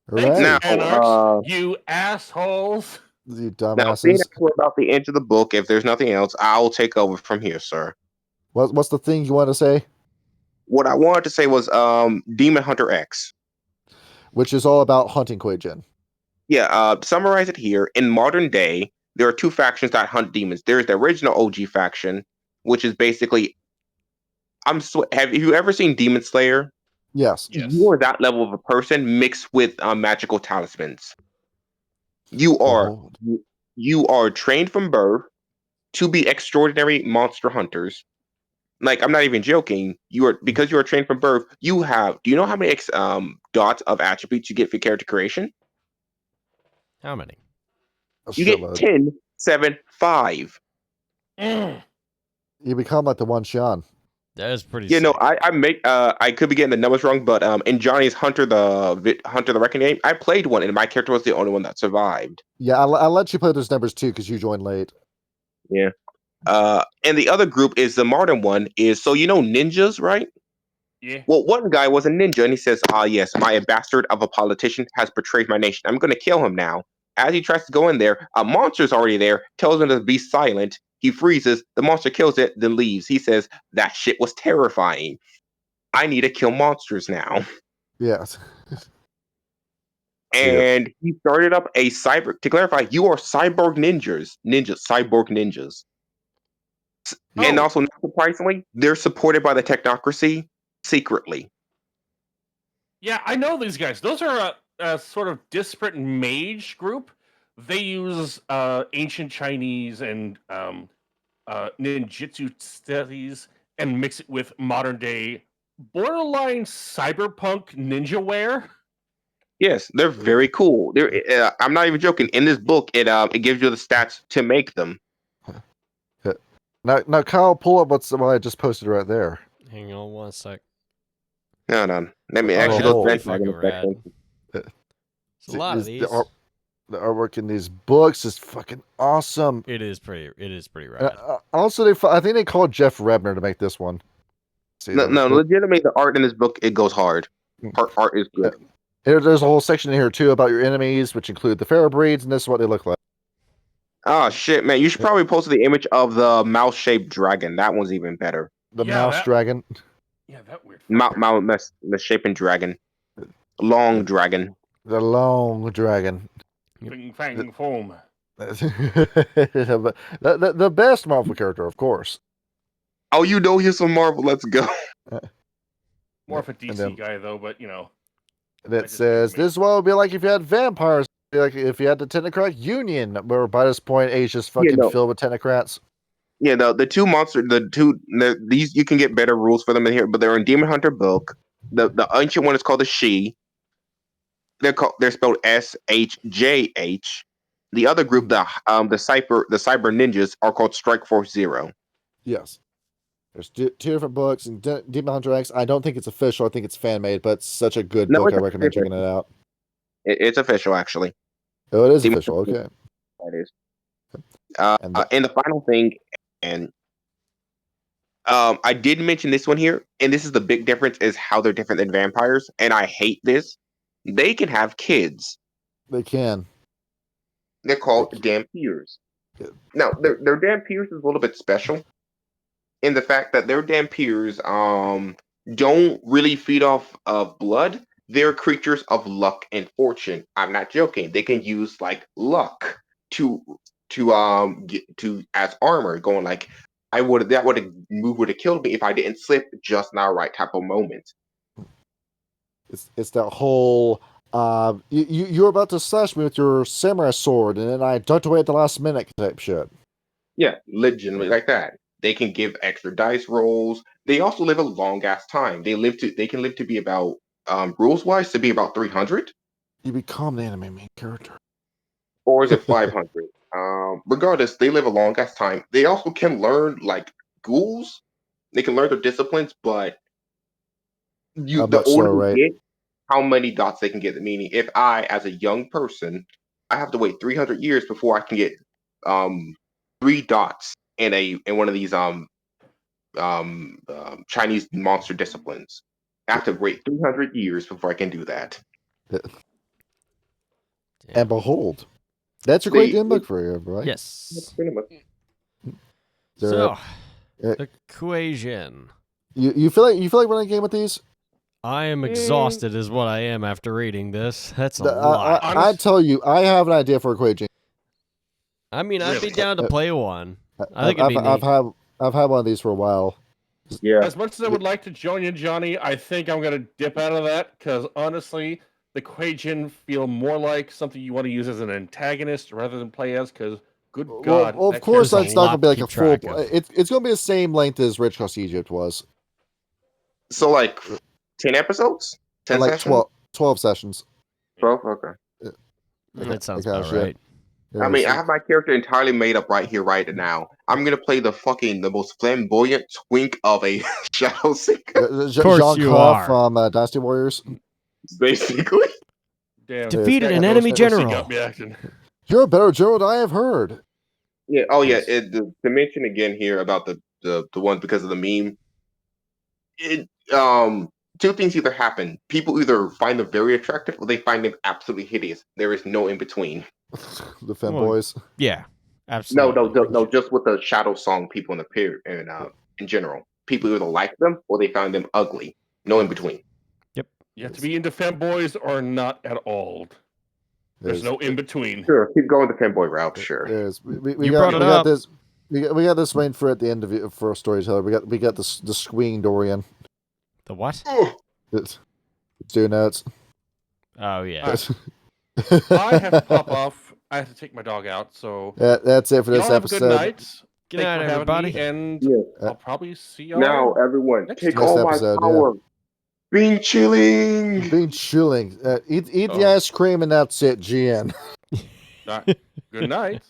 Thanks, Right. Anarchs, you assholes. You Now, seeing dumbasses. we're about the end of the book, if there's nothing else, I'll take over from here, sir. What's the thing you want to say? What I wanted to say was Demon Hunter X. Which is all about hunting Kuei-Jin. Yeah, to summarize it here, in modern day, there are 2 factions that hunt demons. There's the original OG faction, which is basically... have you ever seen Demon Slayer? Yes. You are that level of a person mixed with magical talismans. You are trained from birth to be extraordinary monster hunters. Like, I'm not even joking. Because you are trained from birth. Do you know how many dots of attributes you get for character creation? How many? You get 10, 7, 5. You become like the one Xian. That is pretty. Yeah, no, sick. I could be getting the numbers wrong, but in Johnny's Hunter the Wrecking game, I played one, and my character was the only one that survived. Yeah, I'll let you play those numbers too because you joined late. Yeah. And the other group is the modern one. Is so ninjas, right? Yeah. Well, one guy was a ninja, and he says, yes, my bastard of a politician has betrayed my nation. I'm going to kill him now." As he tries to go in there, a monster's already there, tells him to be silent. He freezes, the monster kills it, then leaves. He says, "That shit was terrifying. I need to kill monsters now." Yes. And he started up a cyber, to clarify, you are cyborg cyborg ninjas. And also, not surprisingly, they're supported by the technocracy secretly. Yeah, I know these guys. Those are a sort of disparate mage group. They use ancient Chinese and ninjutsu studies and mix it with modern day borderline cyberpunk ninja wear. Yes, they're very cool. I'm not even joking. In this book, it gives you the stats to make them. Now, Kyle, pull up what I just posted right there. Hang on one sec. Hold on. Let me Oh, actually that's go pretty back fucking in a second. There's a lot of these. The artwork in these books is fucking awesome. It is pretty rad. Also, I think they called Jeff Rebner to make this one. No, legitimately, the art in this book, it goes hard. Art is good. There's a whole section in here too about your enemies, which include the pharaoh breeds, and this is what they look like. Oh shit, man! You should probably post the image of the mouse-shaped dragon. That one's even better. The mouse dragon. Yeah, that weird. Mouse-shaped dragon. Long dragon. The long dragon. Fing fang foam. The best Marvel character, of course. Oh, he's from Marvel. Let's go. More of a DC guy though, but That says this is what it would be like if you had vampires. Like if you had the Technocrat Union, where by this point Asia's fucking filled with technocrats. Yeah, the two monsters, these you can get better rules for them in here, but they're in Demon Hunter book. The ancient one is called the She. They're spelled SHJH. The other group, the cyber ninjas, are called Strike Force Zero. Yes. There's two different books, and Demon Hunter X, I don't think it's official. I think it's fan made, but it's such a good book. I recommend checking it out. It's official, actually. Oh, it is official. Okay. It is. And the final thing, and I did mention this one here, and this is the big difference, is how they're different than vampires, and I hate this. They can have kids. They can. They're called Dampiers. Now, their Dampiers is a little bit special in the fact that their Dampiers don't really feed off of blood. They're creatures of luck and fortune. I'm not joking. They can use like luck to as armor, going like that would have killed me if I didn't slip just now right type of moment. It's that whole you're about to slash me with your samurai sword, and then I ducked away at the last minute type shit. Yeah, legitimately like that. They can give extra dice rolls. They also live a long ass time. They can live to be about rules wise to be about 300. You become the anime main character. Or is it 500? Regardless, they live a long ass time. They also can learn like ghouls. They can learn their disciplines, but the older you get, how many dots they can get. Meaning, if I, as a young person, I have to wait 300 years before I can get 3 dots in one of these Chinese monster disciplines. I have to wait 300 years before I can do that. And behold, that's a great game book for you, right? Yes. Pretty much. So, the Kuei-Jin. You feel like running a game with these? I am exhausted, is what I am after reading this. That's a lot. I tell you, I have an idea for a Kuei-Jin. I mean, I'd be down to play one. I think it'd be neat. I've had one of these for a while. Yeah. As much as I would like to join you, Johnny, I think I'm gonna dip out of that because honestly, the Kuei-Jin feel more like something you want to use as an antagonist rather than play as. Because good God, well of course that's not gonna be like a full. It's gonna be the same length as Rich Cross Egypt was. So like 10 episodes, 10 like sessions? 12 sessions. 12. Okay. That sounds about right. I mean, I have my character entirely made up right here, right now. I'm gonna play the most flamboyant twink of a Shadow Seeker, Of course you are. from Dynasty Warriors. basically. Damn, Defeated this an guy enemy knows how to general. seek out me acting. You're a better general than I have heard. Yeah. Oh, yeah. Yes. To mention again here about the one because of the meme. Two things either happen. People either find them very attractive or they find them absolutely hideous. There is no in between. The femboys. Yeah, No, absolutely. no, just with the Shadow Song people in the period and in general. People either like them or they find them ugly. No in between. You have to be into femboys or not at all. There's no in between. Sure, keep going the fanboy route. Sure. We You got, brought it we got up. this. We got this waiting for at the end of it for a storyteller. We got the squeeing Dorian. The what? It's two notes. Oh yeah. I have to pop off. I have to take my dog out. So That's it for this y'all have a episode. good night. Good Thanks night, for having everybody. me, and Yeah. I'll probably see y'all. Now, everyone, next take time. all Next my episode, power. Being chilling. Being chilling. Eat the Oh. ice cream and that's it. GN. Good night.